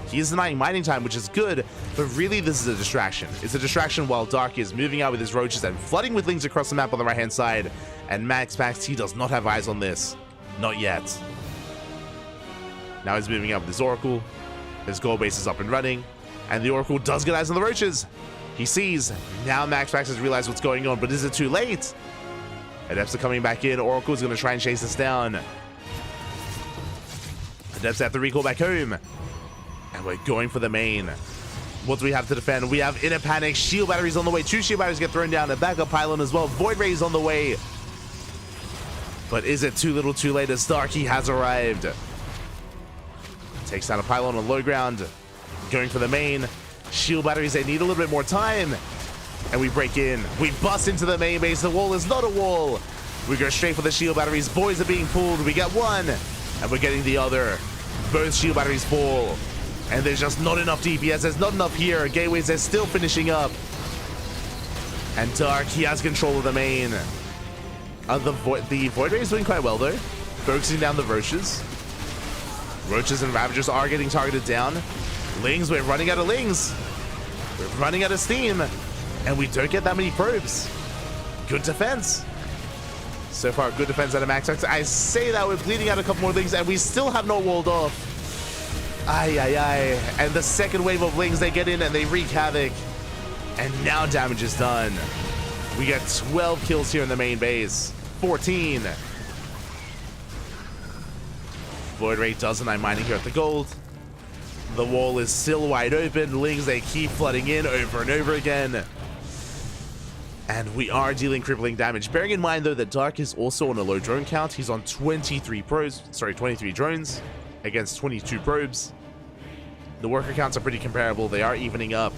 He is denying mining time, which is good, but really this is a distraction. It's a distraction while Dark is moving out with his Roaches and flooding with Lings across the map on the right-hand side. And MaxPax, he does not have eyes on this. Not yet. Now he's moving out with his Oracle. His gold base is up and running. And the Oracle does get eyes on the Roaches. He sees. Now MaxPax has realized what's going on, but is it too late? Adepts are coming back in. Oracle is going to try and chase this down. Adepts have to recall back home. And we're going for the main. What do we have to defend? We have Inner Panic. Shield batteries on the way. 2 shield batteries get thrown down. A backup pylon as well. Void Ray is on the way. But is it too little too late as Darky has arrived? Takes down a pylon on low ground. Going for the main. Shield batteries, they need a little bit more time. And we break in. We bust into the main base. The wall is not a wall. We go straight for the shield batteries. Boys are being pulled. We get one. And we're getting the other. Both shield batteries fall. And there's just not enough DPS. There's not enough here. Gateways, they're still finishing up. And Dark, he has control of the main. The Void Ray is doing quite well, though. Focusing down the Roaches. Roaches and Ravagers are getting targeted down. Lings, we're running out of Lings. We're running out of steam. And we don't get that many probes. Good defense. So far, good defense out of MaxPax. I say that we're bleeding out a couple more Lings, and we still have not walled off. Ay, ay, ay. And the second wave of Lings, they get in and they wreak havoc. And now damage is done. We get 12 kills here in the main base. 14. Void Ray does deny mining here at the gold. The wall is still wide open. Lings, they keep flooding in over and over again. And we are dealing crippling damage. Bearing in mind, though, that Dark is also on a low drone count. He's on 23 drones against 22 probes. The worker counts are pretty comparable. They are evening up.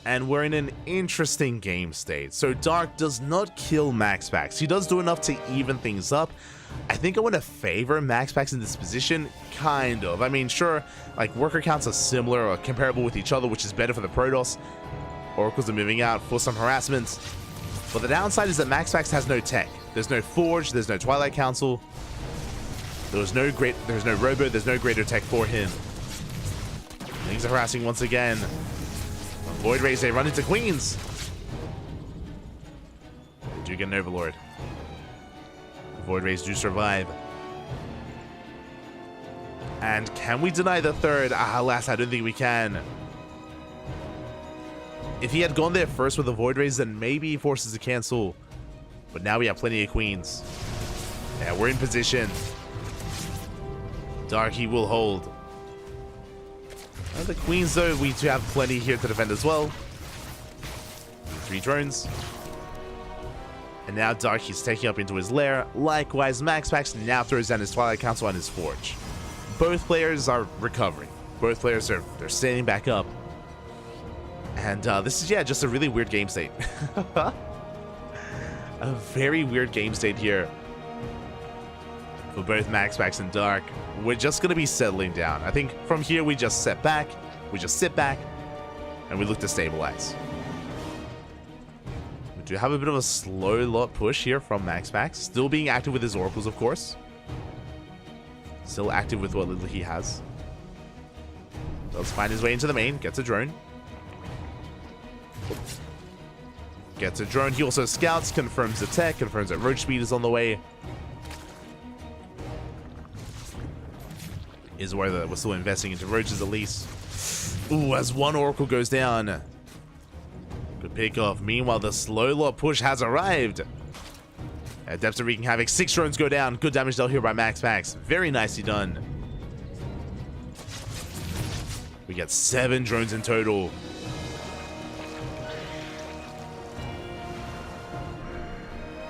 And we're in an interesting game state. So Dark does not kill MaxPax. He does do enough to even things up. I think I want to favor MaxPax in this position, kind of. I mean, sure, like worker counts are similar or comparable with each other, which is better for the Protoss. Oracles are moving out for some harassment. But the downside is that MaxPax has no tech. There's no Forge, there's no Twilight Council. There's no Robo, there's no greater tech for him. Things are harassing once again. Void Rays, they run into Queens. They do get an Overlord. Void Rays do survive. And can we deny the third? Alas, I don't think we can. If he had gone there first with the Void Rays, then maybe he forces to cancel. But now we have plenty of Queens. Yeah, we're in position. Dark, he will hold. And the Queens, though, we do have plenty here to defend as well. 3 drones. And now Dark, he's taking up into his lair. Likewise, MaxPax now throws down his Twilight Council on his Forge. Both players are recovering. Both players are standing back up. And this is, yeah, just a really weird game state. A very weird game state here. For both MaxPax and Dark. We're just going to be settling down. I think from here we just sit back, and we look to stabilize. We do have a bit of a slow lot push here from MaxPax. Still being active with his Oracles, of course. Still active with what little he has. Does find his way into the main, gets a drone. Gets a drone. He also scouts, confirms the tech, confirms that Roach Speed is on the way. Is where we're still investing into Roaches at least. Ooh, as one Oracle goes down. Good pick off. Meanwhile, the slow lot push has arrived. Adepts are wreaking havoc. 6 drones go down. Good damage dealt here by MaxPax. Very nicely done. We get 7 drones in total.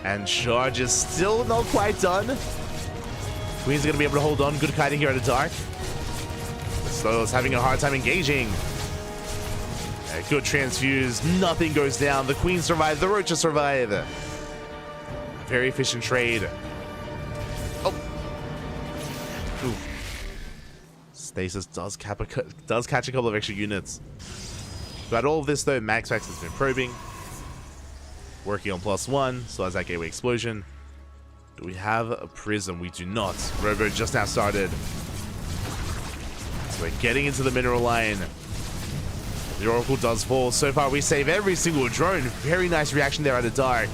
And charge is still not quite done. Queen's are going to be able to hold on. Good kiting here at the dark. The Slow is having a hard time engaging. A good transfuse. Nothing goes down. The Queen survives. The Roaches survive. Very efficient trade. Oh. Ooh. Stasis does catch a couple of extra units. Throughout all of this, though, MaxPax has been probing. Working on +1, so as that gateway explosion. Do we have a prism? We do not. Robo just now started. So we're getting into the mineral line. The Oracle does fall. So far, we save every single drone. Very nice reaction there at the dark.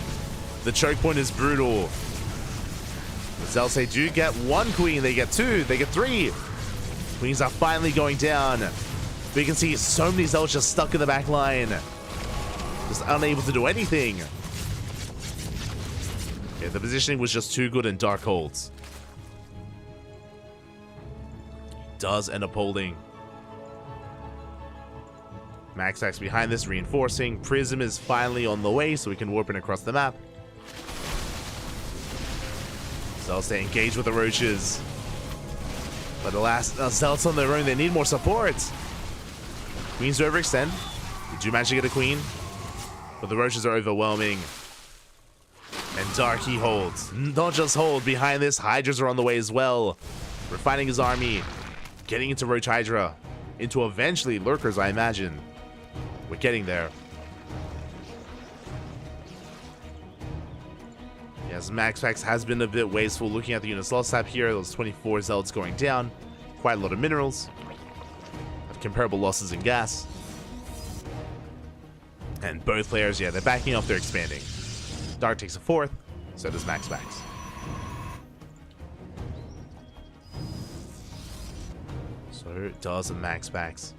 The choke point is brutal. The Zelce do get 1 queen. They get 2. They get 3. Queens are finally going down. We can see so many Zelts just stuck in the back line. Just unable to do anything. Yeah, the positioning was just too good in dark holds. Does end up holding. MaxPax behind this, reinforcing. Prism is finally on the way, so we can warp in across the map. Zelts stay engaged with the Roaches. But alas, Zelts on their own, they need more support. Queens do overextend. They do manage to get a queen. But the Roaches are overwhelming. And Dark, he holds. Not just hold. Behind this, Hydras are on the way as well. Refining his army. Getting into Roach Hydra. Into eventually Lurkers, I imagine. We're getting there. Yes, MaxPax has been a bit wasteful. Looking at the units lost tab here, those 24 Zelts going down. Quite a lot of minerals. Have comparable losses in gas. And both players, yeah, they're backing off, they're expanding. Dark takes a 4th, so does MaxPax. So does MaxPax.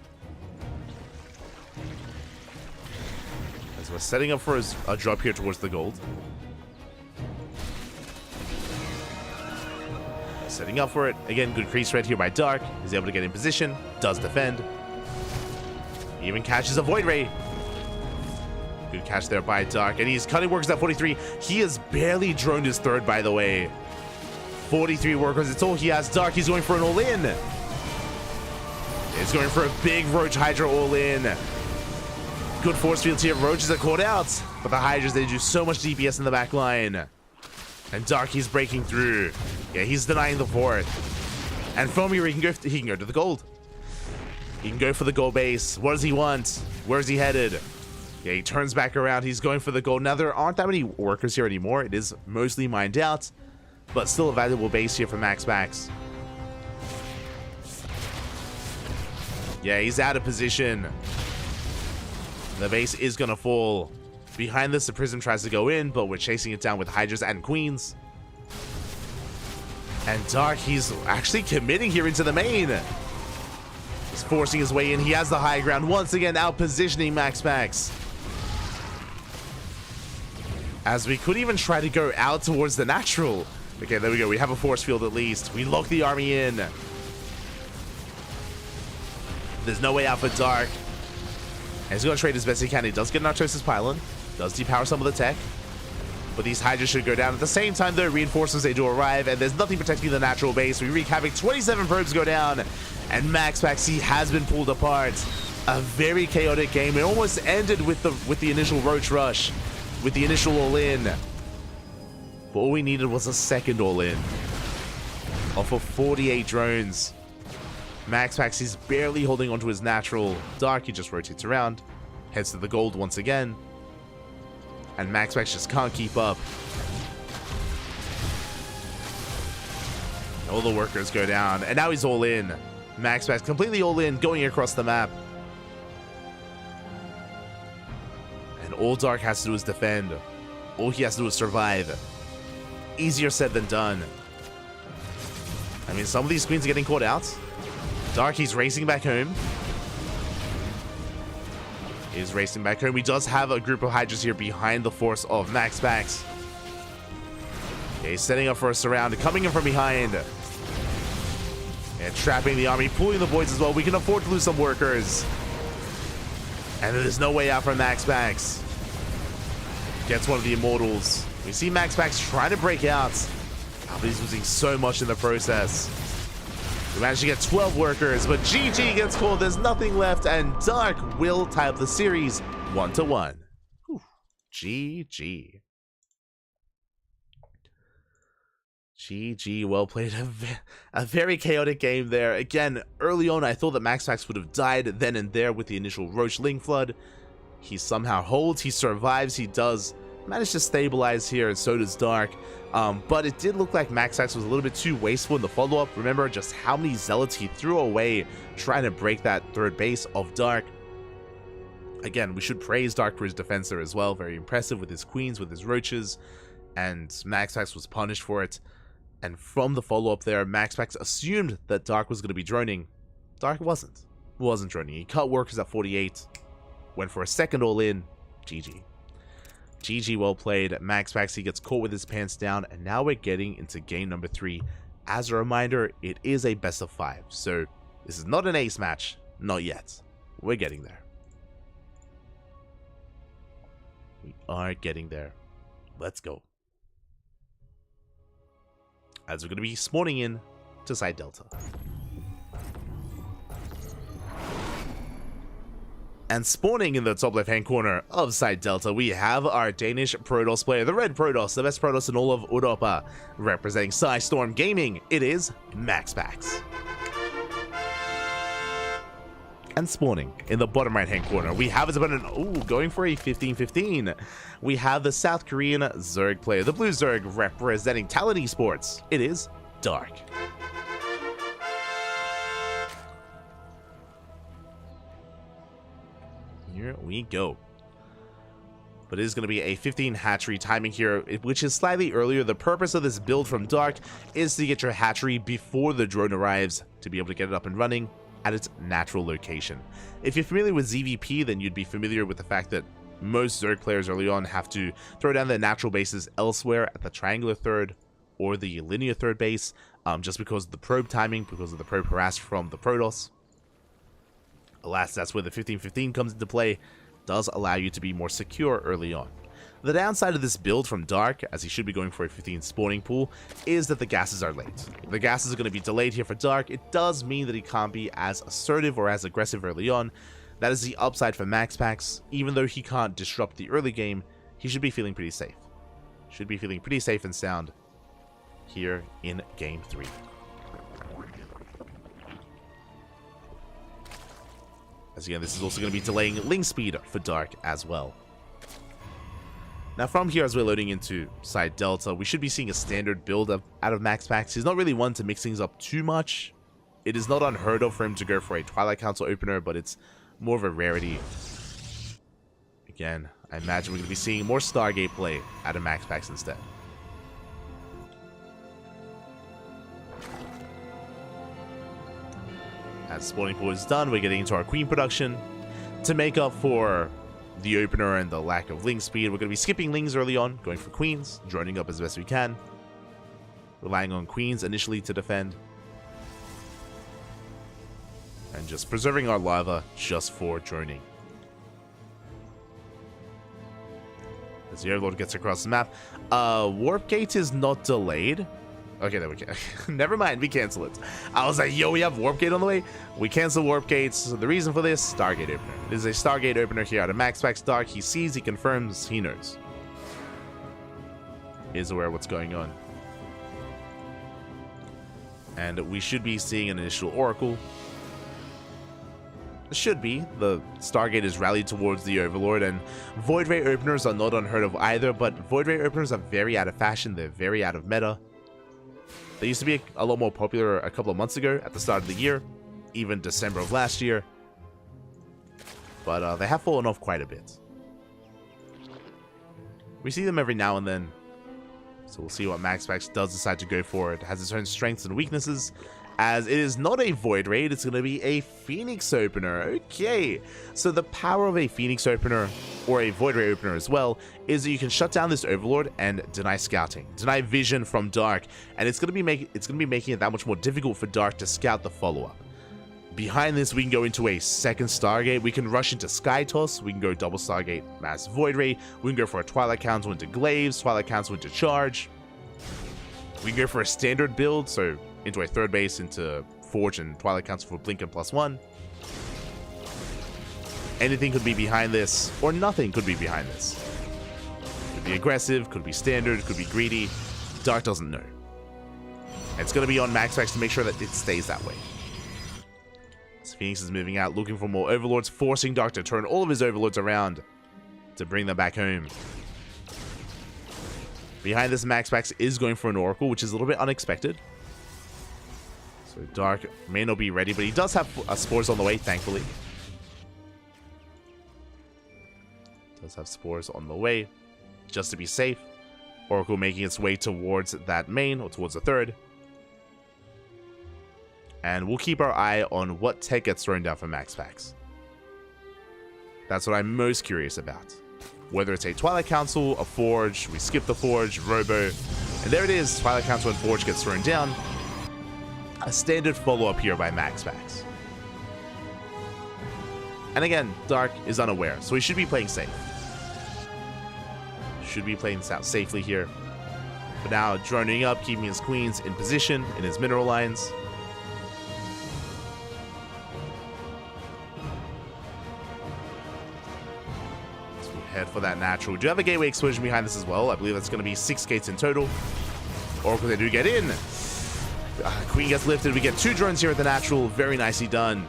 As we're setting up for a drop here towards the gold. Setting up for it. Again, good crease red here by Dark. He's able to get in position. Does defend. Even catches a Void Ray. Good catch there by Dark. And he's cutting workers at 43. He has barely droned his 3rd, by the way. 43 workers. It's all he has. Dark, he's going for an all-in. He's going for a big Roach Hydra all-in. Good force fields here. Roaches are caught out. But the Hydras, they do so much DPS in the back line. And Dark, he's breaking through. Yeah, he's denying the 4th. And from here, he can go to the gold. He can go for the gold base. What does he want? Where's he headed? Yeah, he turns back around. He's going for the gold. Now, there aren't that many workers here anymore. It is mostly mined out. But still a valuable base here for MaxPax. Yeah, he's out of position. The base is going to fall. Behind this, the Prism tries to go in, but we're chasing it down with Hydras and Queens. And Dark, he's actually committing here into the main. He's forcing his way in. He has the high ground. Once again, out-positioning MaxPax. As we could even try to go out towards the natural. Okay, there we go. We have a force field at least. We lock the army in. There's no way out for Dark. And he's going to trade as best he can. He does get an Artosis Pylon. Does depower some of the tech. But these Hydras should go down. At the same time, though, reinforcements, they do arrive. And there's nothing protecting the natural base. We wreak havoc. 27 probes go down. And MaxPax, he has been pulled apart. A very chaotic game. It almost ended with the initial Roach Rush. With the initial all-in. But all we needed was a second all-in. Off of 48 drones. MaxPax, he's barely holding onto his natural. Dark, he just rotates around. Heads to the gold once again. And MaxPax just can't keep up. All the workers go down. And now he's all in. MaxPax completely all in, going across the map. And all Dark has to do is defend. All he has to do is survive. Easier said than done. I mean, some of these queens are getting caught out. Dark, he's racing back home. is racing back home. He does have a group of Hydras here behind the force of MaxPax. Okay, setting up for a surround, coming in from behind. And trapping the army, pulling the voids as well. We can afford to lose some workers. And there's no way out for MaxPax. Gets one of the Immortals. We see MaxPax trying to break out. Oh, but he's losing so much in the process. We managed to get 12 workers, but GG gets called. There's nothing left, and Dark will tie up the series 1-1. Whew. GG. GG, well played. A very chaotic game there. Again, early on, I thought that MaxPax would have died then and there with the initial Roach Ling Flood. He somehow holds, he survives, he does manage to stabilize here, and so does Dark. But it did look like MaxPax was a little bit too wasteful in the follow-up. Remember just how many Zealots he threw away trying to break that third base of Dark. Again, we should praise Dark for his defense there as well. Very impressive with his Queens, with his Roaches, and MaxPax was punished for it. And from the follow-up there, MaxPax assumed that Dark was going to be droning. Dark wasn't droning. He cut workers at 48, went for a second all-in. GG. GG, well played. MaxPax, he gets caught with his pants down, and now we're getting into game number 3. As a reminder, it is a best of 5, so this is not an ace match. Not yet. We're getting there. We are getting there. Let's go. As we're going to be spawning in to side Delta. And spawning in the top left-hand corner of side Delta, we have our Danish Protoss player, the Red Protoss, the best Protoss in all of Europa. Representing Storm Gaming, it is MaxPax. And spawning in the bottom right-hand corner, we have his opponent, going for a 15-15. We have the South Korean Zerg player, the Blue Zerg, representing Talon Esports. It is Dark. Here we go. But it is going to be a 15 hatchery timing here, which is slightly earlier. The purpose of this build from Dark is to get your hatchery before the drone arrives, to be able to get it up and running at its natural location. If you're familiar with ZVP, then you'd be familiar with the fact that most Zerg players early on have to throw down their natural bases elsewhere at the triangular third or the linear third base, just because of the probe timing, because of the probe harass from the Protoss. Alas, that's where the 15-15 comes into play. Does allow you to be more secure early on. The downside of this build from Dark, as he should be going for a 15 spawning pool, is that the gases are late. The gases are going to be delayed here for Dark. It does mean that he can't be as assertive or as aggressive early on. That is the upside for MaxPax. Even though he can't disrupt the early game, he should be feeling pretty safe. Should be feeling pretty safe and sound here in Game 3. As again, this is also going to be delaying Ling speed for Dark as well. Now from here, as we're loading into side Delta, we should be seeing a standard build out of MaxPax. He's not really one to mix things up too much. It is not unheard of for him to go for a Twilight Council opener, but it's more of a rarity. Again, I imagine we're going to be seeing more Stargate play out of MaxPax instead. As spawning pool is done, we're getting into our Queen production. To make up for the opener and the lack of Ling speed, we're going to be skipping Lings early on, going for Queens, droning up as best we can. Relying on Queens initially to defend. And just preserving our lava just for droning. As the Overlord gets across the map. Warp Gate is not delayed. Okay, there we go. Never mind, we cancel it. I was like, yo, we have Warp Gate on the way. We cancel Warp Gates. So the reason for this, Stargate opener. This is a Stargate opener here out of MaxPax Dark. He sees, he confirms, he knows. He is aware of what's going on. And we should be seeing an initial Oracle. It should be. The Stargate is rallied towards the Overlord, and Void Ray openers are not unheard of either, but Void Ray openers are very out of fashion. They're very out of meta. They used to be a lot more popular a couple of months ago at the start of the year, even December of last year. But they have fallen off quite a bit. We see them every now and then. So we'll see what MaxPax does decide to go for. It has its own strengths and weaknesses, as it is not a Void Raid, it's going to be a Phoenix Opener. Okay, so the power of a Phoenix Opener, or a Void Raid Opener as well, is that you can shut down this Overlord and deny scouting, deny vision from Dark, and it's going to be making it that much more difficult for Dark to scout the follow-up. Behind this, we can go into a second Stargate, we can rush into Sky Toss, we can go double Stargate, Mass Void Ray, we can go for a Twilight Council into Glaives, Twilight Council into Charge, we can go for a standard build, so into a third base, into Forge and Twilight Council for Blink and +1. Anything could be behind this, or nothing could be behind this. Could be aggressive, could be standard, could be greedy. Dark doesn't know. It's going to be on MaxPax to make sure that it stays that way. As Phoenix is moving out, looking for more Overlords, forcing Dark to turn all of his Overlords around to bring them back home. Behind this, MaxPax is going for an Oracle, which is a little bit unexpected. So Dark may not be ready, but he does have Spores on the way, thankfully. Does have Spores on the way, just to be safe. Oracle making its way towards that main, or towards the third. And we'll keep our eye on what tech gets thrown down from MaxPax. That's what I'm most curious about. Whether it's a Twilight Council, a Forge, we skip the Forge, Robo, and there it is, Twilight Council and Forge gets thrown down. A standard follow-up here by MaxPax. And again, Dark is unaware, so he should be playing safe. Should be playing safely here. But now, droning up, keeping his queens in position, in his mineral lines. So we head for that natural. We do have a gateway explosion behind this as well. I believe that's going to be 6 gates in total. Oracle, they do get in. Queen gets lifted. We get 2 drones here at the natural. Very nicely done.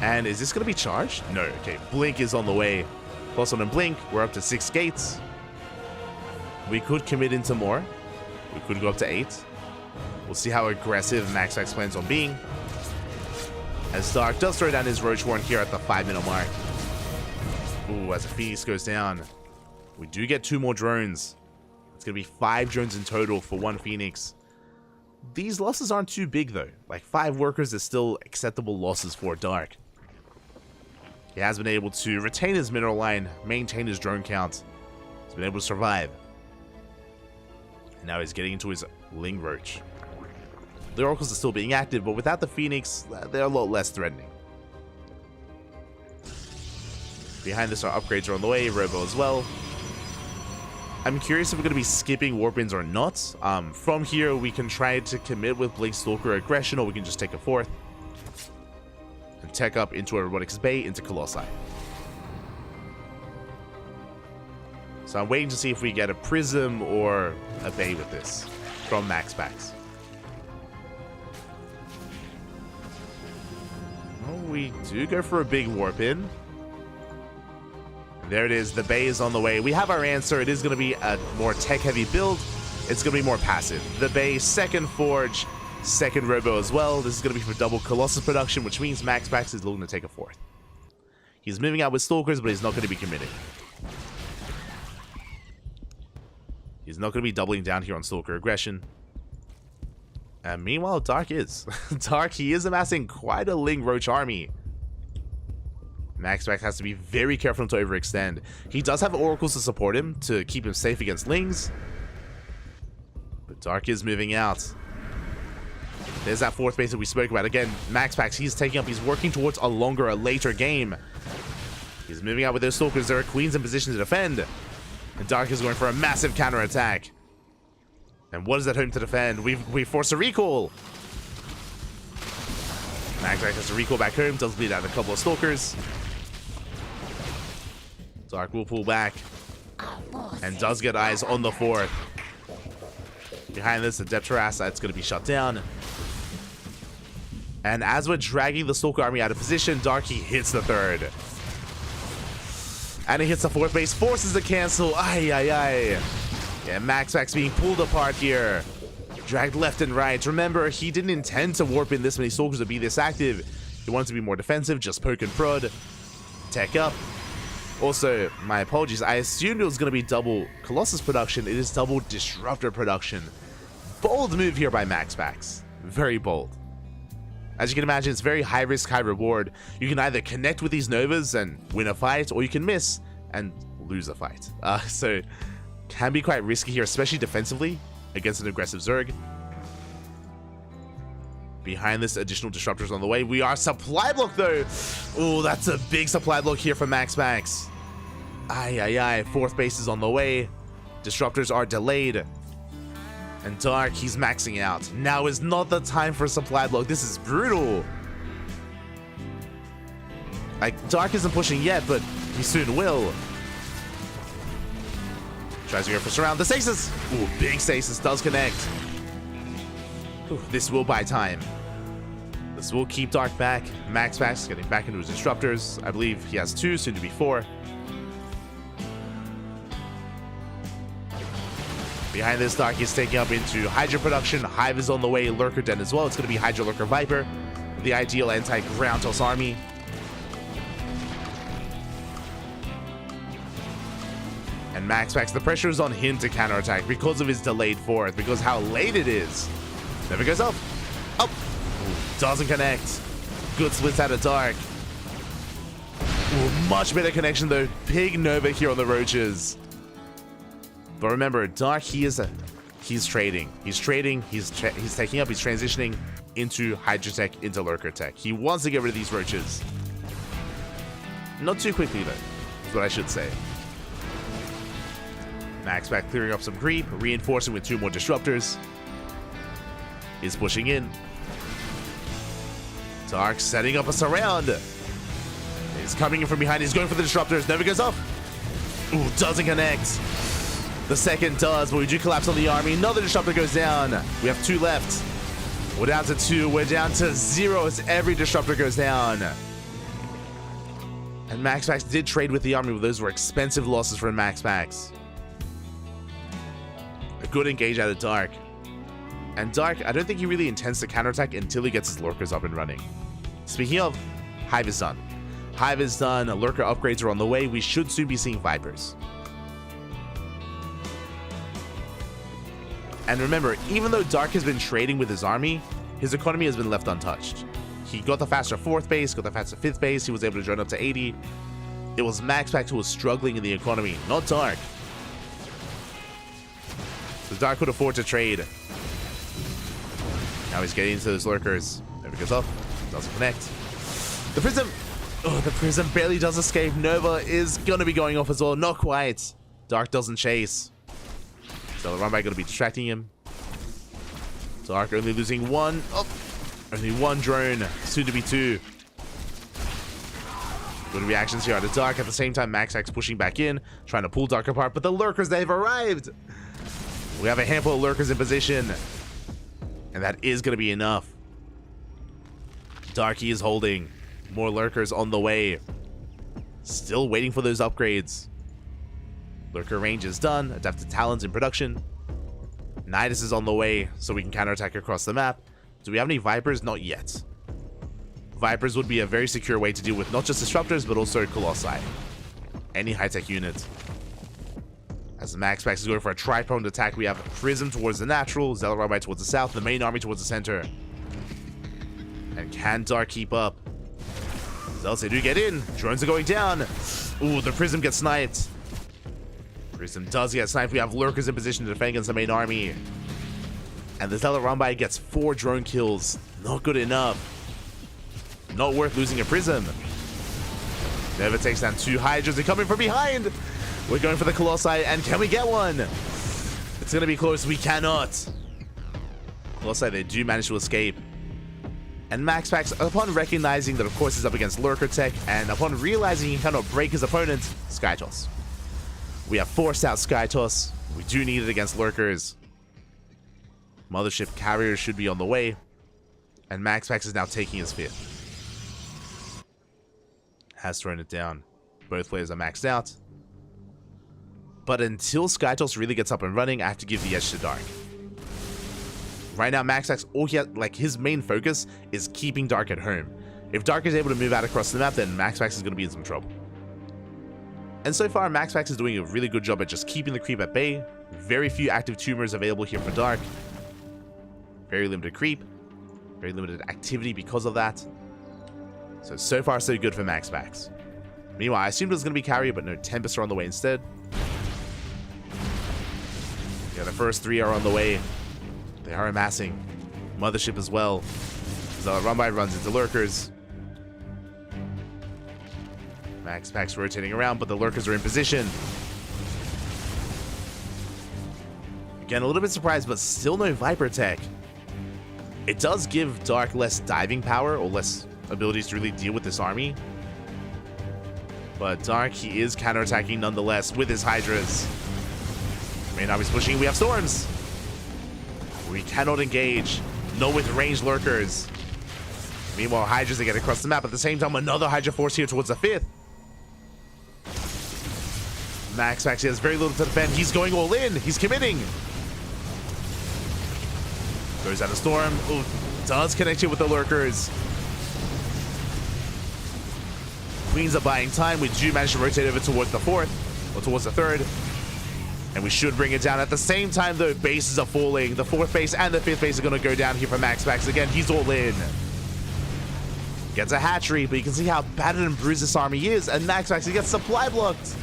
And is this going to be charged? No. Okay, Blink is on the way. +1 and Blink. We're up to 6 gates. We could commit into more. We could go up to 8. We'll see how aggressive MaxPax plans on being. As Dark does throw down his Roach Warren here at the 5-minute mark. Ooh, as a Phoenix goes down. We do get 2 more drones. It's going to be 5 drones in total for 1 Phoenix. These losses aren't too big though. Like 5 workers is still acceptable losses for Dark. He has been able to retain his mineral line, maintain his drone count. He's been able to survive. And now he's getting into his Ling Roach. The Oracles are still being active, but without the Phoenix, they're a lot less threatening. Behind this, our upgrades are on the way, Robo as well. I'm curious if we're going to be skipping Warpins or not. From here, we can try to commit with Blink Stalker Aggression, or we can just take a 4th. And tech up into a Robotics Bay, into Colossi. So I'm waiting to see if we get a Prism or a Bay with this from MaxPax. Oh, we do go for a big Warpin. There it is. The Bay is on the way. We have our answer. It is going to be a more tech-heavy build. It's going to be more passive. The Bay, 2nd Forge, 2nd Robo as well. This is going to be for double Colossus production, which means MaxPax is looking to take a 4th. He's moving out with Stalkers, but he's not going to be committing. He's not going to be doubling down here on Stalker Aggression. And meanwhile, Dark is. Dark, he is amassing quite a Ling Roach army. MaxPax has to be very careful not to overextend. He does have Oracles to support him, to keep him safe against Lings. But Dark is moving out. There's that 4th base that we spoke about. Again, MaxPax, he's taking up, he's working towards a longer, a later game. He's moving out with those Stalkers. There are Queens in position to defend. And Dark is going for a massive counterattack. And what is that home to defend? We force a recall. MaxPax has to recall back home, does bleed out a couple of Stalkers. Dark will pull back. And does get eyes on the 4th. Behind this, the Depth Terrasa, it's going to be shut down. And as we're dragging the Stalker army out of position, Dark, he hits the 3rd. And he hits the 4th base, forces the cancel. Ay, ay, ay. Yeah, MaxPax being pulled apart here. Dragged left and right. Remember, he didn't intend to warp in this many Stalkers to be this active. He wanted to be more defensive, just poke and prod. Tech up. Also, my apologies, I assumed it was going to be double Colossus production. It is double Disruptor production. Bold move here by MaxPax. very bold. As you can imagine, it's very high risk, high reward. You can either connect with these Novas and win a fight, or you can miss and lose a fight. So can be quite risky here, especially defensively against an aggressive Zerg. Behind this, additional disruptors on the way. We are supply block though. Oh, that's a big supply block here from Max. Aye. Fourth base is on the way. Disruptors are delayed. And Dark, he's maxing out. Now is not the time for a supply block. This is brutal. Like, Dark isn't pushing yet, but he soon will. Tries to go for surround. The stasis! Ooh, big stasis does connect. Ooh, this will buy time. This will keep Dark back. Max getting back into his disruptors. I believe he has 2, soon to be 4. Behind this, Dark is taking up into Hydra production. Hive is on the way. Lurker Den as well. It's going to be Hydra, Lurker, Viper. The ideal anti-ground toss army. And Max, the pressure is on him to counterattack because of his delayed fourth, because how late it is. Never goes up. Up. Ooh, doesn't connect. Good splits out of Dark. Ooh, much better connection though. Big Nova here on the Roaches. But remember, Dark, he's trading. He's taking up, he's transitioning into Hydra Tech, into Lurker Tech. He wants to get rid of these Roaches. Not too quickly though, is what I should say. Max clearing up some creep, reinforcing with 2 more disruptors. Is pushing in. Dark setting up a surround. He's coming in from behind, he's going for the disruptors, never goes up. Ooh, doesn't connect. The second does, but we do collapse on the army. Another disruptor goes down. We have 2 left. We're down to 2. We're down to 0 as every disruptor goes down. And Max did trade with the army, but those were expensive losses for Max. A good engage out of Dark. And Dark, I don't think he really intends to counterattack until he gets his Lurkers up and running. Speaking of, Hive is done. Hive is done. Lurker upgrades are on the way. We should soon be seeing Vipers. And remember, even though Dark has been trading with his army, his economy has been left untouched. He got the faster 4th base, got the faster 5th base, he was able to join up to 80. It was Max who was struggling in the economy, not Dark. So Dark could afford to trade. Now he's getting into those Lurkers. Never goes up, doesn't connect. The Prism! Oh, the Prism barely does escape. Nova is gonna be going off as well, not quite. Dark doesn't chase. So the run-by going to be distracting him. Dark only losing 1. Oh, only 1 drone. Soon to be 2. Good reactions here out of Dark. At the same time, Max pushing back in, trying to pull Dark apart. But the Lurkers, they've arrived. We have a handful of Lurkers in position. And that is going to be enough. Dark, he is holding. More Lurkers on the way. Still waiting for those upgrades. Lurker range is done. Adapted Talons in production. Nidus is on the way, so we can counterattack across the map. Do we have any Vipers? Not yet. Vipers would be a very secure way to deal with not just Disruptors, but also Colossi. Any high-tech unit. As Max is going for a tri-pronged attack, we have Prism towards the natural, Zealot Rabbi towards the south, the main army towards the center. And can Dark keep up? Zealots, they do get in. Drones are going down. Ooh, the Prism gets sniped. Prism does get sniped. We have Lurkers in position to defend against the main army. And the Zealot Rambai gets 4 drone kills. Not good enough. Not worth losing a Prism. Nova takes down 2 Hydras. They're coming from behind. We're going for the Colossi, and can we get one? It's going to be close. We cannot. Colossi, they do manage to escape. And Max, upon recognizing that, of course, he's up against Lurker Tech, and upon realizing he cannot break his opponent, Sky Toss. We have forced out Sky Toss. We do need it against Lurkers. Mothership carriers should be on the way. And Max is now taking his 5th. Has thrown it down. Both players are maxed out. But until Sky Toss really gets up and running, I have to give the edge to Dark. Right now, Max, his main focus is keeping Dark at home. If Dark is able to move out across the map, then Max is going to be in some trouble. And so far, Max is doing a really good job at just keeping the creep at bay. Very few active tumors available here for Dark. Very limited creep. Very limited activity because of that. So far so good for Max Pax. Meanwhile, I assumed it was going to be carrier, but no, Tempest are on the way instead. Yeah, the first 3 are on the way. They are amassing. Mothership as well. So run by runs into lurkers. Max Pax rotating around, but the lurkers are in position. Again, a little bit surprised, but still no Viper tech. It does give Dark less diving power, or less abilities to really deal with this army. But Dark, he is counterattacking nonetheless with his Hydras. Main army's pushing, we have Storms. We cannot engage, not with ranged lurkers. Meanwhile, Hydras, they get across the map. At the same time, another Hydra force here towards the 5th. Max actually has very little to defend. He's going all in. He's committing. Goes out of Storm. Ooh, does connect it with the lurkers. Queens are buying time. We do manage to rotate over towards the 4th, or towards the 3rd. And we should bring it down. At the same time, though, bases are falling. The 4th base and the 5th base are going to go down here for Max Pax. Again, he's all in. Gets a hatchery, but you can see how battered and bruised this army is. And Max Pax, he gets supply blocked.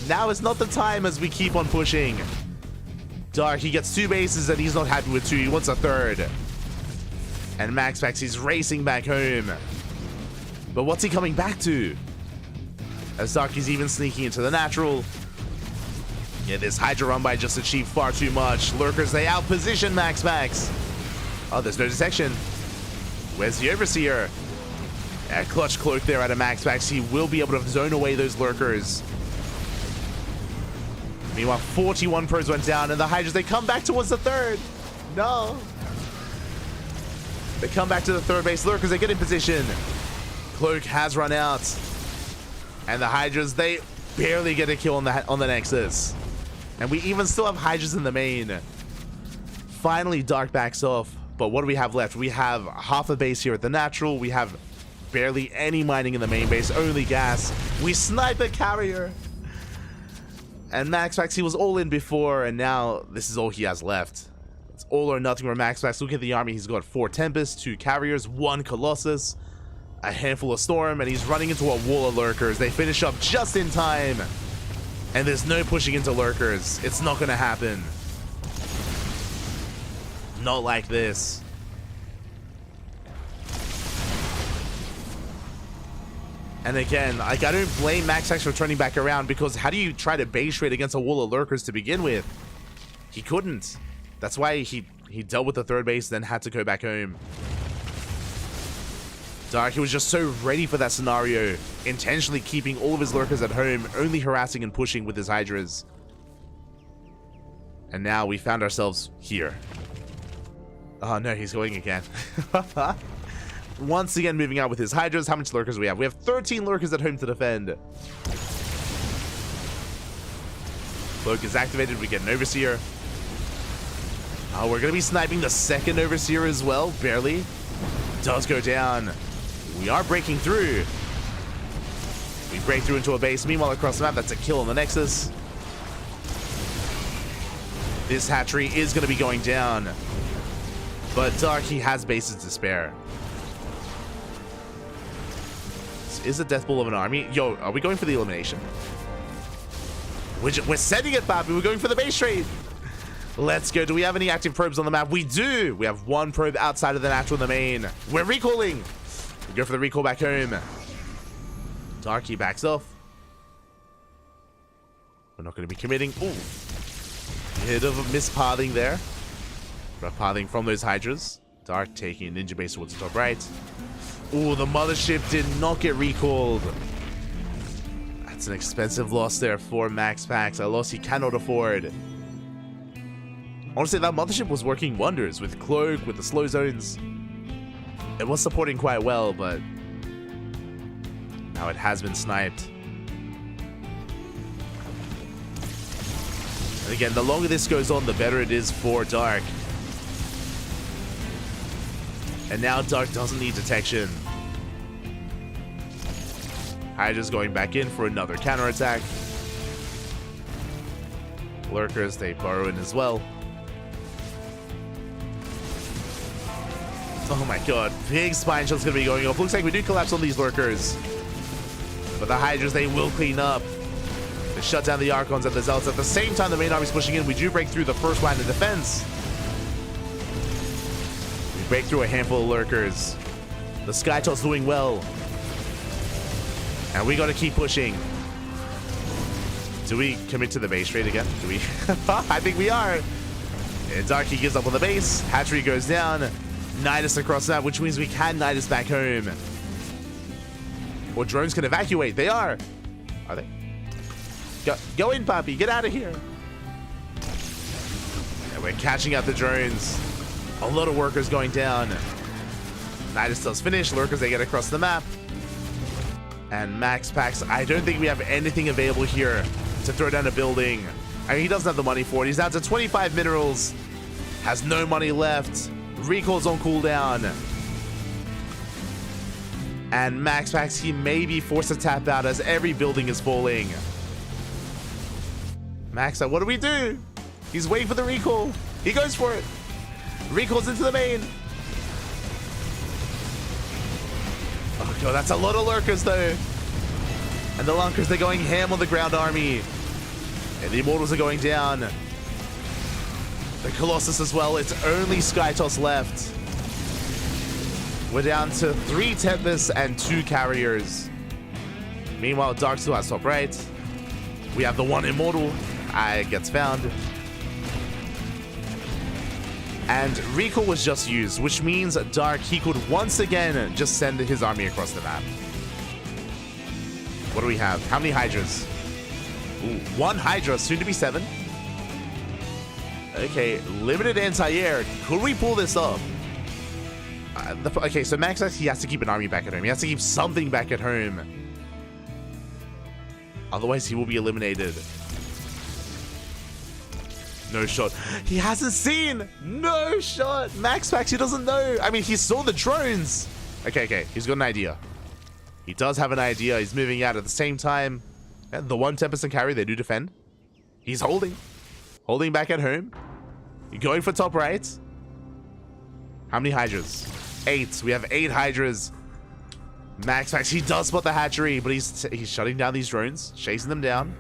Now is not the time as we keep on pushing. Dark, he gets 2 bases and he's not happy with 2. He wants a 3rd. And Max Pax, he's racing back home. But what's he coming back to? As Dark is even sneaking into the natural. Yeah, this Hydra run by just achieved far too much. Lurkers, they outposition Max Pax. Oh, there's no detection. Where's the Overseer? A clutch cloak there out of Max Pax. He will be able to zone away those lurkers. Meanwhile, 41 pros went down, and the Hydras, they come back towards the 3rd. No. They come back to the 3rd base. Lurkers, they get in position. Cloak has run out. And the Hydras, they barely get a kill on the Nexus. And we even still have Hydras in the main. Finally, Dark backs off. But what do we have left? We have half a base here at the natural. We have barely any mining in the main base, only gas. We snipe a carrier. And Max Pax, he was all in before, and now this is all he has left. It's all or nothing for Max Pax. Look at the army. He's got 4 Tempests, 2 Carriers, 1 Colossus, a handful of Storm, and he's running into a wall of Lurkers. They finish up just in time. And there's no pushing into Lurkers. It's not going to happen. Not like this. And again, like, I don't blame Max Pax for turning back around, because how do you try to base trade against a wall of lurkers to begin with? He couldn't. That's why he dealt with the 3rd base, then had to go back home. Dark, he was just so ready for that scenario, intentionally keeping all of his lurkers at home, only harassing and pushing with his Hydras. And now we found ourselves here. Oh no, he's going again. Once again, moving out with his Hydras. How much lurkers do we have? We have 13 lurkers at home to defend. Cloak is activated. We get an Overseer. Oh, we're going to be sniping the 2nd Overseer as well. Barely. Does go down. We are breaking through. We break through into a base. Meanwhile, across the map, that's a kill on the Nexus. This hatchery is going to be going down. But Dark, he has bases to spare. Is a death ball of an army? Yo, are we going for the elimination? We're setting it, Papi. We're going for the base trade. Let's go. Do we have any active probes on the map? We do. We have 1 probe outside of the natural in the main. We're recalling. We go for the recall back home. Darky backs off. We're not going to be committing. Ooh. Bit of a mispathing there. Rough pathing from those Hydras. Dark taking a ninja base towards the top right. Ooh, the mothership did not get recalled. That's an expensive loss there for Max Pax. A loss he cannot afford. Honestly, that mothership was working wonders with Cloak, with the slow zones. It was supporting quite well, but now it has been sniped. And again, the longer this goes on, the better it is for Dark. And now Dark doesn't need detection. Hydra's going back in for another counterattack. Lurkers, they burrow in as well. Oh my god. Big spine shot's gonna be going off. Looks like we do collapse on these lurkers. But the Hydras, they will clean up. They shut down the Archons and the Zealots. At the same time, the main army's pushing in. We do break through the first line of defense. We break through a handful of lurkers. The Skytoss doing well. And we gotta keep pushing. Do we commit to the base trade again? Do we? I think we are. And Darky gives up on the base. Hatchery goes down. Nidus across that, which means we can Nidus back home. Or drones can evacuate. They are. Are they? Go in, Poppy. Get out of here. And we're catching out the drones. A lot of workers going down. Nidus does finish. Lurkers, they get across the map. And Max Pax, I don't think we have anything available here to throw down a building. I mean, he doesn't have the money for it. He's down to 25 minerals. Has no money left. Recall's on cooldown. And Max Pax, he may be forced to tap out as every building is falling. Max, what do we do? He's waiting for the recall. He goes for it. Recalls into the main. Oh god, that's a lot of lurkers though. And the lunkers, they're going ham on the ground army. And the immortals are going down. The Colossus as well. It's only Skytoss left. We're down to 3 Tempests and 2 carriers. Meanwhile, Dark still has top right. We have the 1 Immortal. Gets found. And Recall was just used, which means Dark, he could once again just send his army across the map. What do we have? How many Hydras? Ooh, 1 Hydra, soon to be 7. Okay, limited anti-air. Could we pull this off? Okay, so Max, he has to keep an army back at home. He has to keep something back at home. Otherwise, he will be eliminated. No shot. He hasn't seen. No shot. Max, he doesn't know. I mean, he saw the drones. Okay. He's got an idea. He does have an idea. He's moving out at the same time. And the 1 Tempest and carry, they do defend. He's holding. Holding back at home. Going for top right. How many Hydras? 8. We have 8 Hydras. Max, he does spot the hatchery, but he's shutting down these drones, chasing them down.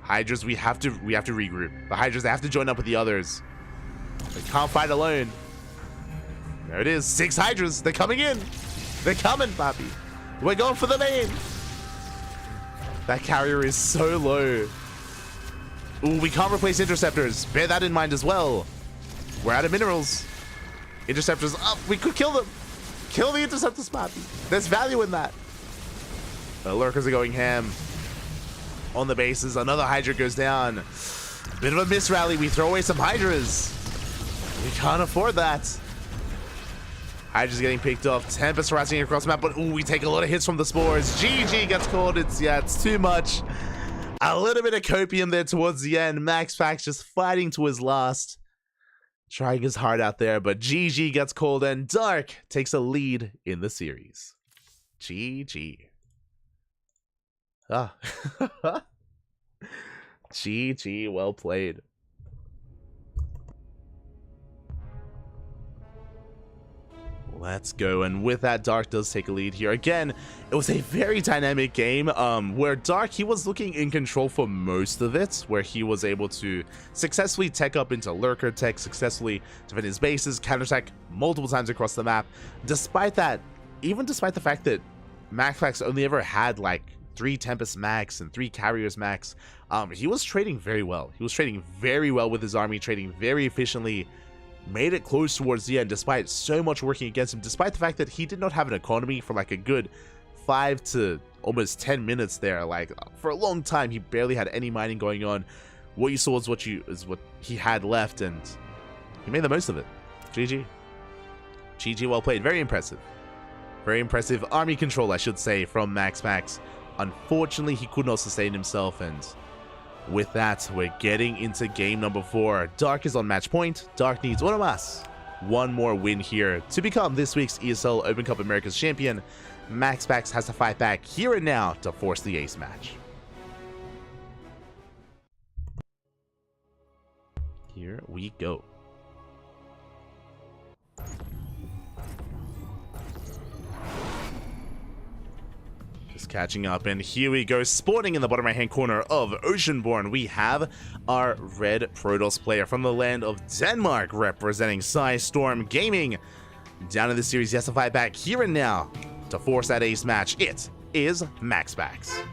Hydras, we have to regroup. The Hydras, they have to join up with the others. They can't fight alone. There it is. 6 Hydras. They're coming in. They're coming, Papi. We're going for the main. That carrier is so low. Ooh, we can't replace interceptors. Bear that in mind as well. We're out of minerals. Interceptors up. We could kill them. Kill the interceptors, Papi. There's value in that. The lurkers are going ham. On the bases, another Hydra goes down. Bit of a miss rally. We throw away some Hydras. We can't afford that. Hydra's getting picked off. Tempest harassing across the map, but ooh, we take a lot of hits from the spores. GG gets called. It's too much. A little bit of copium there towards the end. Max Pax just fighting to his last. Trying his heart out there, but GG gets called and Dark takes a lead in the series. GG. Ah. GG, well played. Let's go. And with that, Dark does take a lead here. Again, it was a very dynamic game where Dark, he was looking in control for most of it, where he was able to successfully tech up into lurker tech, successfully defend his bases, counterattack multiple times across the map. Despite that, even despite the fact that Max only ever had like 3 Tempest max and 3 Carriers max, he was trading very well. He was trading very well with his army, trading very efficiently. Made it close towards the end despite so much working against him, despite the fact that he did not have an economy for like a good 5 to almost 10 minutes there. Like for a long time he barely had any mining going on. What you saw is what he had left, and he made the most of it. GG. GG, well played. Very impressive. Very impressive army control, I should say, from Max. Unfortunately, he could not sustain himself, and with that, we're getting into game number 4. Dark is on match point. Dark needs one more win here to become this week's ESL Open Cup Americas champion. Max has to fight back here and now to force the ace match. Here we go. catching up, and here we go. Spawning in the bottom right hand corner of Oceanborn, we have our red Protoss player from the land of Denmark, representing Storm Gaming. Down in the series, he has to fight back here and now to force that ace match. It is MaxPax.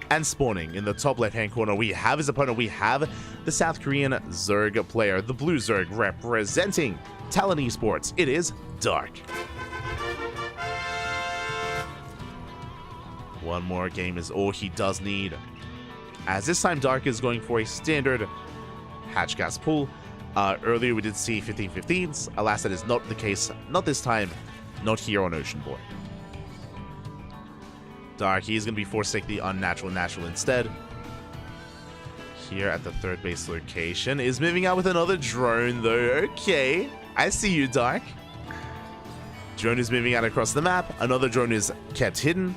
And spawning in the top left hand corner, we have his opponent. We have the South Korean Zerg player, the blue Zerg, representing Talon Esports. It is Dark. One more game is all he does need, as this time Dark is going for a standard hatch gas pool. Earlier we did see 15-15s. Alas, that is not the case. Not this time. Not here on Oceanborn. Dark, he is going to be forced to take the unnatural natural instead. Here at the third base location is moving out with another drone though. Okay, I see you, Dark. Drone is moving out across the map. Another drone is kept hidden.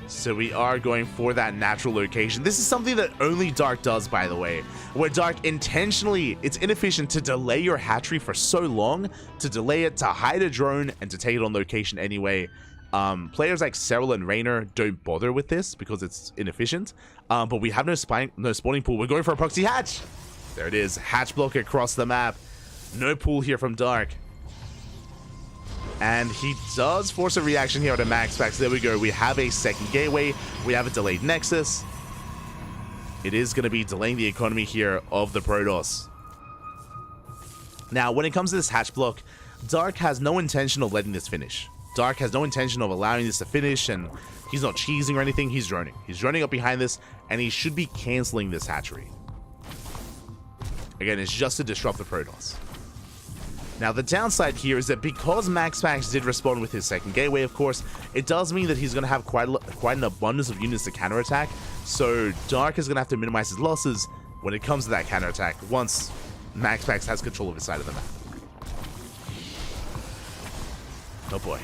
So we are going for that natural location. This is something that only Dark does, by the way, where Dark intentionally, it's inefficient to delay your hatchery for so long, to delay it, to hide a drone, and to take it on location anyway. Players like Cyril and Rainer don't bother with this because it's inefficient. But we have no spawning pool. We're going for a proxy hatch. There it is. Hatch block across the map. No pool here from Dark. And he does force a reaction here to MaxPax. There we go. We have a second gateway. We have a delayed Nexus. It is going to be delaying the economy here of the Protoss. Now, when it comes to this hatch block, Dark has no intention of letting this finish. Dark has no intention of allowing this to finish, and he's not cheesing or anything. He's droning. He's droning up behind this, and he should be canceling this hatchery. Again, it's just to disrupt the Protoss. Now, the downside here is that because MaxPax did respond with his second gateway, of course, it does mean that he's going to have quite an abundance of units to counterattack. So Dark is going to have to minimize his losses when it comes to that counterattack once MaxPax has control of his side of the map. Oh boy.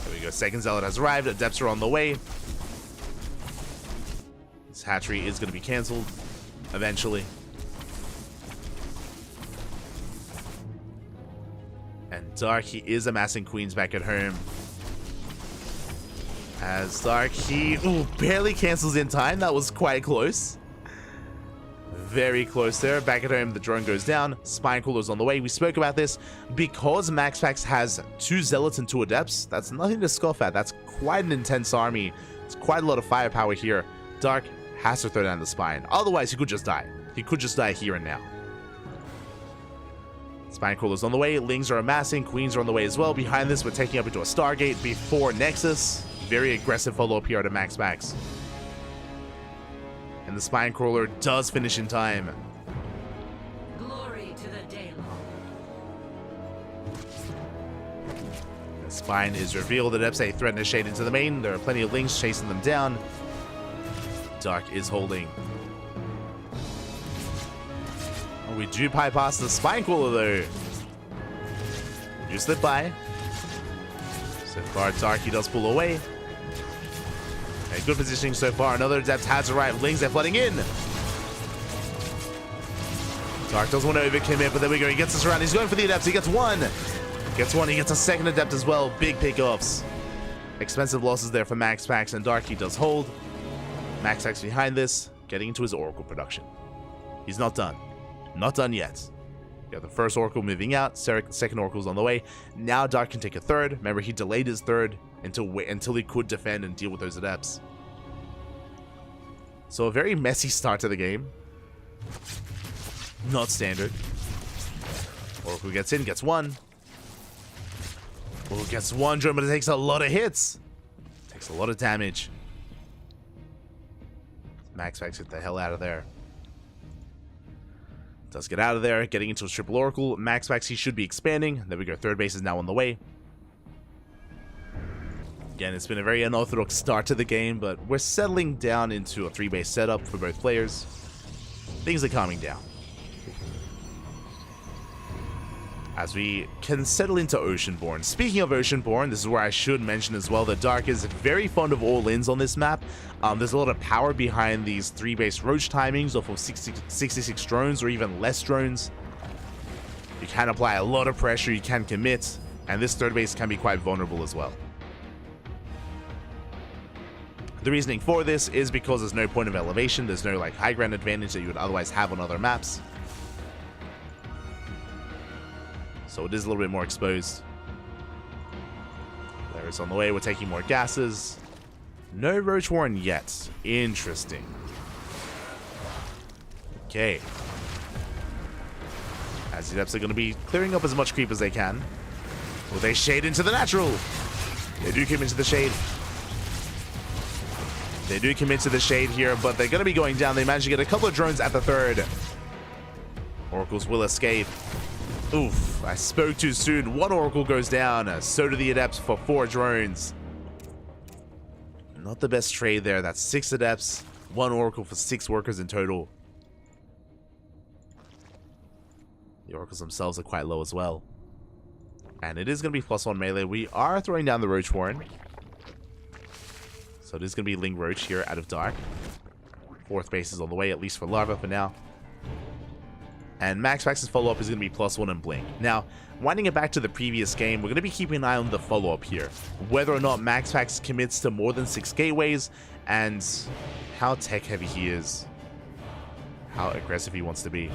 There we go. Second Zealot has arrived. Adepts are on the way. This hatchery is going to be cancelled eventually. And Dark, he is amassing queens back at home. As Dark, he barely cancels in time. That was quite close. Very close there. Back at home, the drone goes down. Spine Cooler's on the way. We spoke about this. Because MaxPax has 2 Zealots and 2 Adepts, that's nothing to scoff at. That's quite an intense army. It's quite a lot of firepower here. Dark has to throw down the Spine. Otherwise, he could just die. He could just die here and now. Spine Crawler's on the way. Lings are amassing. Queens are on the way as well. Behind this, we're taking up into a Stargate before Nexus. Very aggressive follow-up here to MaxPax. And the Spine Crawler does finish in time. Glory to the Daylon. The Spine is revealed. The Depths threaten to shade into the main. There are plenty of Lings chasing them down. Dark is holding. We do pie past the Spine Crawler though. You slip by. So far, Darky does pull away. Okay, good positioning so far. Another Adept has arrived. Lings are flooding in. Dark doesn't want to overcommit, but there we go. He gets us around. He's going for the Adepts. He gets one. Gets one. He gets a second Adept as well. Big pickoffs. Expensive losses there for MaxPax, and Darky does hold. MaxPax behind this, getting into his Oracle production. He's not done. Not done yet. Got the first Oracle moving out. Second Oracle's on the way. Now Dark can take a third. Remember, he delayed his third until he could defend and deal with those Adepts. So a very messy start to the game. Not standard. Oracle gets in, gets one. Oracle gets one drone, but it takes a lot of hits. Takes a lot of damage. MaxPax, get the hell out of there. Does get out of there, getting into a triple Oracle. MaxPax, he should be expanding. There we go. Third base is now on the way. Again, it's been a very unorthodox start to the game, but we're settling down into a 3-base setup for both players. Things are calming down. As we can settle into Oceanborn. Speaking of Oceanborn, this is where I should mention as well that Dark is very fond of all-ins on this map. There's a lot of power behind these 3-base roach timings off of 66 drones or even less drones. You can apply a lot of pressure, you can commit. And this third base can be quite vulnerable as well. The reasoning for this is because there's no point of elevation. There's no like high ground advantage that you would otherwise have on other maps. So it is a little bit more exposed. There it's on the way. We're taking more gases. No Roach Warren yet. Interesting. Okay. As the Adepts are going to be clearing up as much creep as they can. Will they shade into the natural? They do commit to the shade. They do commit to the shade here, but they're going to be going down. They managed to get a couple of drones at the third. Oracles will escape. Oof, I spoke too soon. One Oracle goes down. So do the Adepts for 4 drones. Not the best trade there. That's 6 Adepts, 1 Oracle for 6 workers in total. The Oracles themselves are quite low as well. And it is going to be +1 melee. We are throwing down the Roach Warren. So it is going to be Ling Roach here out of Dark. 4th base is on the way, at least for Larva for now. And MaxPax's follow-up is going to be +1 and Blink. Now, winding it back to the previous game, we're going to be keeping an eye on the follow-up here. Whether or not MaxPax commits to more than 6 gateways, and how tech-heavy he is. How aggressive he wants to be.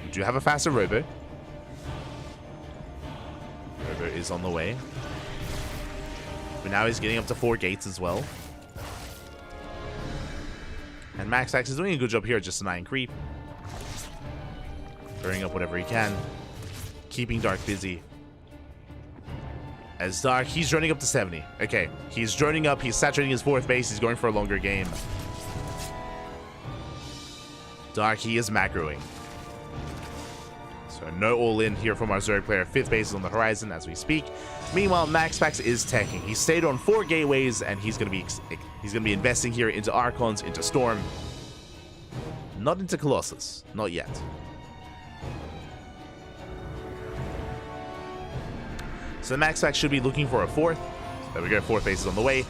We do have a faster Robo. Robo is on the way. But now he's getting up to 4 gates as well. And MaxPax is doing a good job here, just denying creep. Throwing up whatever he can. Keeping Dark busy. As Dark, he's droning up to 70. Okay, he's droning up. He's saturating his 4th base. He's going for a longer game. Dark, he is macroing. So no all-in here from our Zerg player. 5th base is on the horizon as we speak. Meanwhile, MaxPax is teching. He stayed on 4 gateways, and he's gonna be investing here into Archons, into Storm. Not into Colossus. Not yet. So MaxPax should be looking for a 4th. There we go, 4th base is on the way.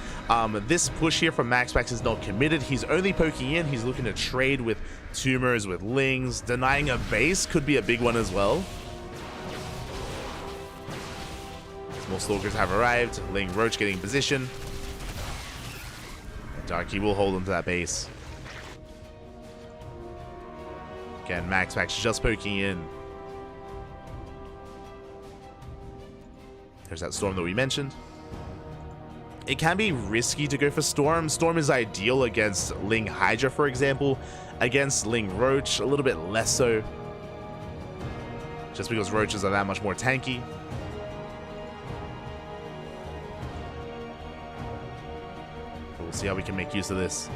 This push here from MaxPax is not committed. He's only poking in. He's looking to trade with Tumors, with Lings. Denying a base could be a big one as well. Small Stalkers have arrived. Ling Roach getting in position. Darky will hold onto that base. Again, MaxPax just poking in. There's that Storm that we mentioned. It can be risky to go for Storm. Storm is ideal against Ling Hydra, for example. Against Ling Roach, a little bit less so. Just because Roaches are that much more tanky. But we'll see how we can make use of this.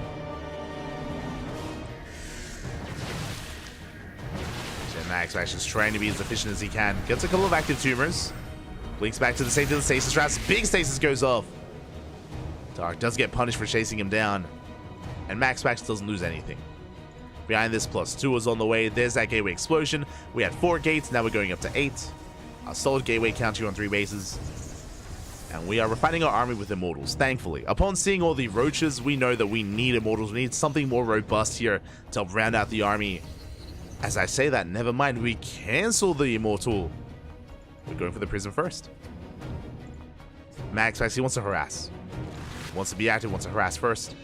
MaxPax is trying to be as efficient as he can. Gets a couple of active Tumors. Blinks back to the safety of the stasis traps. Big stasis goes off. Dark does get punished for chasing him down. And MaxPax doesn't lose anything. Behind this, +2 is on the way. There's that gateway explosion. We had 4 gates. Now we're going up to 8. A solid gateway count here on 3 bases. And we are refining our army with Immortals, thankfully. Upon seeing all the Roaches, we know that we need Immortals. We need something more robust here to help round out the army. As I say that, never mind. We cancel the Immortal. We're going for the Prism first. MaxPax, he wants to harass. Wants to be active, wants to harass first.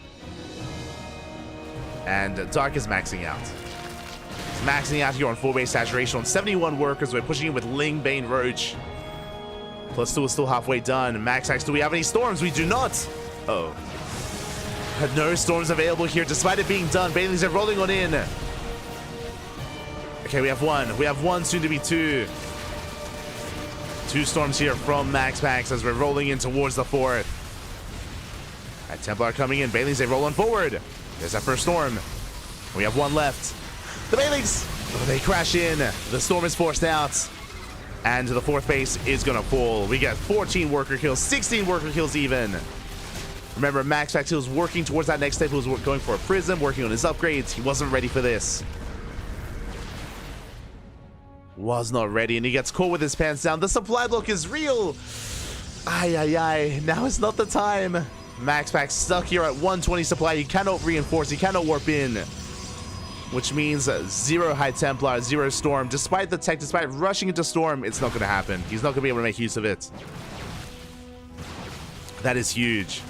And Dark is maxing out. He's maxing out here on 4 base saturation on 71 workers. We're pushing in with Ling, Bane, Roach. +2 is still halfway done. MaxPax, do we have any Storms? We do not. Uh-oh. No Storms available here despite it being done. Banelings are rolling on in. Okay, we have 1. We have 1, soon to be 2. 2 Storms here from MaxPax as we're rolling in towards the 4th. That Templar coming in. Banelings, they roll on forward. There's that first Storm. We have 1 left. The Banelings, oh, they crash in. The Storm is forced out. And the 4th base is going to fall. We get 14 worker kills, 16 worker kills even. Remember, MaxPax, he was working towards that next step. He was going for a Prism, working on his upgrades. He wasn't ready for this. Was not ready, and he gets caught with his pants down. The supply block is real. Ay, ay, ay. Now is not the time. MaxPax stuck here at 120 supply. He cannot reinforce. He cannot warp in. which means 0 High Templar, 0 Storm. Despite the tech, despite rushing into Storm, it's not going to happen. He's not going to be able to make use of it. That is huge.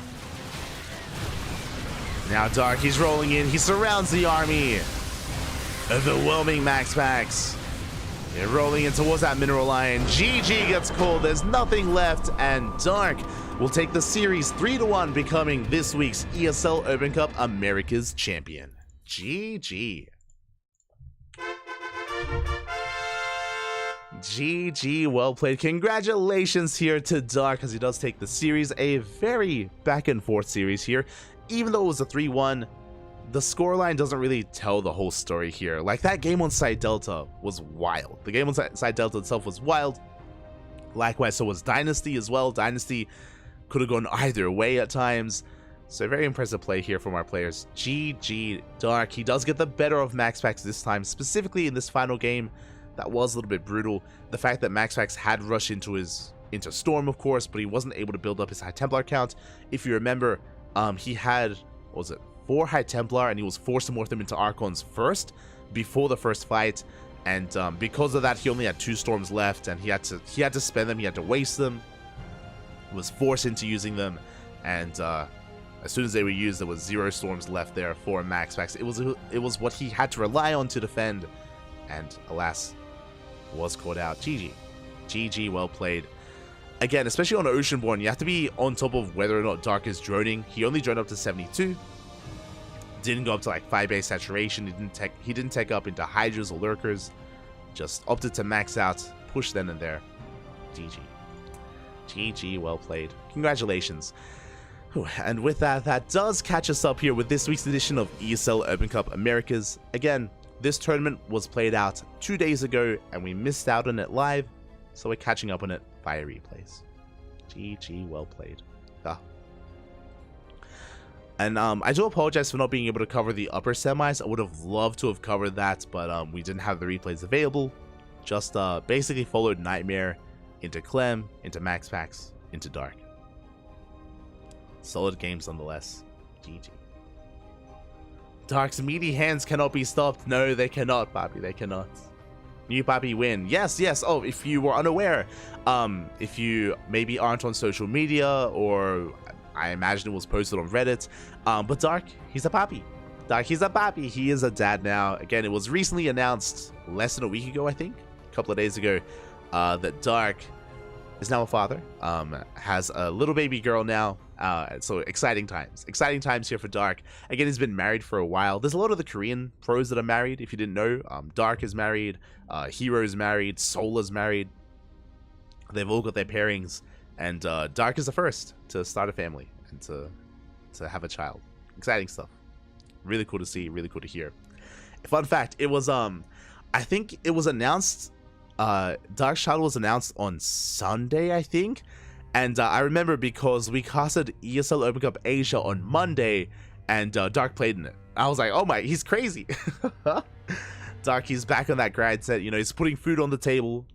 Now Dark, he's rolling in. He surrounds the army. Overwhelming Max Packs. They're rolling in towards that Mineral Lion. GG gets called. There's nothing left. And Dark will take the series 3-1, becoming this week's ESL Open Cup Americas champion. GG. GG, well played. Congratulations here to Dark as he does take the series. A very back and forth series here. Even though it was a 3-1, the scoreline doesn't really tell the whole story here. Like, that game on Side Delta was wild. The game on Side Delta itself was wild. Likewise, so was Dynasty as well. Dynasty could have gone either way at times. So very impressive play here from our players. GG Dark. He does get the better of Max Packs this time, specifically in this final game. That was a little bit brutal. The fact that Max Packs had rushed into Storm, of course, but he wasn't able to build up his High Templar count. If you remember, he had, what was it, 4 High Templar, and he was forced to morph them into Archons first before the first fight. And because of that, he only had 2 Storms left, and he had to spend them. He had to waste them. He was forced into using them, and as soon as they were used, there was 0 Storms left there for Max Packs. It was what he had to rely on to defend, and alas, was caught out. GG. GG, well played. Again, especially on Oceanborn, you have to be on top of whether or not Dark is droning. He only droned up to 72. Didn't go up to like 5 base saturation. He didn't take up into Hydras or Lurkers. Just opted to max out, push then and there. GG. GG, well played. Congratulations. Whew. And with that, that does catch us up here with this week's edition of ESL Open Cup Americas. Again, this tournament was played out 2 days ago, and we missed out on it live, so we're catching up on it via replays. GG, well played. And I do apologize for not being able to cover the upper semis. I would have loved to have covered that, but we didn't have the replays available. Just basically followed Nightmare into Clem, into Max Packs, into Dark. Solid games nonetheless. GG. Dark's meaty hands cannot be stopped. No, they cannot, Papi. They cannot. New Papi win. Yes, yes. Oh, if you were unaware, if you maybe aren't on social media, or I imagine it was posted on Reddit, but Dark, he's a Papi. Dark, he's a Papi. He is a dad now. Again, it was recently announced less than a week ago, I think, a couple of days ago, that Dark is now a father, has a little baby girl now. So exciting times here for Dark. Again, he's been married for a while. There's a lot of the Korean pros that are married, if you didn't know. Dark is married, Hero is married, Soul is married. They've all got their pairings, and Dark is the first to start a family and to have a child. Exciting stuff. Really cool to see, really cool to hear. Fun fact, it was I think it was announced, Dark's child was announced on Sunday, I think. And I remember because we casted ESL Open Cup Asia on Monday, and Dark played in it. I was like, oh my, he's crazy. Dark, he's back on that grind set. You know, he's putting food on the table.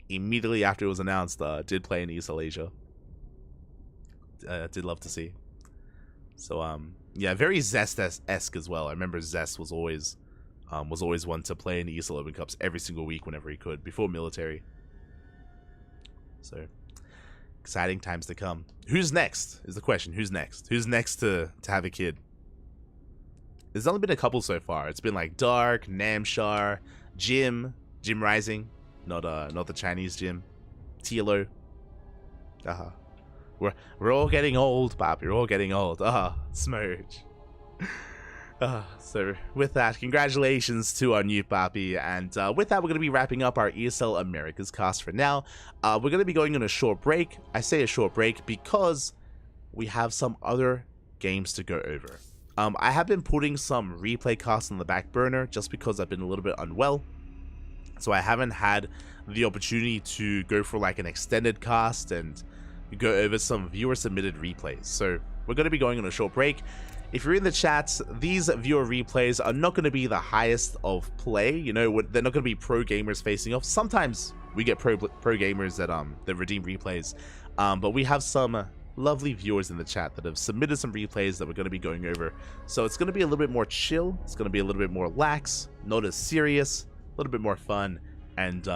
Immediately after it was announced, did play in ESL Asia. Did love to see. So, yeah, very Zest-esque as well. I remember Zest was always one to play in ESL Open Cups every single week whenever he could, before military. So exciting times to come. Who's next is the question. Who's next? Who's next to have a kid? There's only been a couple so far. It's been like Dark, Namshar, Jim Rising, not the Chinese Jim, TLO. We're all getting old, Papi. We're all getting old. Smurge. So with that, congratulations to our new Papi, and with that, we're going to be wrapping up our ESL Americas cast for now. We're going to be going on a short break. I say a short break because we have some other games to go over. I have been putting some replay casts on the back burner just because I've been a little bit unwell, so I haven't had the opportunity to go for like an extended cast and go over some viewer submitted replays. So we're going to be going on a short break. If you're in the chat, these viewer replays are not going to be the highest of play. You know, they're not going to be pro gamers facing off. Sometimes we get pro gamers that redeem replays, but we have some lovely viewers in the chat that have submitted some replays that we're going to be going over. So it's going to be a little bit more chill. It's going to be a little bit more lax, not as serious, a little bit more fun, and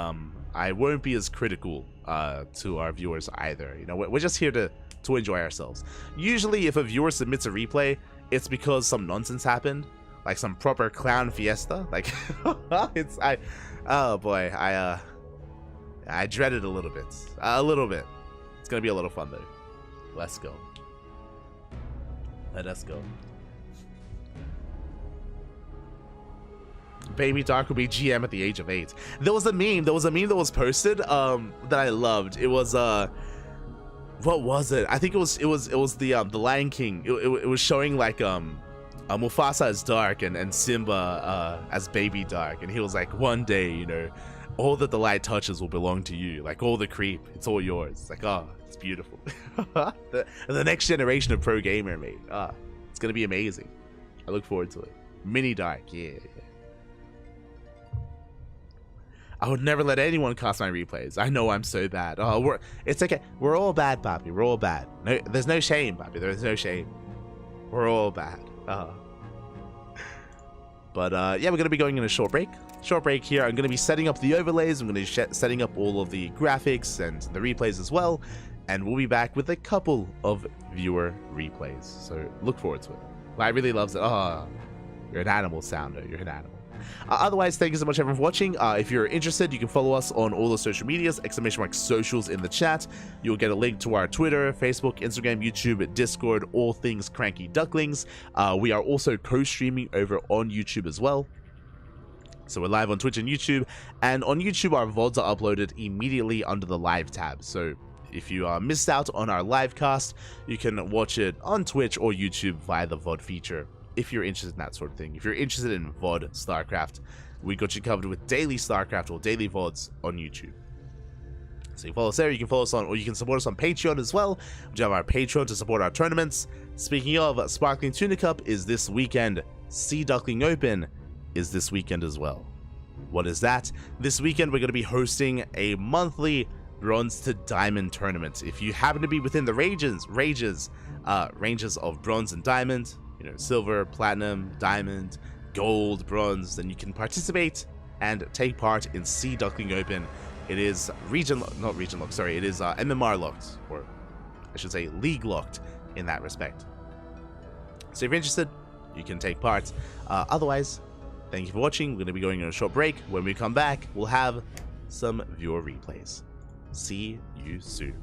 I won't be as critical to our viewers either. You know, we're just here to enjoy ourselves. Usually, if a viewer submits a replay, it's because some nonsense happened, like some proper clown fiesta. Like, oh boy, I dread it a little bit. A little bit. It's gonna be a little fun though. Let's go. Let us go. Baby Dark will be GM at the age of 8. There was a meme. There was a meme that was posted that I loved. It was what was it? I think it was the Lion King. It was showing like Mufasa as Dark and Simba as Baby Dark, and he was like, one day, you know, all that the light touches will belong to you. Like all the creep, it's all yours. It's like, oh, it's beautiful. the next generation of pro gamer, mate. It's gonna be amazing. I look forward to it. Mini Dark, yeah. I would never let anyone cast my replays. I know I'm so bad. Oh, it's okay. We're all bad, Papi. We're all bad. No, there's no shame, Papi. There's no shame. We're all bad. But yeah, we're gonna be going in a short break. Short break here. I'm gonna be setting up the overlays. I'm gonna be setting up all of the graphics and the replays as well. And we'll be back with a couple of viewer replays. So look forward to it. I really loves it. Oh, you're an animal, Sounder. You're an animal. Otherwise, thank you so much everyone for watching. If you're interested, you can follow us on all the social medias, !socials in the chat. You'll get a link to our Twitter, Facebook, Instagram, YouTube, Discord, all things CranKy Ducklings. We are also co-streaming over on YouTube as well. So we're live on Twitch and YouTube, and on YouTube our VODs are uploaded immediately under the live tab. So if you missed out on our live cast, you can watch it on Twitch or YouTube via the VOD feature. If you're interested in that sort of thing, if you're interested in VOD StarCraft, we got you covered with daily StarCraft or daily VODs on YouTube. So you follow us there, you can follow us on, or you can support us on Patreon as well. We have our Patreon to support our tournaments. Speaking of, Sparkling Tuna Cup is this weekend. Sea Duckling Open is this weekend as well. What is that? This weekend we're going to be hosting a monthly Bronze to Diamond tournament. If you happen to be within the ranges of Bronze and Diamond, you know, Silver, Platinum, Diamond, Gold, Bronze, then you can participate and take part in Sea Duckling Open. It is it is MMR locked, or I should say league locked in that respect. So if you're interested, you can take part. Otherwise, thank you for watching. We're going to be going on a short break. When we come back, we'll have some viewer replays. See you soon.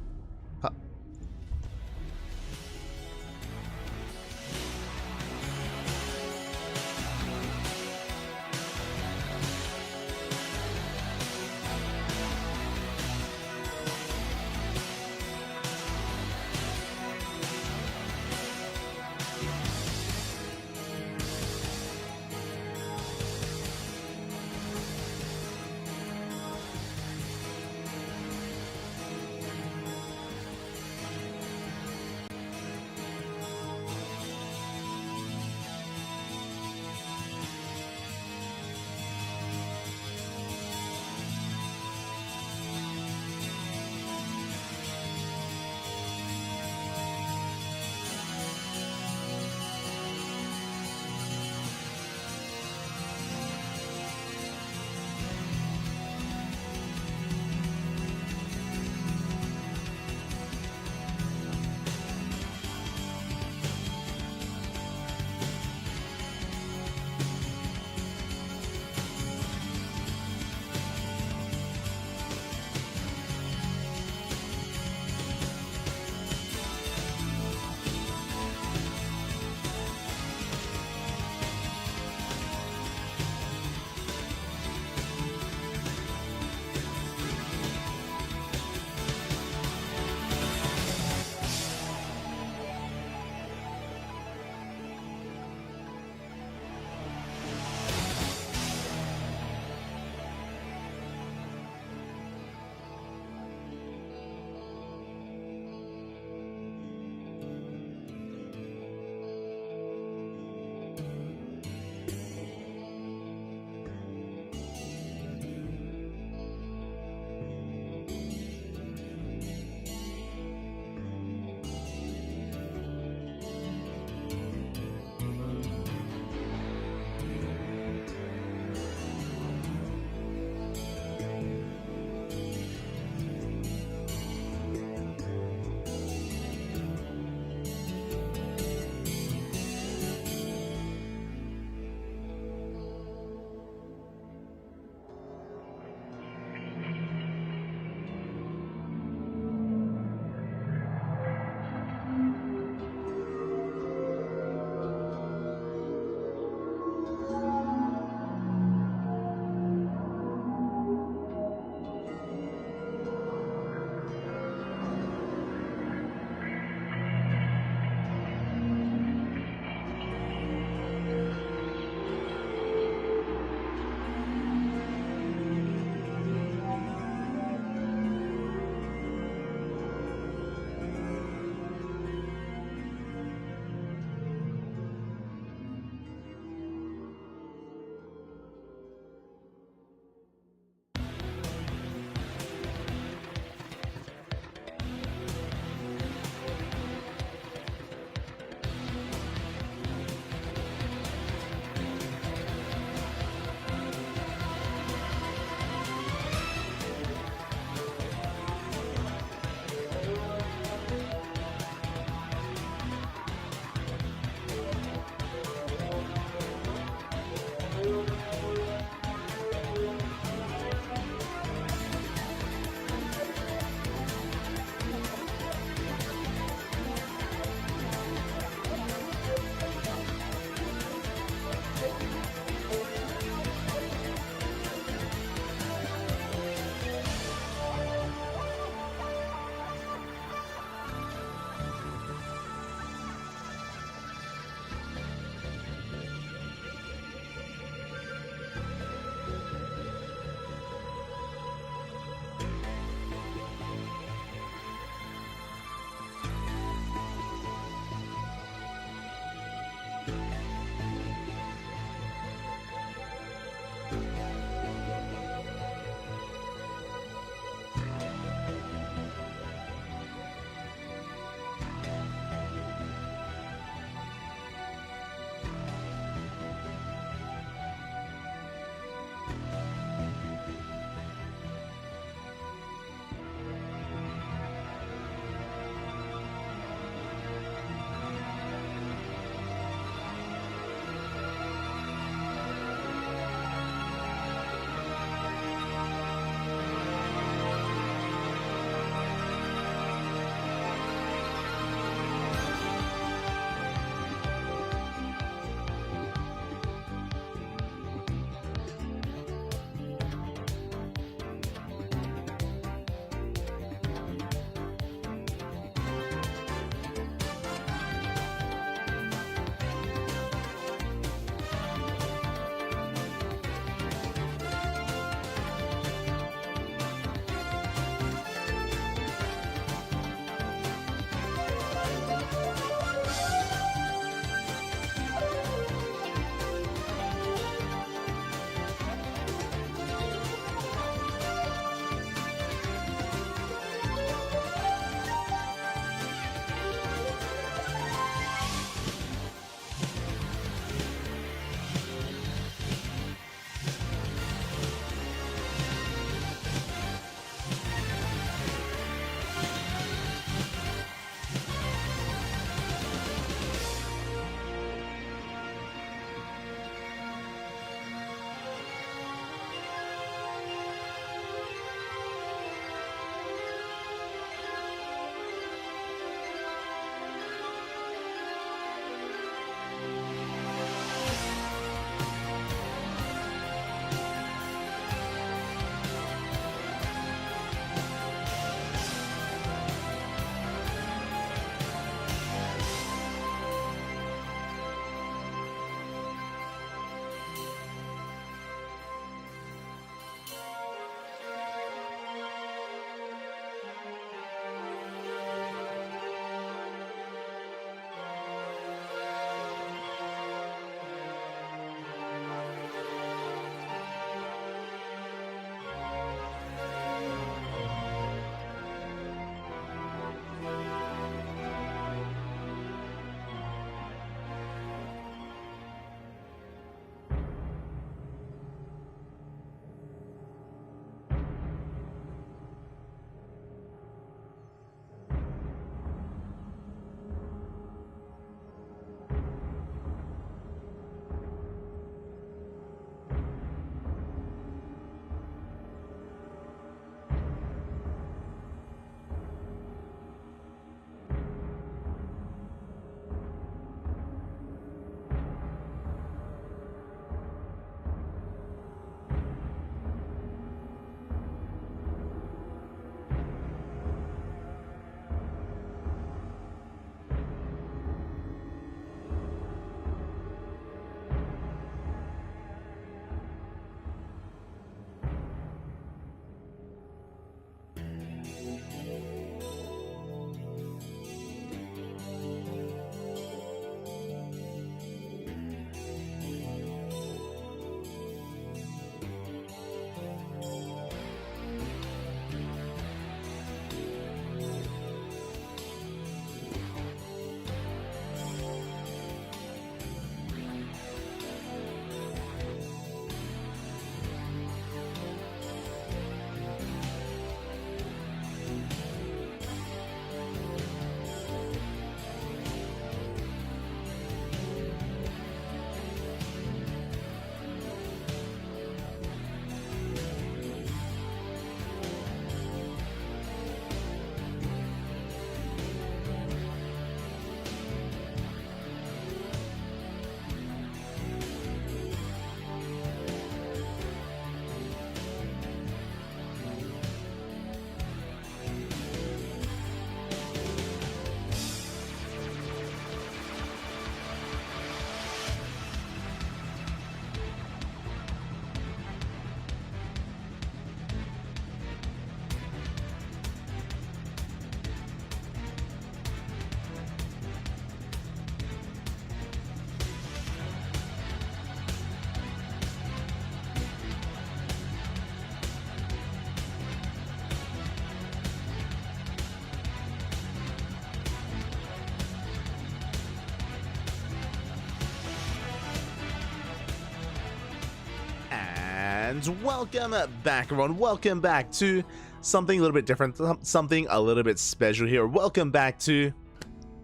And welcome back, everyone. Welcome back to something a little bit different, something a little bit special here. Welcome back to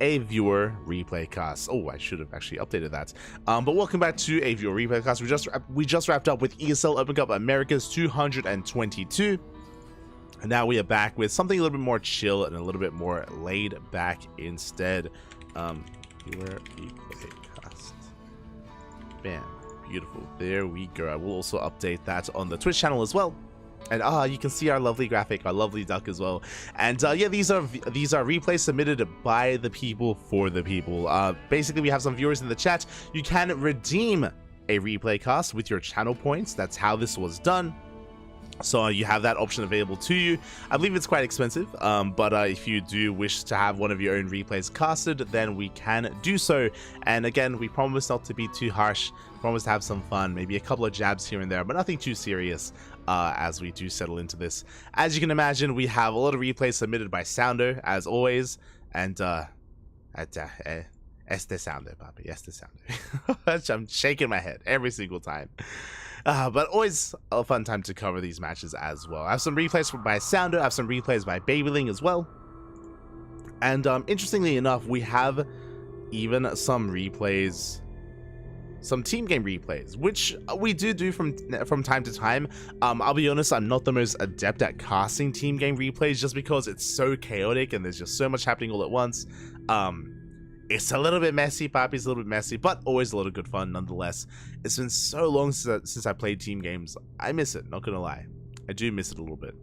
a viewer replay cast. Oh, I should have actually updated that. But welcome back to a viewer replay cast. We just wrapped up with ESL Open Cup Americas 222. And now we are back with something a little bit more chill and a little bit more laid back instead. Viewer replay cast. Bam. Beautiful. There we go. I will also update that on the Twitch channel as well. And you can see our lovely graphic, our lovely duck as well. And yeah, these are replays submitted by the people for the people. Basically, we have some viewers in the chat. You can redeem a replay cast with your channel points. That's how this was done. So you have that option available to you. I believe it's quite expensive, but if you do wish to have one of your own replays casted, then we can do so. And again, we promise not to be too harsh, promise to have some fun, maybe a couple of jabs here and there, but nothing too serious as we do settle into this. As you can imagine, we have a lot of replays submitted by Sounder, as always, and este Sounder, papi, este Sounder. I'm shaking my head every single time. But always a fun time to cover these matches as well. I have some replays by Sounder, I have some replays by Babyling as well. And interestingly enough, we have even some replays, some team game replays, which we do from time to time. I'll be honest, I'm not the most adept at casting team game replays just because it's so chaotic and there's just so much happening all at once. It's a little bit messy, Papi's a little bit messy, but always a lot of good fun nonetheless. It's been so long since I played team games. I miss it, not gonna lie. I do miss it a little bit.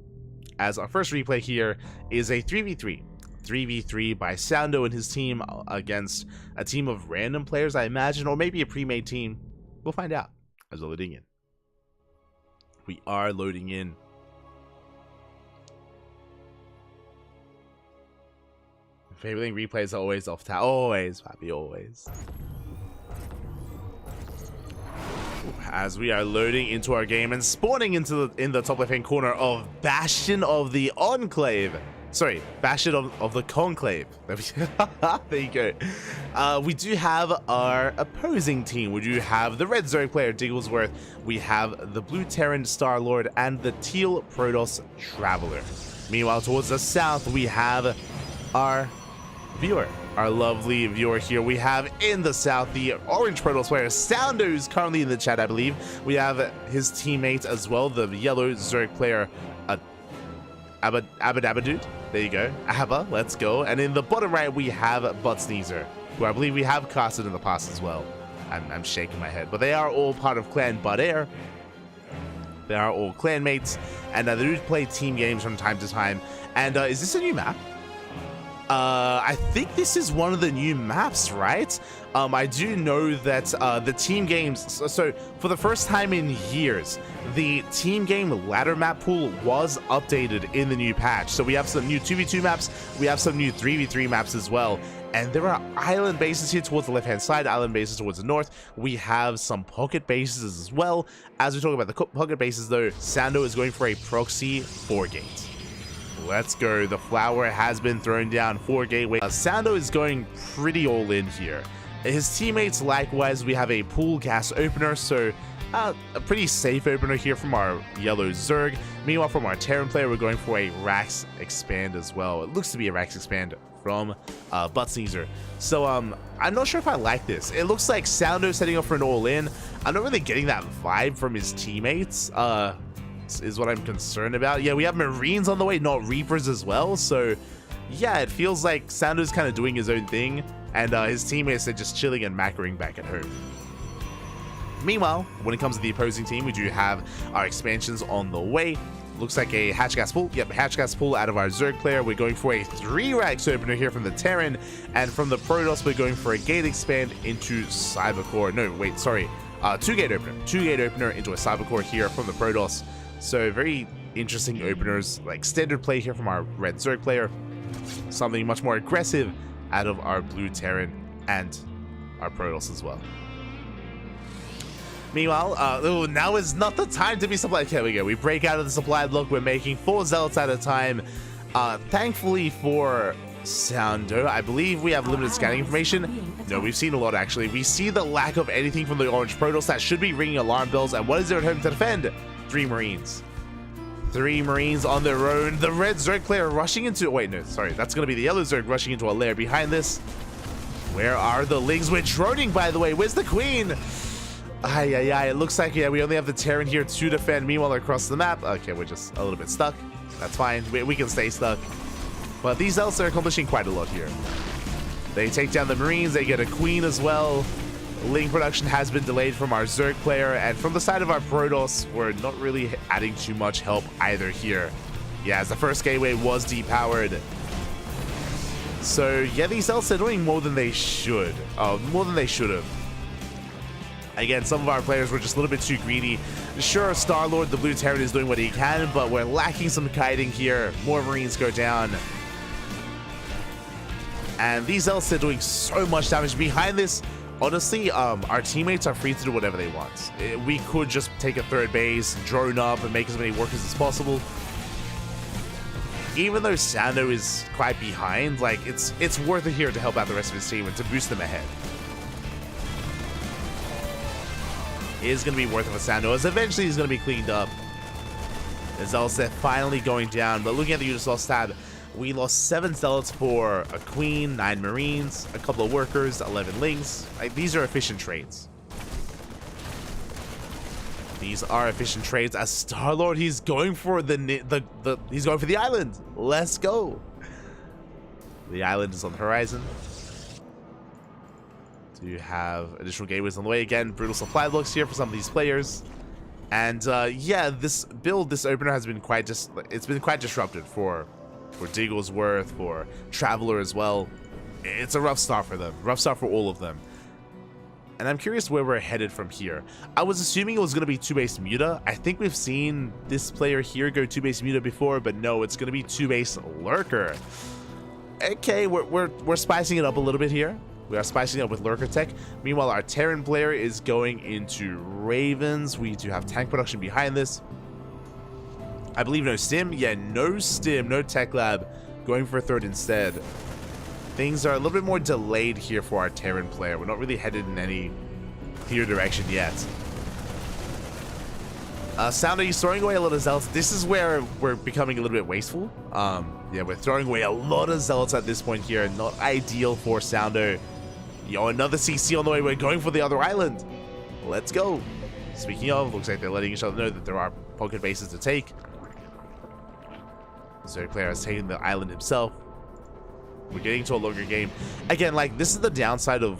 As our first replay here is a 3v3 by Soundo and his team against a team of random players, I imagine, or maybe a pre-made team. We'll find out as we're loading in. We are loading in. Favoring replays are always off tap. Always, Papi, always. As we are loading into our game and spawning in the top left hand corner of Bastion of the Enclave. Sorry, Bastion of the Conclave. There you go. We do have our opposing team. We do have the red Zerg player Digglesworth. We have the blue Terran Star-Lord and the teal Protoss Traveler. Meanwhile, towards the south, we have our viewer, our lovely viewer here. We have in the south the orange Protoss player Sounder, who's currently in the chat, I believe. We have his teammates as well, the yellow Zerg player Abadabadud. There you go, Abba, let's go. And in the bottom right we have Butt Sneezer, who I believe we have casted in the past as well. I'm shaking my head, but they are all part of Clan Bud Air. They are all clan mates, and they do play team games from time to time. And is this a new map? I think this is one of the new maps, right? I do know that the team games, so for the first time in years, the team game ladder map pool was updated in the new patch. So we have some new 2v2 maps, we have some new 3v3 maps as well. And there are island bases here towards the left-hand side, island bases towards the north. We have some pocket bases as well. As we talk about the pocket bases though, Sando is going for a proxy 4-gate. Let's go. The flower has been thrown down for gateway. Sando is going pretty all in here. His teammates likewise, we have a pool gas opener, so a pretty safe opener here from our yellow Zerg. Meanwhile, from our Terran player, we're going for a Rax expand as well. It looks to be a Rax expand from Butt Sneezer. So I'm not sure if I like this. It looks like Soundo setting up for an all-in. I'm not really getting that vibe from his teammates. Is what I'm concerned about. Yeah, we have Marines on the way, not Reapers as well. So yeah, it feels like Soundo's kind of doing his own thing, and his teammates are just chilling and macroing back at home. Meanwhile, when it comes to the opposing team, we do have our expansions on the way. Looks like a hatch gas pull. Yep, hatch gas pull out of our Zerg player. We're going for a 3-Rax opener here from the Terran, and from the Protoss, we're going for a gate expand into Cybercore. No, wait, sorry. 2-gate opener. 2-gate opener into a Cybercore here from the Protoss. So very interesting openers, like standard play here from our red Zerg player. Something much more aggressive out of our blue Terran and our Protoss as well. Meanwhile, now is not the time to be supplied. Here we go. We break out of the supply block. We're making 4 zealots at a time. Thankfully for Soundo, I believe we have limited scanning information. No, we've seen a lot actually. We see the lack of anything from the orange Protoss that should be ringing alarm bells. And what is there at home to defend? 3 Marines. 3 Marines on their own. The red Zerg player rushing into... Wait, no, sorry. That's going to be the yellow Zerg rushing into a lair behind this. Where are the Lings? We're droning, by the way. Where's the Queen? Ay, ay, ay. It looks like, yeah, we only have the Terran here to defend. Meanwhile, across the map, okay, we're just a little bit stuck. That's fine. We can stay stuck. But these elves are accomplishing quite a lot here. They take down the Marines. They get a Queen as well. Ling production has been delayed from our Zerg player. And from the side of our Protoss, we're not really adding too much help either here. Yeah, as the first gateway was depowered. So, yeah, these elves are doing more than they should. More than they should have. Again, some of our players were just a little bit too greedy. Sure, Star-Lord, the Blue Terran, is doing what he can, but we're lacking some kiting here. More Marines go down. And these elves are doing so much damage. Behind this, honestly, our teammates are free to do whatever they want. We could just take a third base, drone up, and make as many workers as possible. Even though Sando is quite behind, like, it's worth it here to help out the rest of his team and to boost them ahead. It is going to be worth it for Sando, as eventually he's going to be cleaned up. As Zelset finally going down, but looking at the units lost tab, we lost 7 Zealots for a Queen, 9 Marines, a couple of workers, 11 Lings. Like, these are efficient trades. These are efficient trades. As Star-Lord, he's going for he's going for the island. Let's go. The island is on the horizon. Do have additional gateways on the way. Again, brutal supply blocks here for some of these players. And yeah, this build, this opener has been quite disrupted for Digglesworth, for Traveler as well. It's a rough start for them. Rough start for all of them. And I'm curious where we're headed from here. I was assuming it was going to be 2-base Muta. I think we've seen this player here go 2-base Muta before, but no, it's going to be 2-base Lurker. Okay, we're spicing it up a little bit here. We are spicing it up with Lurker tech. Meanwhile, our Terran player is going into Ravens. We do have tank production behind this. I believe no stim. Yeah, no stim, no tech lab. Going for a third instead. Things are a little bit more delayed here for our Terran player. We're not really headed in any clear direction yet. Sounder, he's throwing away a lot of Zealots. This is where we're becoming a little bit wasteful. Yeah, we're throwing away a lot of Zealots at this point here. Not ideal for Sounder. Yo, another CC on the way. We're going for the other island. Let's go. Speaking of, looks like they're letting each other know that there are pocket bases to take. So player has taken the island himself. We're getting to a longer game. Again, like, this is the downside of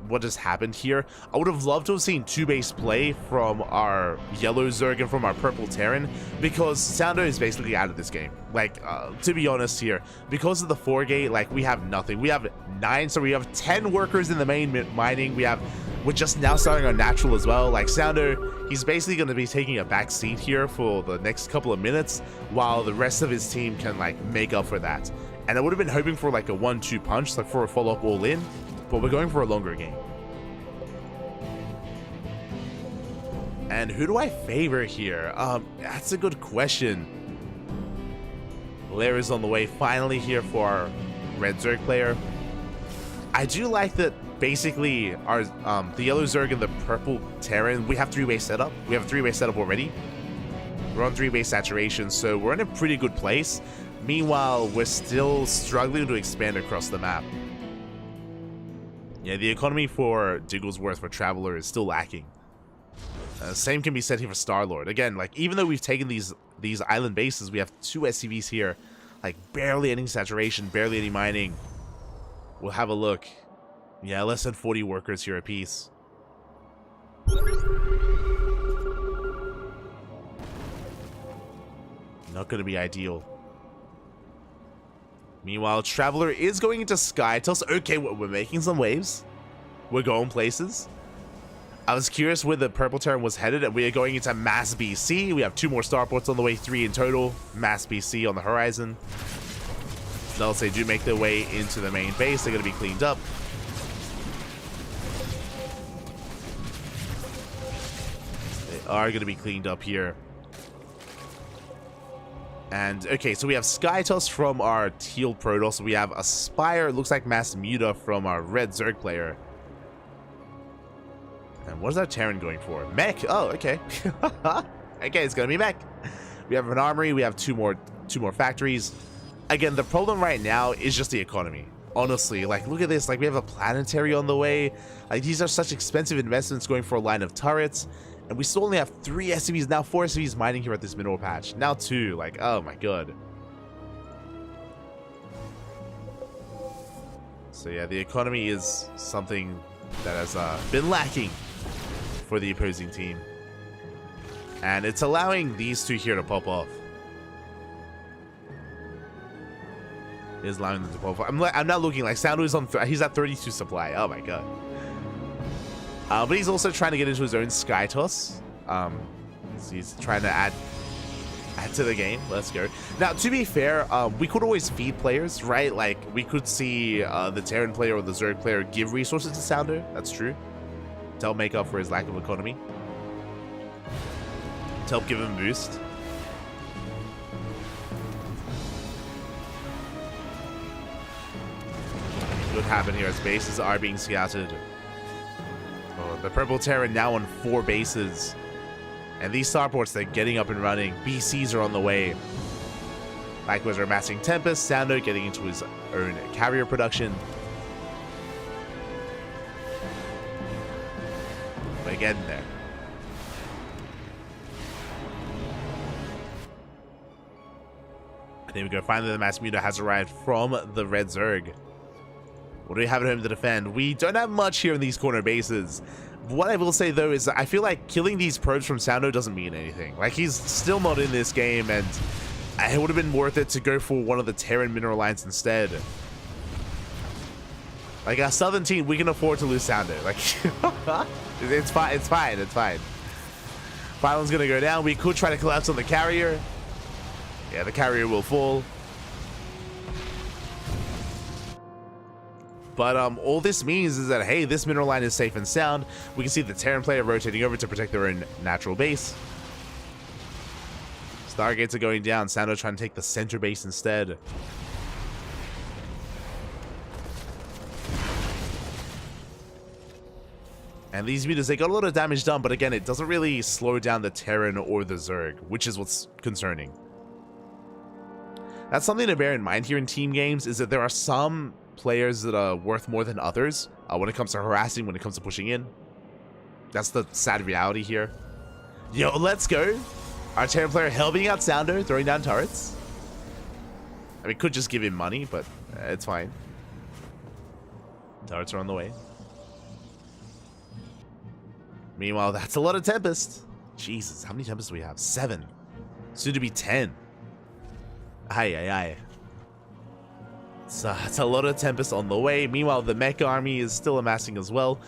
what just happened here. I would have loved to have seen 2-base play from our yellow Zerg and from our purple Terran, because Sounder is basically out of this game. Like, to be honest here, because of the 4-gate, like, we have nothing. We have 9, so we have 10 workers in the main mining. We're just now starting our natural as well. Like, Sounder, he's basically going to be taking a back seat here for the next couple of minutes, while the rest of his team can, like, make up for that. And I would have been hoping for like a 1-2 punch, like for a follow-up all in, but we're going for a longer game. And who do I favor here? That's a good question. Lair is on the way finally here for our red Zerg player. I do like that basically our the yellow Zerg and the purple Terran, we have 3-base setup. We have a 3-base setup already. We're on 3-base saturation, so we're in a pretty good place. Meanwhile, we're still struggling to expand across the map. Yeah, the economy for Digglesworth for Traveler is still lacking. Same can be said here for Star-Lord. Again, like, even though we've taken these island bases, we have 2 SCVs here. Like, barely any saturation, barely any mining. We'll have a look. Yeah, less than 40 workers here apiece. Not going to be ideal. Meanwhile, Traveler is going into Sky. Tells us, okay, we're making some waves. We're going places. I was curious where the purple Terran was headed, and we are going into Mass BC. We have 2 more starports on the way, 3 in total. Mass BC on the horizon. Thus, they do make their way into the main base. They're going to be cleaned up. They are going to be cleaned up here. And, okay, so we have Skytoss from our teal Protoss. We have Aspire, looks like Mass Muta from our red Zerg player. And what is our Terran going for? Mech! Oh, okay. Okay, it's gonna be mech. We have an armory. We have two more factories. Again, the problem right now is just the economy. Honestly, like, look at this. Like, we have a planetary on the way. Like, these are such expensive investments going for a line of turrets. And we still only have 3 SCVs, now 4 SCVs mining here at this mineral patch. Now 2, like, oh my god. So yeah, the economy is something that has been lacking for the opposing team. And it's allowing these 2 here to pop off. It is allowing them to pop off. I'm not looking like Sound is on, he's at 32 supply. Oh my god. But he's also trying to get into his own Sky Toss. So he's trying to add to the game. Let's go. Now, to be fair, we could always feed players, right? Like, we could see the Terran player or the Zerg player give resources to Sounder. That's true. To help make up for his lack of economy. To help give him a boost. What happened here as bases are being scouted. Oh, the Purple Terran now on 4 bases. And these starports, they're getting up and running. BCs are on the way. Likewise, we're amassing Tempest. Sounder getting into his own carrier production. We're getting there. And there we go. Finally, the Mass Muta has arrived from the Red Zerg. What do we have at home to defend? We don't have much here in these corner bases. What I will say, though, is I feel like killing these probes from Soundo doesn't mean anything. Like, he's still not in this game, and it would have been worth it to go for one of the Terran mineral lines instead. Like, our Southern team, we can afford to lose Soundo. Like, it's fine, it's fine, it's fine. Phylon's gonna go down. We could try to collapse on the carrier. Yeah, the carrier will fall. But all this means is that, hey, this mineral line is safe and sound. We can see the Terran player rotating over to protect their own natural base. Stargates are going down. Soundo trying to take the center base instead. And these mutas, they got a lot of damage done, but again, it doesn't really slow down the Terran or the Zerg, which is what's concerning. That's something to bear in mind here in team games, is that there are some players that are worth more than others when it comes to harassing, when it comes to pushing in. That's the sad reality here. Yo, let's go. Our Terran player helping out Sounder, throwing down turrets. I mean, could just give him money, but it's fine. Turrets are on the way. Meanwhile, that's a lot of Tempest. Jesus, how many Tempests do we have? 7. Soon to be 10. Aye, aye, aye. So it's a lot of Tempest on the way. Meanwhile, the mech army is still amassing as well.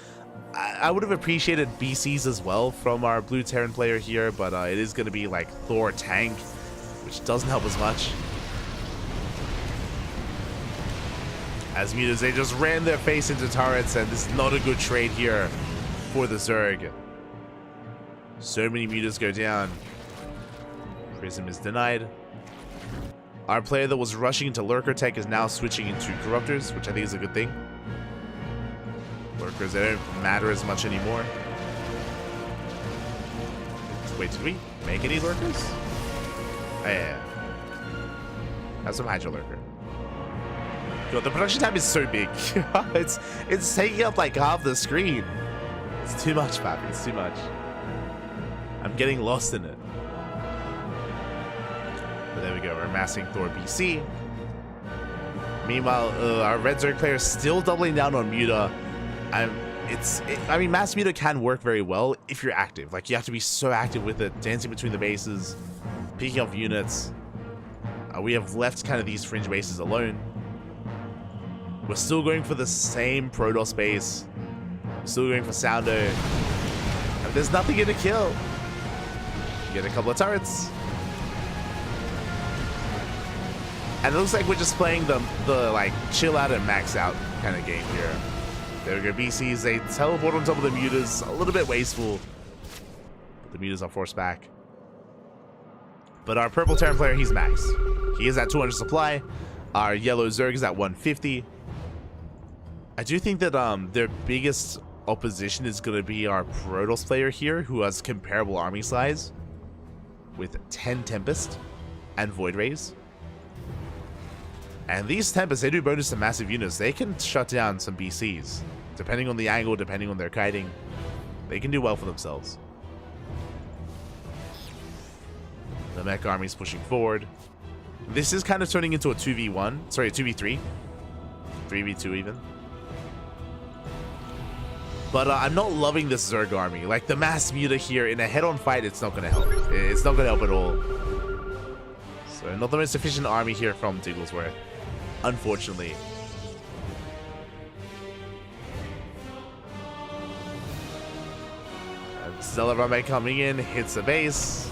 I would have appreciated BCs as well from our blue Terran player here, but it is going to be like Thor tank, which doesn't help as much. As mutas, they just ran their face into turrets, and this is not a good trade here for the Zerg. So many mutas go down. Prism is denied. Our player that was rushing into Lurker Tech is now switching into Corruptors, which I think is a good thing. Lurkers, they don't matter as much anymore. Wait, did we make any Lurkers? Oh, yeah. Have some Hydra Lurker. God, the production time is so big. it's taking up like half the screen. It's too much, Pappy. It's too much. I'm getting lost in it. But there we go. We're amassing Thor BC. Meanwhile, our Red Zerg player is still doubling down on Muta. I mean, Mass Muta can work very well if you're active. Like, you have to be so active with it, dancing between the bases, picking up units. We have left kind of these fringe bases alone. We're still going for the same Protoss base. Still going for Soundo. And there's nothing here to kill. Get a couple of turrets. And it looks like we're just playing the like chill out and max out kind of game here. There we go, BCs, they teleport on top of the mutas, a little bit wasteful. The mutas are forced back. But our purple Terran player, he's max. He is at 200 supply. Our yellow Zerg is at 150. I do think that their biggest opposition is going to be our Protoss player here, who has comparable army size. with 10 Tempest and Void Rays. And these Tempests, they do bonus to massive units. They can shut down some BCs. Depending on the angle, depending on their kiting, they can do well for themselves. The mech army's pushing forward. This is kind of turning into a 2v1. Sorry, a 2v3. 3v2 even. But I'm not loving this Zerg army. Like, the mass muta here in a head-on fight, it's not going to help. It's not going to help at all. So, not the most efficient army here from Digglesworth, unfortunately. Stellar Rumble coming in, hits the base.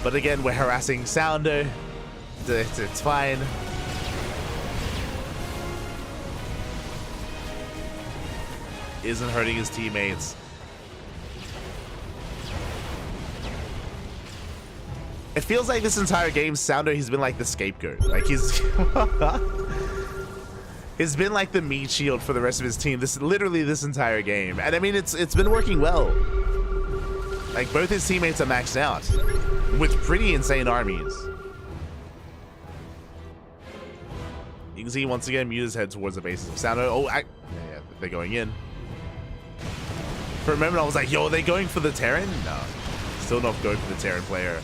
But again, we're harassing Sounder. It's fine. Isn't hurting his teammates. It feels like this entire game, Sounder, he's been like the scapegoat. Like he's he's been like the meat shield for the rest of his team. Literally this entire game. And I mean, it's been working well. Like both his teammates are maxed out with pretty insane armies. You can see once again Muta's head towards the bases of Sounder. Oh, yeah, they're going in. For a moment, I was like, yo, are they going for the Terran? No. Still not going for the Terran player.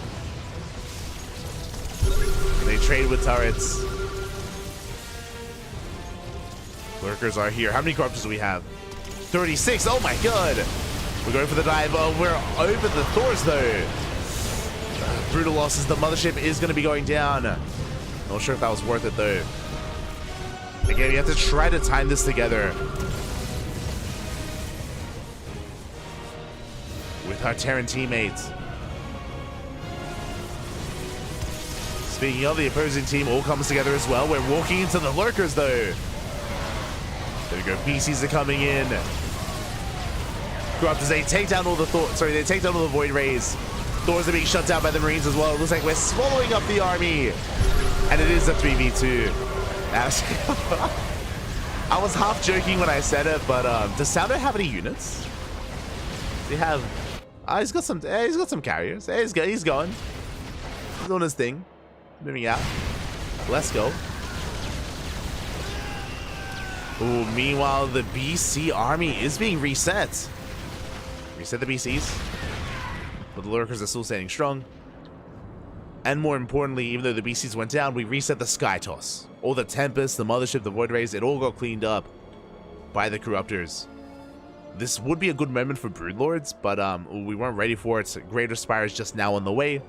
They trade with turrets. Lurkers are here. How many corpses do we have? 36. Oh my god. We're going for the dive. Oh, we're over the Thors, though. Brutal losses. The mothership is going to be going down. Not sure if that was worth it, though. Again, you have to try to time this together. With our Terran teammates. Speaking of, the opposing team all comes together as well. We're walking into the Lurkers, though. There we go. BCs are coming in. Corruptors, they take down all the they take down all the Void Rays. Thors are being shut down by the Marines as well. It looks like we're swallowing up the army. And it is a 3v2. I was half joking when I said it, but does Sounder have any units? Does he have... he's got some carriers. He's going. He's doing his thing. Moving out. Let's go. Ooh, meanwhile, the BC army is being reset. Reset the BCs. But the Lurkers are still standing strong. And more importantly, even though the BCs went down, we reset the Sky Toss. All the Tempest, the Mothership, the Void Rays, it all got cleaned up by the Corruptors. This would be a good moment for Broodlords, but we weren't ready for it. Greater Spire is just now on the way.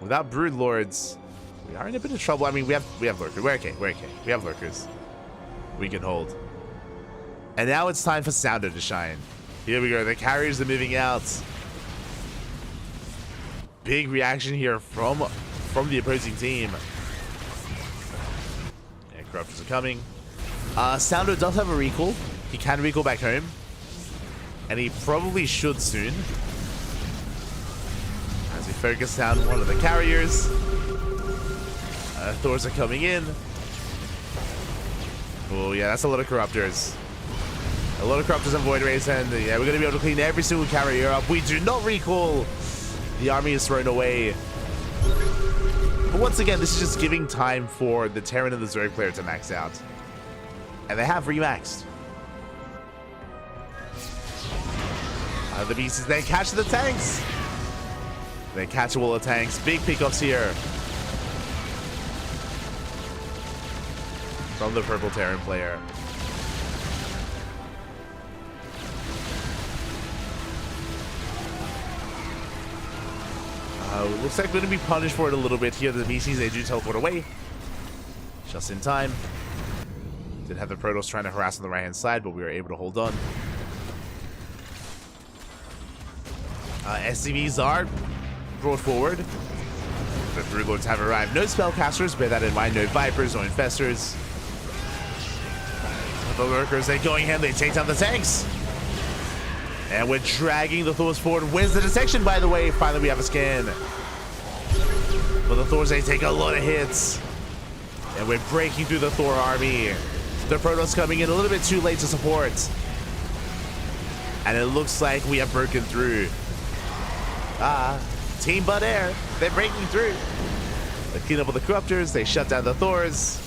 Without Broodlords, we are in a bit of trouble. I mean, we have Lurkers. We're okay. We have Lurkers. We can hold. And now it's time for Sounder to shine. Here we go. The carriers are moving out. Big reaction here from the opposing team. And Corruptors are coming. Sounder does have a recall. He can recall back home. And he probably should soon. As we focus down one of the carriers. Thors are coming in. Oh yeah, that's a lot of Corruptors. A lot of Corruptors and Void Rays, and yeah, we're going to be able to clean every single carrier up. We do not recall. The army is thrown away. But once again, this is just giving time for the Terran and the Zerg player to max out. And they have remaxed. The beasts, they catch the tanks. They catch a wall of tanks. Big pickups here. From the purple Terran player. Looks like we're going to be punished for it a little bit here. The BCs, they do teleport away. Just in time. Did have the Protoss trying to harass on the right-hand side, but we were able to hold on. SCVs are brought forward. The Broodlords have arrived. No Spellcasters, bear that in mind. No Vipers, no Infestors. The Lurkers, they're going ahead. They take down the tanks. And we're dragging the Thors forward. Where's the detection, by the way? Finally, we have a scan. But the Thors, they take a lot of hits. And we're breaking through the Thor army. The Protoss coming in a little bit too late to support. And it looks like we have broken through. Team Bud Air, they're breaking through. They clean up all the Corruptors, they shut down the Thors.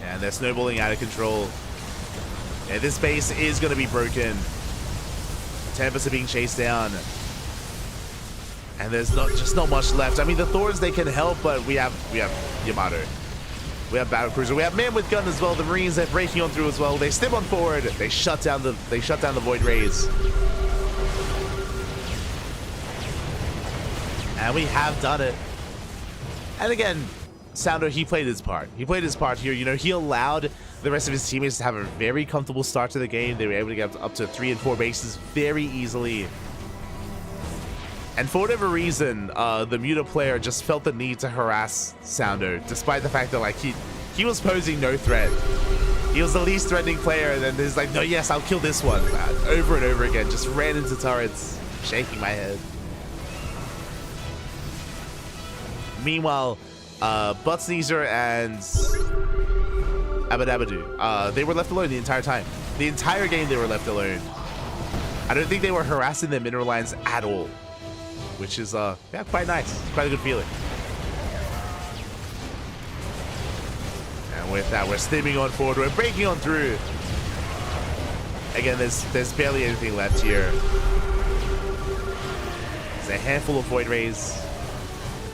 And they're snowballing out of control. Yeah, this base is going to be broken. Tempest are being chased down. And there's not much left. I mean, the Thors, they can help, but we have Yamato. We have Battlecruiser. We have Man with Gun as well. The Marines are breaking on through as well. They step on forward. They shut down the Void Rays. And we have done it. And again, Sounder, he played his part. He played his part here. You know, he allowed the rest of his teammates to have a very comfortable start to the game. They were able to get up to 3 and 4 bases very easily. And for whatever reason, the Muta player just felt the need to harass Sounder, despite the fact that like he was posing no threat. He was the least threatening player, and then there's like, no, yes, I'll kill this one. Over and over again, just ran into turrets, shaking my head. Meanwhile, Buttsneezer and Abadabadu, they were left alone the entire time. The entire game they were left alone. I don't think they were harassing their mineral lines at all, which is yeah, quite nice. It's quite a good feeling. And with that, we're steaming on forward. We're breaking on through. Again, there's barely anything left here. There's a handful of Void Rays.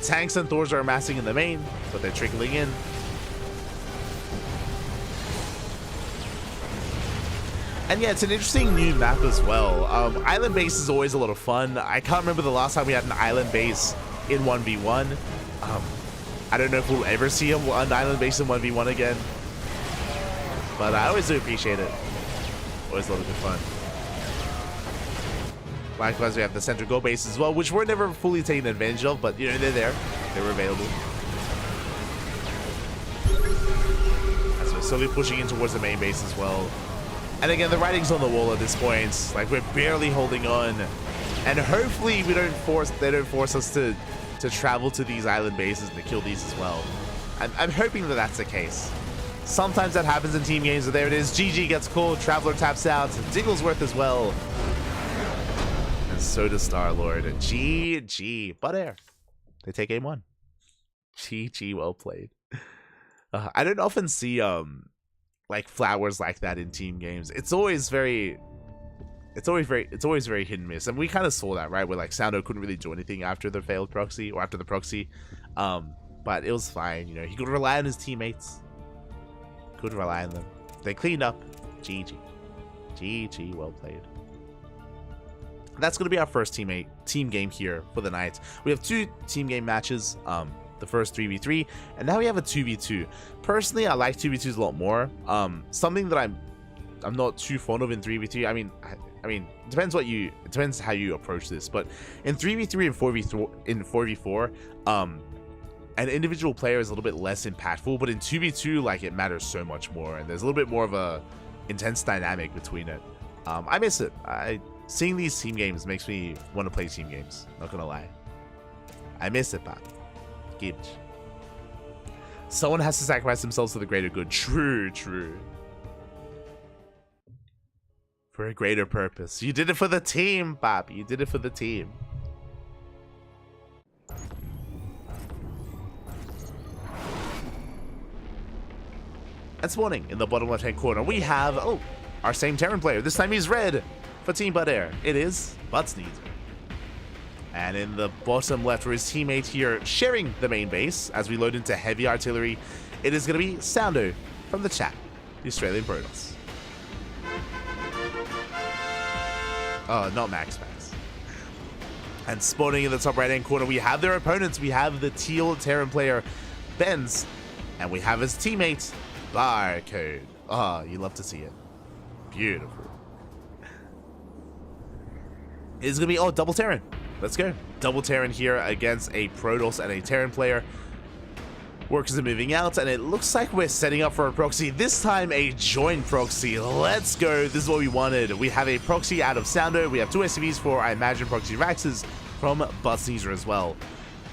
Tanks and Thors are amassing in the main, but they're trickling in. And yeah, it's an interesting new map as well. Island base is always a lot of fun. I can't remember the last time we had an island base in 1v1. I don't know if we'll ever see an island base in 1v1 again. But I always do appreciate it. Always a lot of good fun. Likewise, we have the Central Go base as well, which we're never fully taken advantage of, but you know, they're there. They were available. As we're slowly pushing in towards the main base as well. And again, the writing's on the wall at this point. Like, we're barely holding on. And hopefully they don't force us to travel to these island bases and to kill these as well. I'm hoping that that's the case. Sometimes that happens in team games, but there it is. GG gets called, Traveler taps out, Digglesworth as well. And so does Star-Lord. GG. Bud Air. They take game 1. GG, well played. I don't often see like flowers like that in team games. It's always very hit and miss. And we kind of saw that, right? Where like Soundo couldn't really do anything after the failed proxy or after the proxy. But it was fine, you know. He could rely on his teammates. Could rely on them. They cleaned up. GG. GG, well played. That's going to be our first team game here for the night. We have 2 team game matches. The first 3v3, and now we have a 2v2. Personally, I like 2v2s a lot more. Something that I'm not too fond of in 3v3. I mean, it depends how you approach this. But in 3v3 and 4v4, an individual player is a little bit less impactful. But in 2v2, like, it matters so much more, and there's a little bit more of a intense dynamic between it. I miss it. Seeing these team games makes me want to play team games. Not gonna lie, I miss it, Pop. Someone has to sacrifice themselves for the greater good. True. For a greater purpose. You did it for the team, Bob. You did it for the team. And spawning in the bottom left-hand corner, we have, our same Terran player. This time he's red for Team Bud Air. It is Buttsneezer. And in the bottom left for his teammate here, sharing the main base as we load into heavy artillery, it is going to be Soundo from the chat, the Australian Protoss. Oh, not Max. And spawning in the top right-hand corner, we have their opponents. We have the teal Terran player, Benz, and we have his teammate, Barcode. Oh, you love to see it. Beautiful. It's going to be, double Terran. Let's go. Double Terran here against a Protoss and a Terran player. Workers are moving out, and it looks like we're setting up for a proxy. This time, a joint proxy. Let's go. This is what we wanted. We have a proxy out of Soundo. We have 2 SCVs for, I imagine, proxy Raxes from Buttsneezer as well.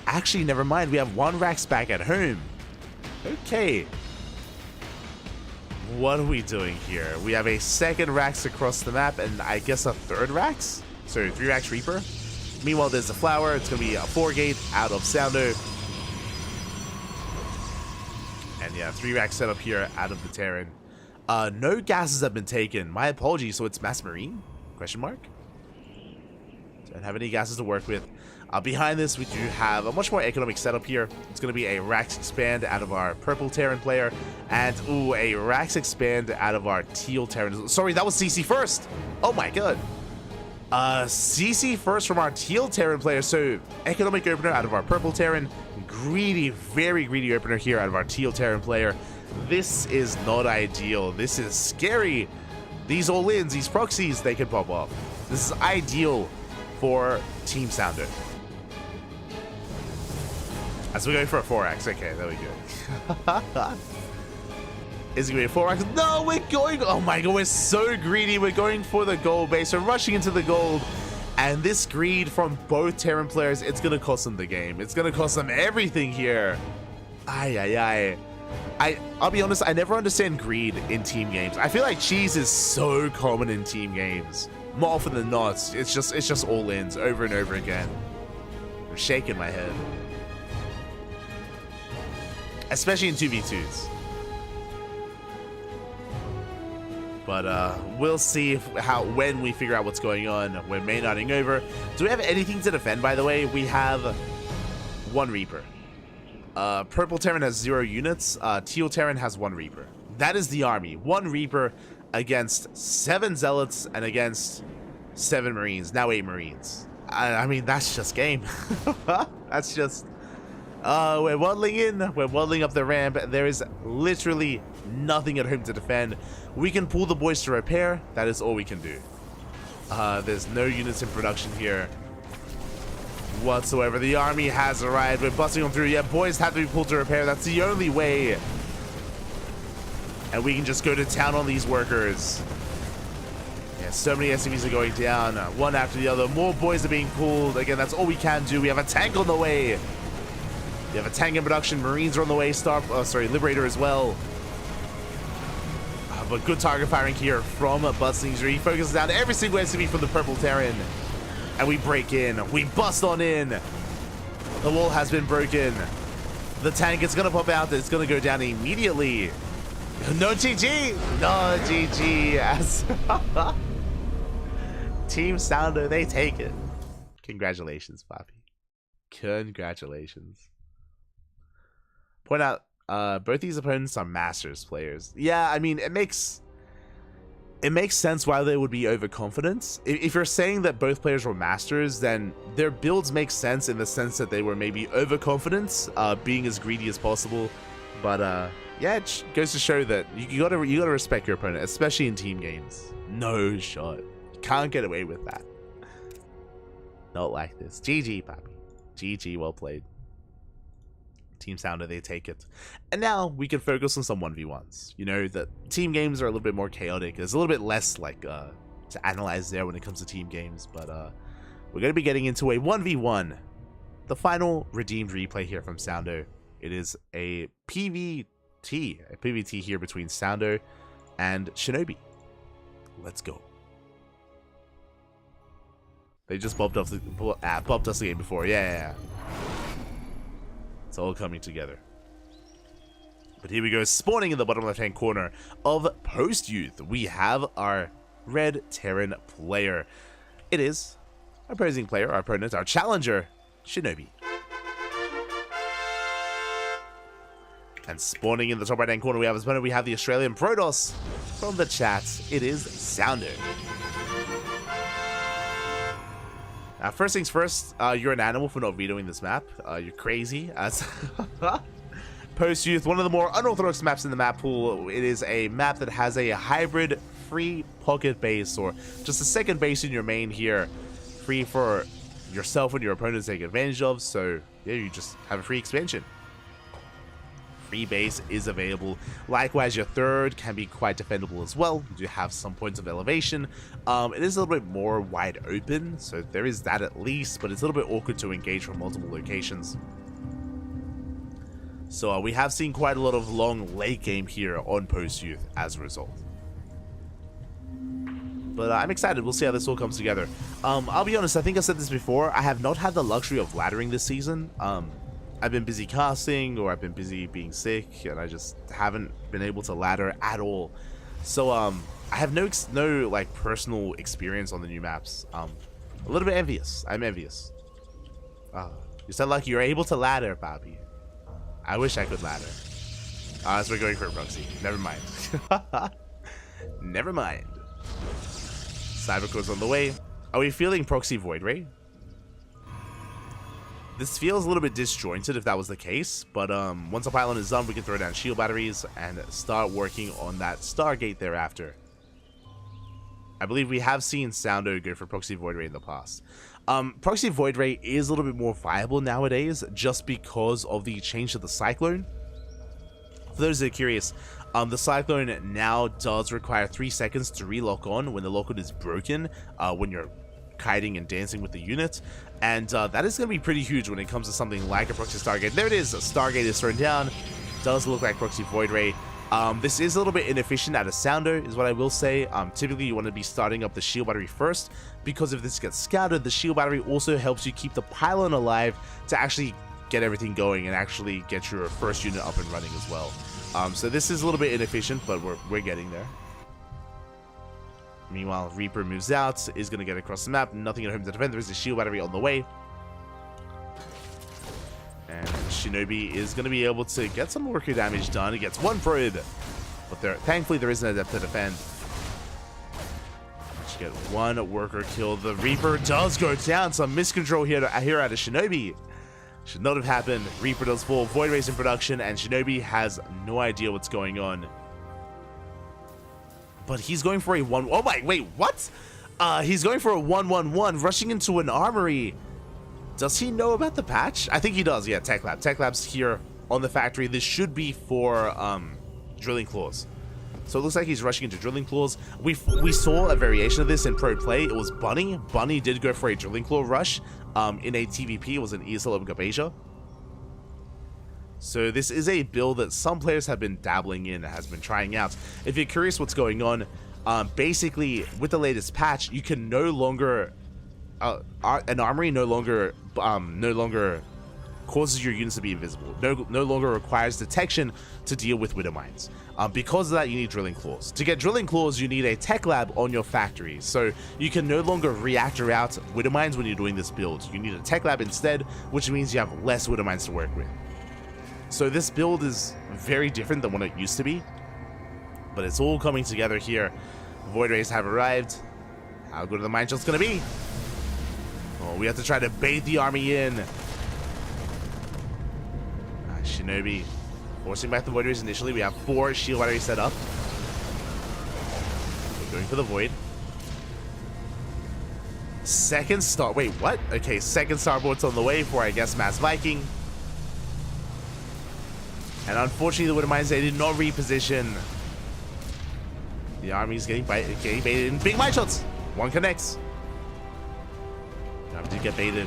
Actually, never mind. We have 1 Rax back at home. Okay. What are we doing here? We have a 2nd Rax across the map, and I guess a 3rd Rax? So 3 Rax Reaper? Meanwhile, there's the flower. It's going to be a 4-gate out of Sounder. And yeah, 3-rack setup here out of the Terran. No gases have been taken. My apologies. So it's Mass Marine? Question mark? Don't have any gases to work with. Behind this, we do have a much more economic setup here. It's going to be a Rax Expand out of our purple Terran player. And, ooh, a Rax Expand out of our teal Terran. Sorry, that was CC first. Oh my god. CC first from our teal Terran player. So, economic opener out of our purple Terran. Greedy, very greedy opener here out of our teal Terran player. This is not ideal. This is scary. These all-ins, these proxies, they can pop off. This is ideal for Team Sounder. As we're going for a 4x. Okay, there we go. Is it going to be a 4x? No, we're going... Oh my god, we're so greedy. We're going for the gold base. We're rushing into the gold. And this greed from both Terran players, it's going to cost them the game. It's going to cost them everything here. I'll be honest, I never understand greed in team games. I feel like cheese is so common in team games. More often than not, it's just all-ins over and over again. I'm shaking my head. Especially in 2v2s. But we'll see when we figure out what's going on. We're main-nutting over. Do we have anything to defend, by the way? We have 1 Reaper. Purple Terran has 0 units. Teal Terran has 1 Reaper. That is the army. 1 Reaper against 7 Zealots and against 7 Marines. Now 8 Marines. I mean, that's just game. That's just... we're waddling in. We're waddling up the ramp. There is literally nothing at home to defend. We can pull the boys to repair. That is all we can do. There's no units in production here whatsoever. The army has arrived. We're busting them through. Yeah, boys have to be pulled to repair. That's the only way. And we can just go to town on these workers. Yeah, so many SCVs are going down. One after the other. More boys are being pulled. Again, that's all we can do. We have a tank on the way. We have a tank in production. Marines are on the way. Liberator as well. But good target firing here from Bustlings. He focuses down every single SCV from the purple Terran. And we break in. We bust on in. The wall has been broken. The tank is going to pop out. It's going to go down immediately. No GG. No GG. As Team Sounder, they take it. Congratulations, Poppy. Congratulations. Point out, both these opponents are Masters players. Yeah, I mean, it makes sense why they would be overconfident. If you're saying that both players were Masters, then their builds make sense in the sense that they were maybe overconfident, being as greedy as possible. But yeah, it goes to show that you gotta respect your opponent, especially in team games. No shot. You can't get away with that. Not like this. GG, Pappy. GG, well played. Team Sounder, they take it. And now we can focus on some 1v1s. You know, that team games are a little bit more chaotic. There's a little bit less like to analyze there when it comes to team games, but we're going to be getting into a 1v1. The final redeemed replay here from Sounder. It is a PvT here between Sounder and Shinobi. Let's go. They just bumped us the game before. Yeah. It's all coming together. But here we go, spawning in the bottom left-hand corner of Post Youth. We have our red Terran player. It is our opposing player, our opponent, our challenger, Shinobi. And spawning in the top right-hand corner, we have his opponent. We have the Australian Protoss from the chat. It is Sounder. First things first, you're an animal for not vetoing this map. You're crazy. As Post Youth, one of the more unorthodox maps in the map pool. It is a map that has a hybrid free pocket base, or just a second base in your main here, free for yourself and your opponent to take advantage of. So yeah, you just have a free expansion. Free base is available. Likewise, your third can be quite defendable as well. You do have some points of elevation. It is a little bit more wide open, so there is that at least, but it's a little bit awkward to engage from multiple locations. So we have seen quite a lot of long late game here on Post Youth as a result. But I'm excited. We'll see how this all comes together. I'll be honest, I think I said this before. I have not had the luxury of laddering this season. I've been busy casting, or I've been busy being sick, and I just haven't been able to ladder at all. So I have no like personal experience on the new maps. A little bit envious. I'm envious. You said like you're able to ladder, Bobby. I wish I could ladder. So we're going for a proxy. Never mind. Never mind. Cybercore's on the way. Are we feeling proxy Void Ray? This feels a little bit disjointed if that was the case, but once the pylon is done, we can throw down shield batteries and start working on that Stargate thereafter. I believe we have seen Soundo go for proxy Void Ray in the past. Proxy Void Ray is a little bit more viable nowadays just because of the change to the Cyclone. For those that are curious, the Cyclone now does require 3 seconds to relock on when the lock-on is broken, when you're kiting and dancing with the unit, and that is going to be pretty huge when it comes to something like a proxy Stargate. There it is, a Stargate is thrown down. Does look like proxy Void Ray. This is a little bit inefficient at a Sounder, is what I will say. Typically you want to be starting up the shield battery first, because if this gets scouted, the shield battery also helps you keep the pylon alive to actually get everything going and actually get your first unit up and running as well. So this is a little bit inefficient, but we're getting there. Meanwhile, Reaper moves out, is going to get across the map, nothing at home to defend. There is a shield battery on the way. And Shinobi is going to be able to get some worker damage done. He gets 1 probe, but thankfully there isn't an adept to defend. Just get 1 worker kill. The Reaper does go down. Some miscontrol here out of Shinobi. Should not have happened. Reaper does fall. Void Ray's in production, and Shinobi has no idea what's going on. But he's going for a 1... Oh my, wait, what? He's going for a 1-1-1, rushing into an armory. Does he know about the patch? I think he does, yeah, Tech Lab. Tech Lab's here on the factory. This should be for Drilling Claws. So it looks like he's rushing into Drilling Claws. We saw a variation of this in Pro Play. It was Bunny. Bunny did go for a Drilling Claw rush in a TVP. It was an ESL Open Cup Asia. So this is a build that some players have been dabbling in, has been trying out. If you're curious what's going on, basically with the latest patch, you can no longer an armory no longer causes your units to be invisible. No longer requires detection to deal with Widow Mines. Because of that, you need Drilling Claws. To get Drilling Claws, you need a Tech Lab on your factory. So you can no longer reactor out Widow Mines when you're doing this build. You need a Tech Lab instead, which means you have less Widow Mines to work with. So this build is very different than what it used to be, but it's all coming together here. Void Rays have arrived. How good are the mine shots going to be? Oh, we have to try to bait the army in. Shinobi forcing back the Void Rays initially. We have 4 shield batteries set up. We're going for the Void. Second star. Wait, what? Okay, second starboard's on the way for, I guess, Mass Viking. And unfortunately, the Widow Mines, they did not reposition. The army's getting baited in. Big mine shots! 1 connects. The army did get baited.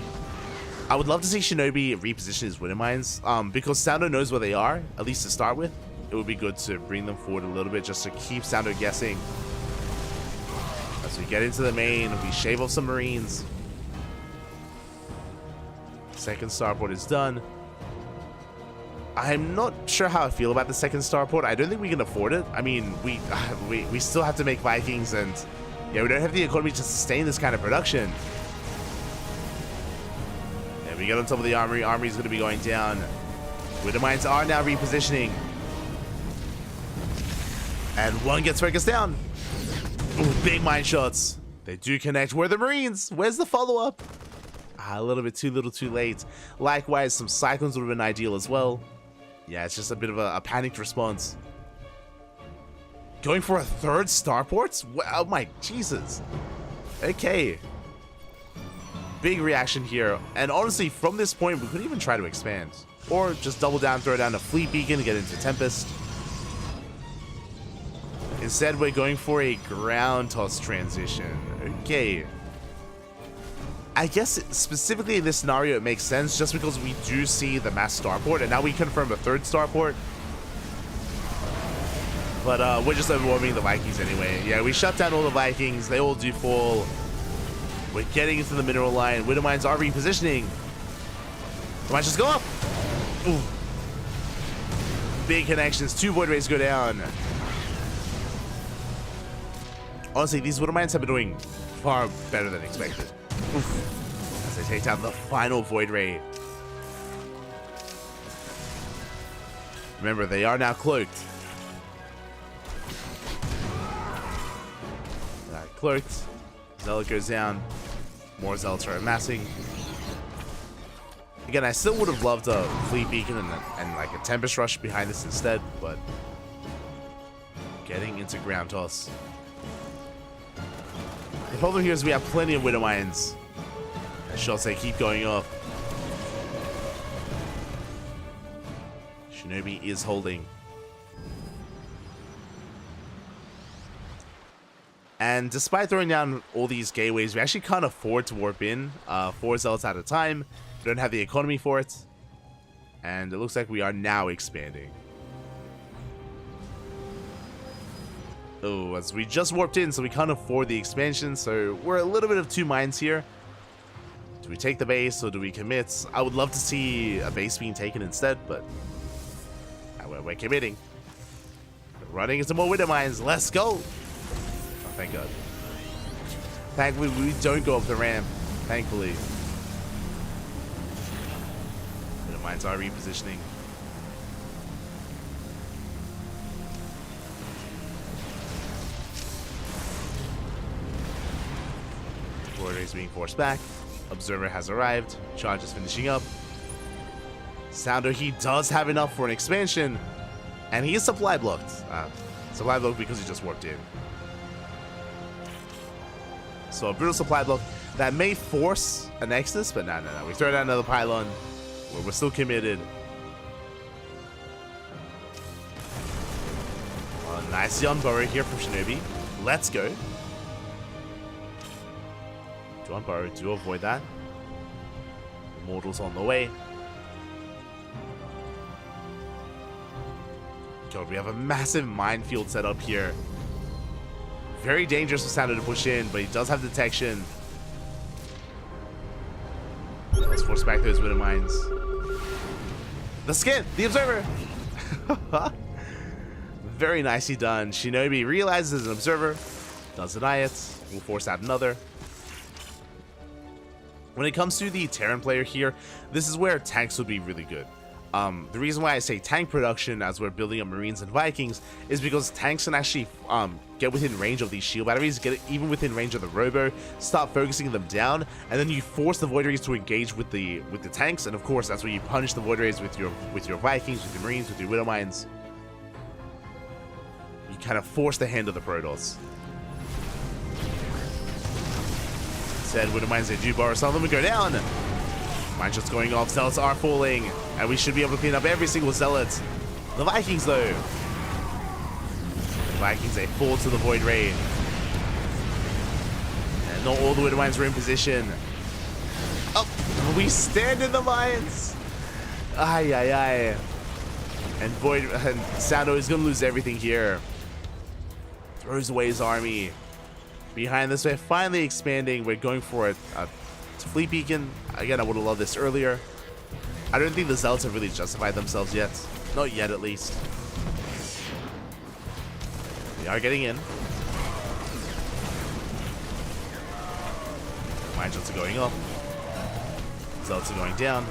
I would love to see Shinobi reposition his Widow Mines, because Soundo knows where they are, at least to start with. It would be good to bring them forward a little bit just to keep Soundo guessing. As we get into the main, we shave off some Marines. Second starport is done. I'm not sure how I feel about the second starport. I don't think we can afford it. I mean, we still have to make Vikings, and yeah, we don't have the economy to sustain this kind of production. And we get on top of the armory. Armory's going to be going down. Widow Mines are now repositioning. And 1 gets focused down. Ooh, big mine shots. They do connect. Where are the Marines? Where's the follow-up? A little bit too little too late. Likewise, some Cyclones would have been ideal as well. Yeah, it's just a bit of a panicked response. Going for a 3rd starport? Oh my Jesus. Okay. Big reaction here. And honestly, from this point, we could even try to expand. Or just double down, throw down a fleet beacon, get into Tempest. Instead, we're going for a ground toss transition. Okay. I guess specifically in this scenario it makes sense just because we do see the mass starport, and now we confirm a 3rd starport. But we're just overwhelming the Vikings anyway. Yeah, we shut down all the Vikings. They all do fall. We're getting into the mineral line. Widowmines are repositioning. They might just go up. Ooh. Big connections. 2 Void Rays go down. Honestly, these Widowmines have been doing far better than expected. Oof. As they take down the final Void Ray. Remember, they are now cloaked. Cloaked. Zealot goes down. More Zealots are amassing. Again, I still would have loved a Fleet Beacon and like a Tempest Rush behind this instead, but getting into ground toss. The problem here is we have plenty of Widow Mines. I shall say, keep going up. Shinobi is holding. And despite throwing down all these gateways, we actually can't afford to warp in 4 Zealots at a time. We don't have the economy for it. And it looks like we are now expanding. Oh, as we just warped in, so we can't afford the expansion, so we're a little bit of 2 minds here. Do we take the base or do we commit? I would love to see a base being taken instead, but we're committing. We're running into more Widow Mines. Let's go! Oh, thank God. Thankfully, we don't go up the ramp. Thankfully. Widow Mines are repositioning. Border is being forced back. Observer has arrived. Charge is finishing up. Sounder, he does have enough for an expansion. And he is supply blocked. Supply blocked because he just warped in. So a brutal supply block that may force a Nexus, but no. We throw down another pylon. We're still committed. Oh, nice Yon Burrow here from Shinobi. Let's go. John Burrow, do avoid that. Immortals on the way. God, we have a massive minefield set up here. Very dangerous for Sounder to push in, but he does have detection. Let's force back those Widow Mines. The skin! The Observer! Very nicely done. Shinobi realizes an Observer. Does deny it. We'll force out another. When it comes to the Terran player here, this is where tanks would be really good. The reason why I say tank production as we're building up Marines and Vikings is because tanks can actually get within range of these shield batteries, get it even within range of the Robo, start focusing them down, and then you force the Void Rays to engage with the tanks, and of course that's where you punish the Void Rays with your Vikings, with your Marines, with your Widow Mines. You kind of force the hand of the Protoss. Said Widow Mines, they do borrow some of them and go down. Mine shots going off, Zealots are falling, and we should be able to clean up every single Zealot. The Vikings though. The Vikings, they fall to the Void Ray. And not all the Widow Mines are in position. Oh, we stand in the mines. Ay, ay, ay. And Sando is going to lose everything here. Throws away his army. Behind this, we're finally expanding. We're going for a Fleet Beacon. Again, I would have loved this earlier. I don't think the Zealots have really justified themselves yet. Not yet, at least. We are getting in. Mine shots are going up. Zealots are going down.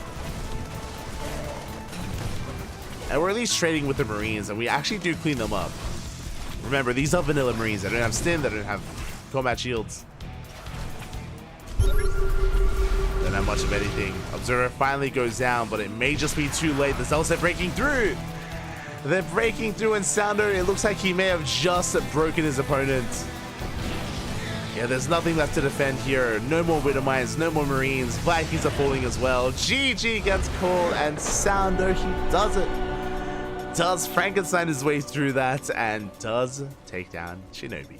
And we're at least trading with the Marines, and we actually do clean them up. Remember, these are vanilla Marines. They don't have stim, they don't have combat shields. Don't have much of anything. Observer finally goes down, but it may just be too late. The Zealots are breaking through. They're breaking through, and Sounder, it looks like he may have just broken his opponent. Yeah, there's nothing left to defend here. No more Widow Mines, no more Marines. Vikings are falling as well. GG gets called, and Sounder, he does it. Does Frankenstein his way through that, and does take down Shinobi.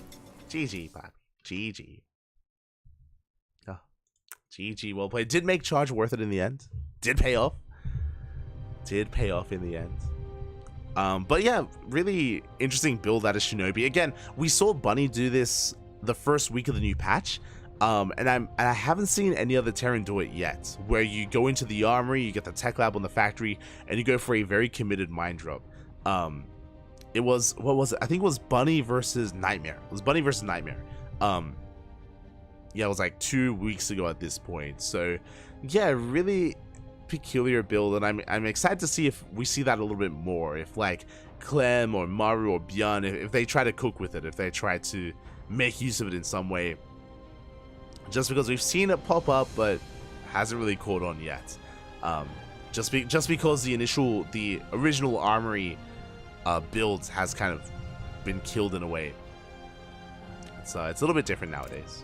GG, Papi. GG. Oh, GG, well played. Did make charge worth it in the end. Did pay off. Did pay off in the end. But yeah, really interesting build out of Shinobi. Again, we saw Bunny do this the first week of the new patch, and I haven't seen any other Terran do it yet, where you go into the armory, you get the tech lab on the factory, and you go for a very committed mine drop. It was, what was it? I think it was Bunny versus Nightmare. It was Bunny versus Nightmare. Yeah, it was like 2 weeks ago at this point. So yeah, really peculiar build, and I'm excited to see if we see that a little bit more. If like Clem or Maru or Bjorn, if they try to cook with it, if they try to make use of it in some way. Just because we've seen it pop up, but hasn't really caught on yet. Just because the original armory build has kind of been killed in a way. It's a little bit different nowadays.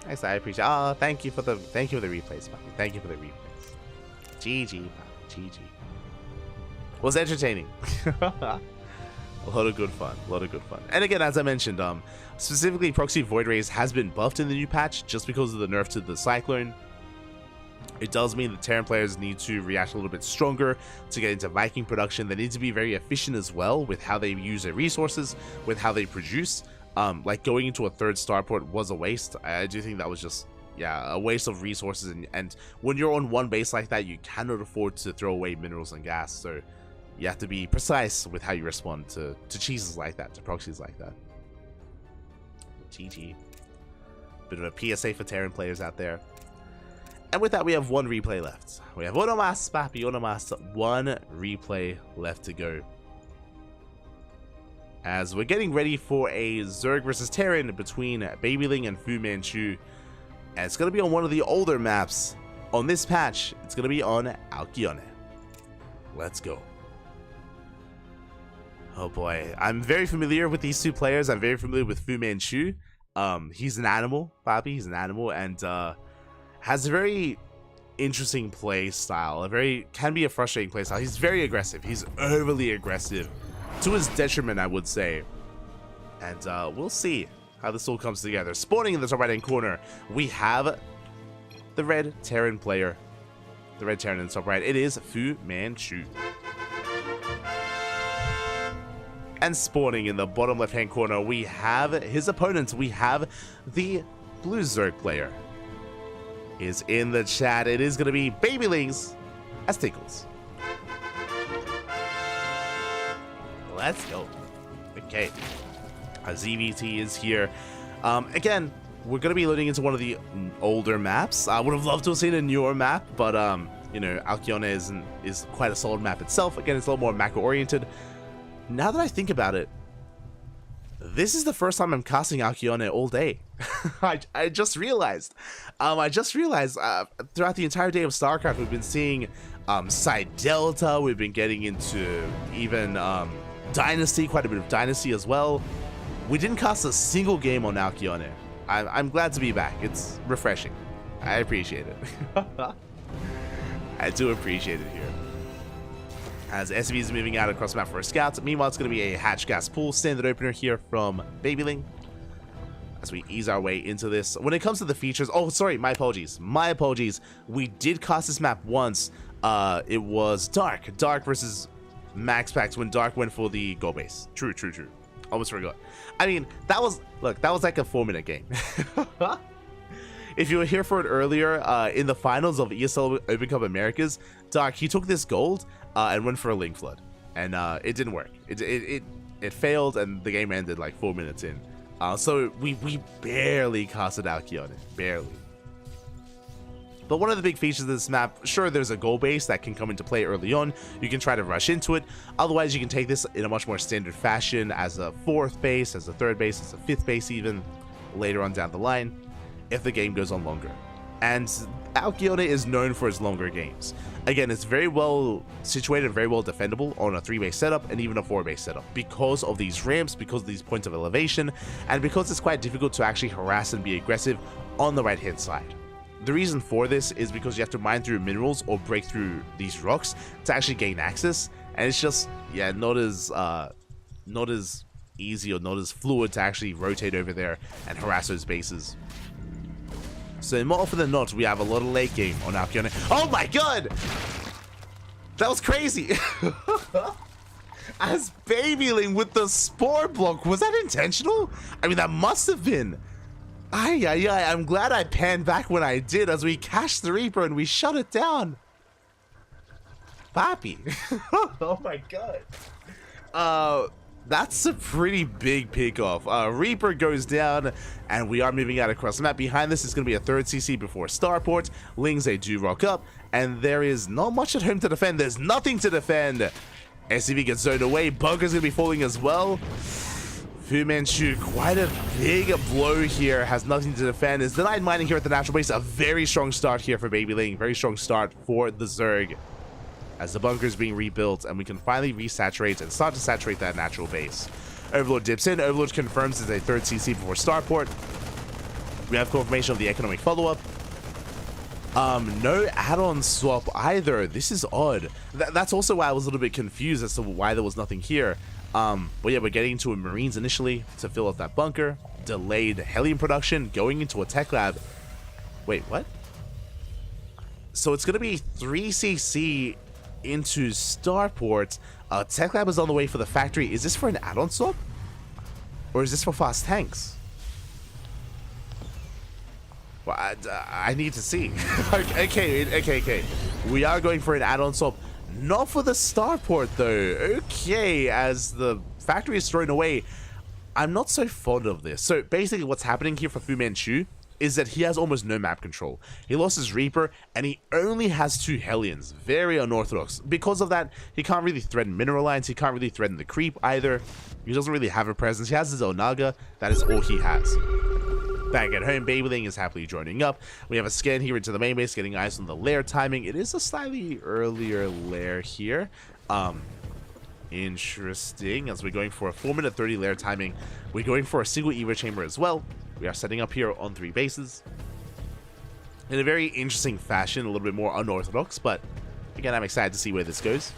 Nice, I appreciate. Oh, thank you for the replays, Puppy. Thank you for the replays. GG, Puppy. GG. Was entertaining. A lot of good fun. And again, as I mentioned, specifically Proxy Void Rays has been buffed in the new patch just because of the nerf to the Cyclone. It does mean that Terran players need to react a little bit stronger to get into Viking production. They need to be very efficient as well with how they use their resources, with how they produce. Like going into a third starport was a waste. I do think that was just, yeah, a waste of resources. And when you're on one base like that, you cannot afford to throw away minerals and gas. So you have to be precise with how you respond to cheeses like that, to proxies like that. GG. Bit of a PSA for Terran players out there. And with that, we have one replay left. We have uno mas, papi, uno mas. One replay left to go. As we're getting ready for a Zerg versus Terran between Babyling and Fu Manchu. And it's going to be on one of the older maps. On this patch, it's going to be on Alkyone. Let's go. Oh boy, I'm very familiar with these two players. I'm very familiar with Fu Manchu. He's an animal, Bobby. He's an animal, and has a very interesting play style. Can be a frustrating play style. He's very aggressive. He's overly aggressive, to his detriment, I would say. And we'll see how this all comes together. Spawning in the top right-hand corner, we have the red Terran player. The red Terran in the top right. It is Fu Manchu. And spawning in the bottom left-hand corner, we have his opponents. We have the blue Zerg player. Is in the chat. It is going to be Babylings as Tickles. Let's go. Okay. ZVT is here. Again, we're going to be loading into one of the older maps. I would have loved to have seen a newer map, but you know, Alkyone is quite a solid map itself. Again, it's a little more macro-oriented. Now that I think about it, this is the first time I'm casting Alkyone all day. I just realized. Throughout the entire day of StarCraft, we've been seeing Side Delta. We've been getting into even Dynasty, quite a bit of Dynasty as well. We didn't cast a single game on Alkyone. I'm glad to be back. It's refreshing. I appreciate it. I do appreciate it here. As SB is moving out across the map for a scout. Meanwhile, it's going to be a hatch gas pool standard opener here from Babyling. As we ease our way into this. When it comes to the features, oh, sorry, my apologies. We did cast this map once. It was Dark versus Max Pax when Dark went for the goal base. True. Almost forgot. I mean, that was like a 4-minute game. If you were here for it earlier, in the finals of ESL Open Cup Americas, Dark, he took this gold and went for a Link Flood, and it didn't work. It failed, and the game ended like 4 minutes in. So we barely casted Alkyone, barely. But one of the big features of this map, sure, there's a goal base that can come into play early on. You can try to rush into it. Otherwise, you can take this in a much more standard fashion as a 4th base, as a 3rd base, as a 5th base even, later on down the line, if the game goes on longer. And Alkyone is known for its longer games. Again, it's very well situated, very well defendable on a 3-base setup and even a 4-base setup because of these ramps, because of these points of elevation, and because it's quite difficult to actually harass and be aggressive on the right-hand side. The reason for this is because you have to mine through minerals or break through these rocks to actually gain access, and it's just, yeah, not as easy or not as fluid to actually rotate over there and harass those bases. So more often than not, we have a lot of late game on Alkyone. Oh my god! That was crazy! as Babyling with the spore block. Was that intentional? I mean, that must have been. Ay, ay, ay. I'm glad I panned back when I did as we cashed the Reaper and we shut it down. Papi. Oh my god. That's a pretty big pickoff. Reaper goes down, and we are moving out across the map. Behind this is going to be a third CC before Starport. Lings, they do rock up, and there is not much at home to defend. There's nothing to defend. SCV gets zoned away. Bunker's going to be falling as well. Fu Manchu, quite a big blow here. Has nothing to defend. Is denied mining here at the natural base. A very strong start here for Babyling. Very strong start for the Zerg, as the bunker is being rebuilt, and we can finally resaturate and start to saturate that natural base. Overlord dips in. Overlord confirms it's a third CC before Starport. We have confirmation of the economic follow-up. No add-on swap either. This is odd. That's also why I was a little bit confused as to why there was nothing here. But yeah, we're getting into a Marines initially to fill up that bunker. Delayed Hellion production, going into a tech lab. Wait, what? So it's going to be 3cc into Starport. Tech lab is on the way for the factory. Is this for an add-on swap? Or is this for fast tanks? Well, I need to see. Okay. We are going for an add-on swap. Not for the Starport, though. Okay, as the factory is thrown away. I'm not so fond of this. So, basically, what's happening here for Fu Manchu is that he has almost no map control. He lost his Reaper, and he only has 2 Hellions. Very unorthodox. Because of that, he can't really threaten Mineral Lines. He can't really threaten the Creep either. He doesn't really have a presence. He has his Onaga. That is all he has. Back at home, Babyling is happily joining up. We have a scan here into the main base, getting eyes on the lair timing. It is a slightly earlier lair here. Interesting, as we're going for a 4-minute 30 lair timing. We're going for a single Evo chamber as well. We are setting up here on 3 bases in a very interesting fashion, a little bit more unorthodox, but again, I'm excited to see where this goes.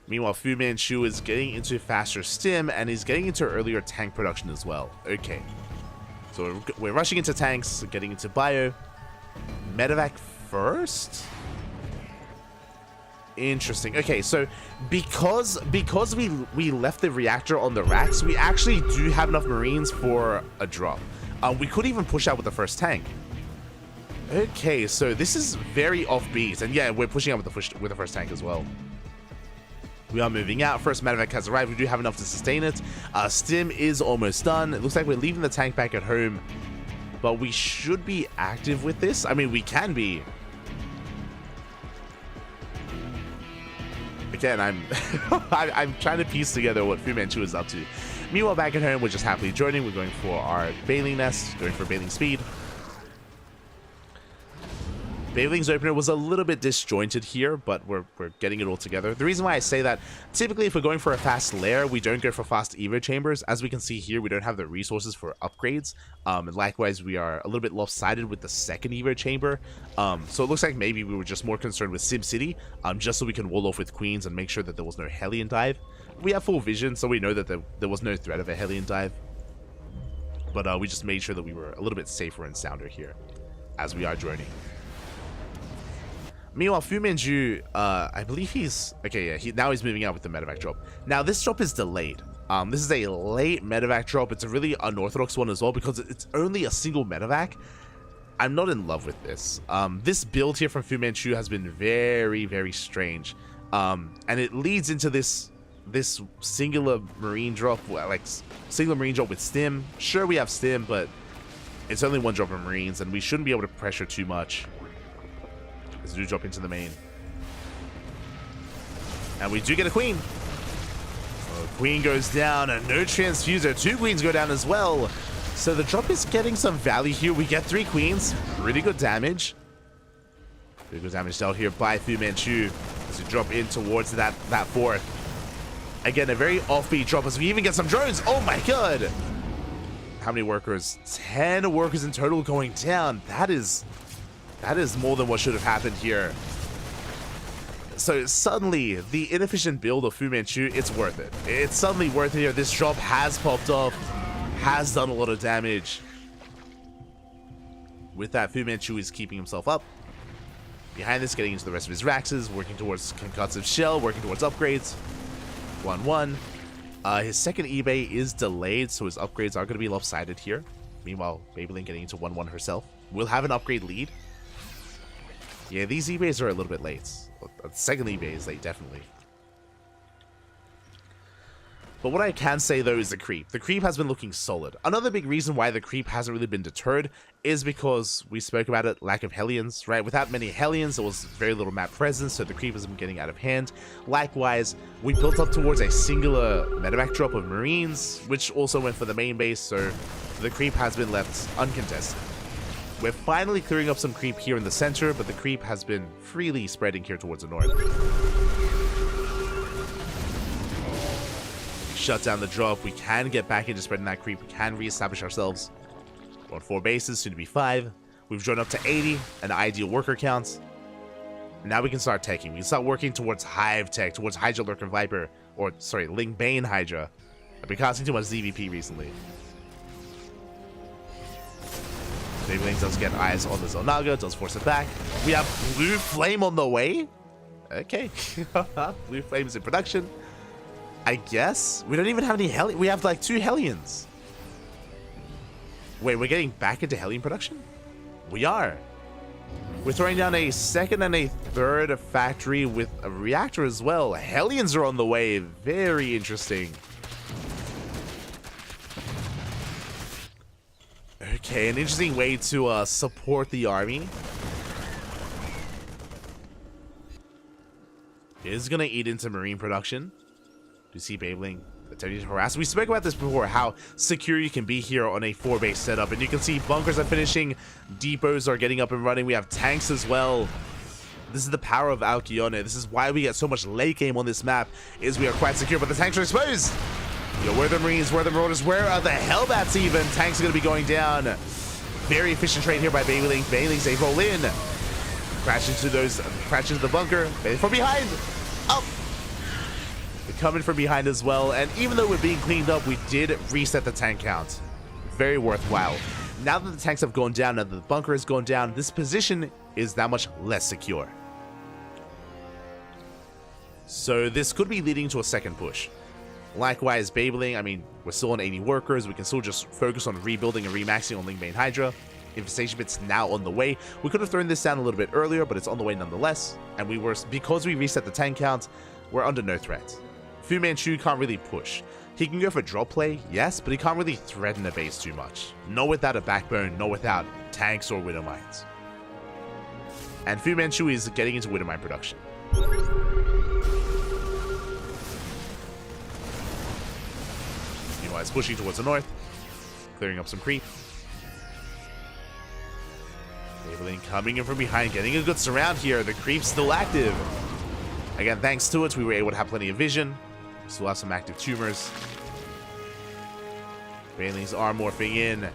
Meanwhile, Fu Manchu is getting into faster stim, and he's getting into earlier tank production as well. Okay. So we're rushing into tanks, getting into bio. Medevac first? Interesting. Okay, so because we left the reactor on the racks, we actually do have enough Marines for a drop. We could even push out with the first tank. Okay, so this is very offbeat, and yeah, we're pushing out with the first tank as well. We are moving out. First medevac has arrived. We do have enough to sustain it. Stim is almost done. It looks like we're leaving the tank back at home, but we should be active with this. I mean, we can be. Again, I'm trying to piece together what Fu Manchu is up to. Meanwhile, back at home, we're just happily joining. We're going for our Baling nest, going for Baling speed. Babyling's opener was a little bit disjointed here, but we're getting it all together. The reason why I say that, typically if we're going for a fast lair, we don't go for fast Evo chambers. As we can see here, we don't have the resources for upgrades. And likewise, we are a little bit lopsided with the second Evo chamber. So it looks like maybe we were just more concerned with SimCity, just so we can wall off with Queens and make sure that there was no Hellion dive. We have full vision, so we know that there was no threat of a Hellion dive. But we just made sure that we were a little bit safer and sounder here, as we are droning. Meanwhile, Fu Manchu, I believe he's... Okay, yeah, now he's moving out with the medevac drop. Now, this drop is delayed. This is a late medevac drop. It's a really unorthodox one as well because it's only a single medevac. I'm not in love with this. This build here from Fu Manchu has been very, very strange. And it leads into this singular marine drop, like singular marine drop with stim. Sure, we have stim, but it's only one drop of marines, and we shouldn't be able to pressure too much. As we do drop into the main. And we do get a queen. So queen goes down, and no transfuser. 2 queens go down as well. So the drop is getting some value here. We get 3 queens. Really good damage. Really good damage dealt here by Fu Manchu as we drop in towards that 4th. Again, a very offbeat drop as we even get some drones. Oh my god. How many workers? 10 workers in total going down. That is more than what should have happened here. So suddenly, the inefficient build of Fu Manchu, it's worth it. It's suddenly worth it here. This drop has popped off, has done a lot of damage. With that, Fu Manchu is keeping himself up. Behind this, getting into the rest of his Raxes, working towards concussive shell, working towards upgrades. 1-1. His second eBay is delayed, so his upgrades are going to be lopsided here. Meanwhile, Babylin getting into 1-1 herself. We'll have an upgrade lead. Yeah, these eBays are a little bit late. The second eBay is late, definitely. But what I can say, though, is the creep. The creep has been looking solid. Another big reason why the creep hasn't really been deterred is because we spoke about it, lack of Hellions, right? Without many Hellions, there was very little map presence, so the creep has been getting out of hand. Likewise, we built up towards a singular medevac drop of Marines, which also went for the main base, so the creep has been left uncontested. We're finally clearing up some creep here in the center, but the creep has been freely spreading here towards the north. Shut down the drop. We can get back into spreading that creep. We can reestablish ourselves. We're on 4 bases, soon to be 5. We've drawn up to 80, an ideal worker count. Now we can start teching. We can start working towards Hive tech, towards Hydra Lurker Viper, or sorry, Ling Bane Hydra. I've been casting too much ZVP recently. Babylin does get eyes on the Zonaga, does force it back. We have Blue Flame on the way. Okay. Blue Flame is in production. I guess? We don't even have any Hellions. We have like 2 Hellions. Wait, we're getting back into Hellion production? We are. We're throwing down a second and a third factory with a reactor as well. Hellions are on the way. Very interesting. Okay, an interesting way to support the army. Is going to eat into Marine production. You see Babling attempting to harass. We spoke about this before, how secure you can be here on a 4-base setup. And you can see bunkers are finishing, depots are getting up and running. We have tanks as well. This is the power of Alcyone. This is why we get so much late game on this map, is we are quite secure, but the tanks are exposed. Yo, where are the Marines? Where are the Marauders? Where are the Hellbats even? Tanks are going to be going down. Very efficient trade here by Babling. Bailings, they roll in. Crash into the bunker. From behind. Up. Coming from behind as well, and even though we're being cleaned up, we did reset the tank count. Very worthwhile. Now that the tanks have gone down, now that the bunker has gone down, this position is that much less secure. So this could be leading to a second push. Likewise, Babling, I mean, we're still on 80 workers. We can still just focus on rebuilding and remaxing on Lingbane Hydra. Infestation bit's now on the way. We could have thrown this down a little bit earlier, but it's on the way nonetheless. And because we reset the tank count, we're under no threat. Fu Manchu can't really push. He can go for drop play, yes, but he can't really threaten the base too much. Not without a backbone, not without tanks or Widow Mines. And Fu Manchu is getting into Widow Mine production. Meanwhile, it's pushing towards the north, clearing up some creep. Babylin coming in from behind, getting a good surround here. The creep's still active. Again, thanks to it, we were able to have plenty of vision. Still have some active tumors. Bailings are morphing in.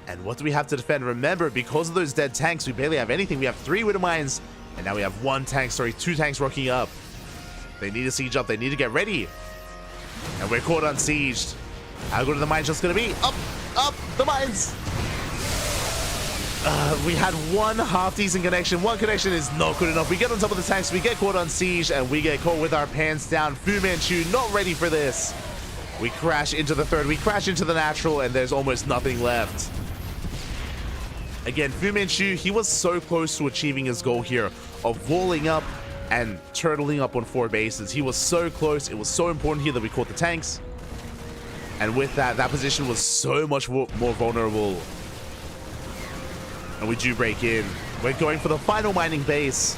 And what do we have to defend? Remember, because of those dead tanks, we barely have anything. We have 3 Widow Mines, and now we have 2 tanks rocking up. They need to siege up. They need to get ready. And we're caught unsieged. How good are the mines just going to be? Up, the mines! We had 1 half-decent connection. 1 connection is not good enough. We get on top of the tanks, we get caught on siege, and we get caught with our pants down. Fu Manchu not ready for this. We crash into the third. We crash into the natural, and there's almost nothing left. Again, Fu Manchu, he was so close to achieving his goal here of walling up and turtling up on 4 bases. He was so close. It was so important here that we caught the tanks. And with that position was so much more vulnerable. And we do break in. We're going for the final mining base.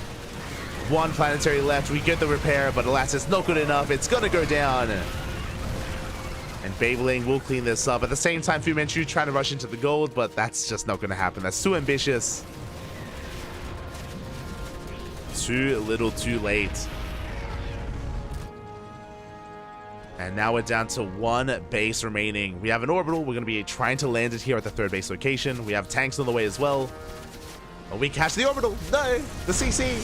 1 planetary left. We get the repair, but alas, it's not good enough. It's going to go down. And Babling will clean this up. At the same time, Fu Manchu trying to rush into the gold, but that's just not going to happen. That's too ambitious. Too little, too late. And now we're down to 1 base remaining. We have an orbital. We're going to be trying to land it here at the 3rd base location. We have tanks on the way as well. Oh, we catch the orbital. No, the CC.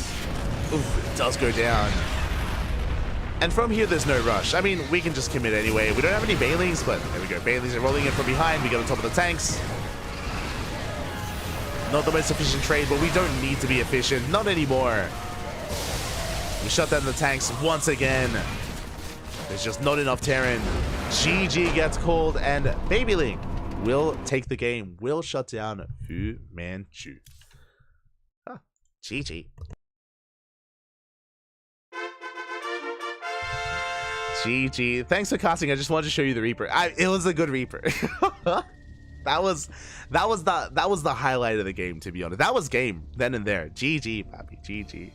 Oof, it does go down. And from here, there's no rush. I mean, we can just commit anyway. We don't have any Bailings, but there we go. Bailings are rolling in from behind. We get on top of the tanks. Not the most efficient trade, but we don't need to be efficient. Not anymore. We shut down the tanks once again. There's just not enough Terran. GG gets called, and Babyling will take the game. Will shut down Fu Manchu. Huh. GG. GG. Thanks for casting. I just wanted to show you the Reaper. It was a good Reaper. that was the highlight of the game, to be honest. That was game then and there. GG, Pappy. GG.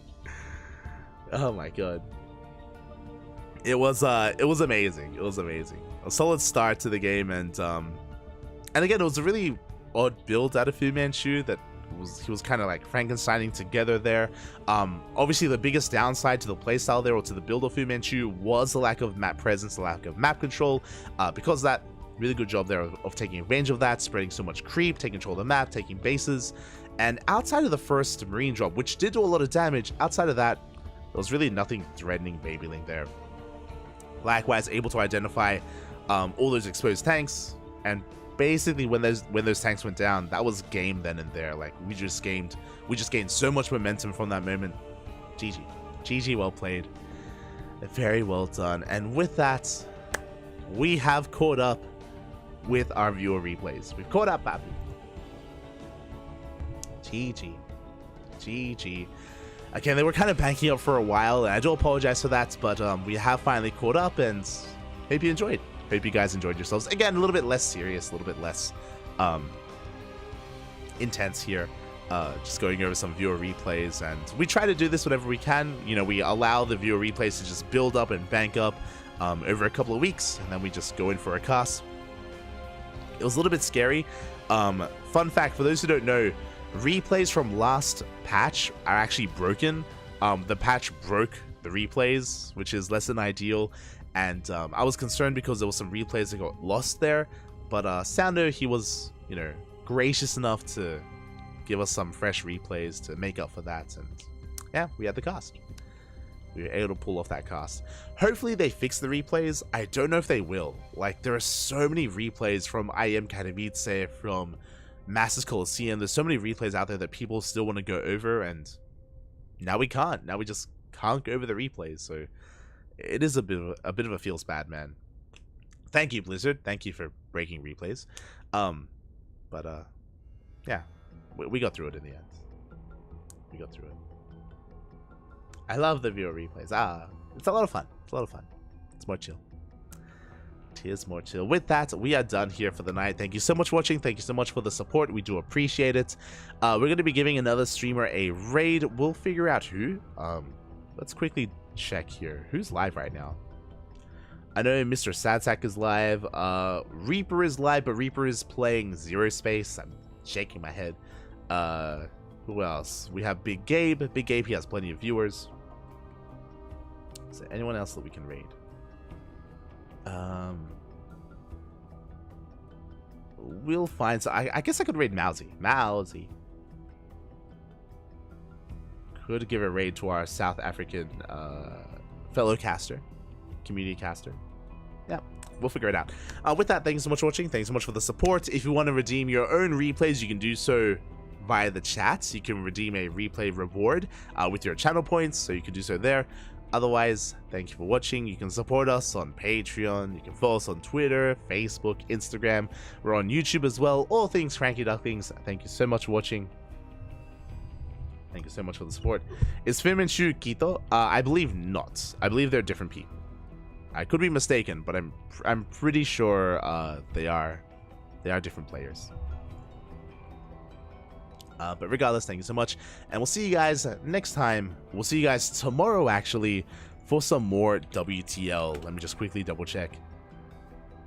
Oh my god. It was amazing. It was amazing. A solid start to the game, and again, it was a really odd build out of Fu Manchu that he was kind of like Frankensteining together there. Obviously, the biggest downside to the playstyle there, or to the build of Fu Manchu, was the lack of map presence, the lack of map control. Because of that, really good job there of taking advantage of that, spreading so much creep, taking control of the map, taking bases. And outside of the first Marine drop, which did do a lot of damage, outside of that, there was really nothing threatening Babyling there. Likewise, able to identify all those exposed tanks, and basically when those tanks went down, that was game then and there. Like we just gained so much momentum from that moment. GG, well played, very well done. And with that, we have caught up with our viewer replays. We've caught up, Pappy. GG. Again, they were kind of banking up for a while, and I do apologize for that, but we have finally caught up, and hope you enjoyed. Hope you guys enjoyed yourselves. Again, a little bit less serious, a little bit less intense here. Just going over some viewer replays, and we try to do this whenever we can. You know, we allow the viewer replays to just build up and bank up over a couple of weeks, and then we just go in for a cast. It was a little bit scary. Fun fact, for those who don't know, replays from last patch are actually broken. The patch broke the replays, which is less than ideal, and I was concerned because there were some replays that got lost there, but Sounder, he was, you know, gracious enough to give us some fresh replays to make up for that, and yeah, we had the cast. We were able to pull off that cast. Hopefully they fix the replays. I don't know if they will. Like, there are so many replays from IEM Katowice, from Masters Coliseum. There's so many replays out there that people still want to go over, and now we can't. Now we just can't go over the replays, so it is a bit of a feels bad, man. Thank you, Blizzard. Thank you for breaking replays. Yeah, we got through it in the end. We got through it. I love the viewer replays. It's a lot of fun. It's a lot of fun. It's more chill. Tis more chill. With that, we are done here for the night. Thank you so much for watching. Thank you so much for the support. We do appreciate it. We're going to be giving another streamer a raid. We'll figure out who. Let's quickly check here. Who's live right now? I know Mr. Sadsack is live. Reaper is live, but Reaper is playing Zero Space. I'm shaking my head. Who else? We have Big Gabe. Big Gabe, he has plenty of viewers. Is there anyone else that we can raid? We'll find. So I guess I could raid Mousy. Could give a raid to our South African fellow caster, community caster. Yeah, we'll figure it out. With that, thank you so much for watching. Thanks so much for the support. If you want to redeem your own replays, you can do so via the chats. You can redeem a replay reward with your channel points, so you can do so there. Otherwise, thank you for watching. You can support us on Patreon. You can follow us on Twitter, Facebook, Instagram. We're on YouTube as well. All things CranKy Ducklings. Thank you so much for watching. Thank you so much for the support. Is Fu Manchu Quito? I believe not. I believe they're different people. I could be mistaken, but I'm pretty sure they are different players. But regardless, thank you so much, and we'll see you guys next time. We'll see you guys tomorrow, actually, for some more WTL. Let me just quickly double check.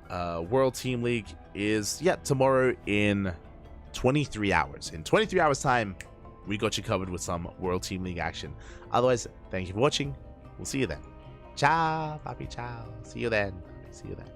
World Team League is, yeah, tomorrow in 23 hours. In 23 hours time, we got you covered with some World Team League action. Otherwise, thank you for watching. We'll see you then. Ciao, papi, ciao. See you then. See you then.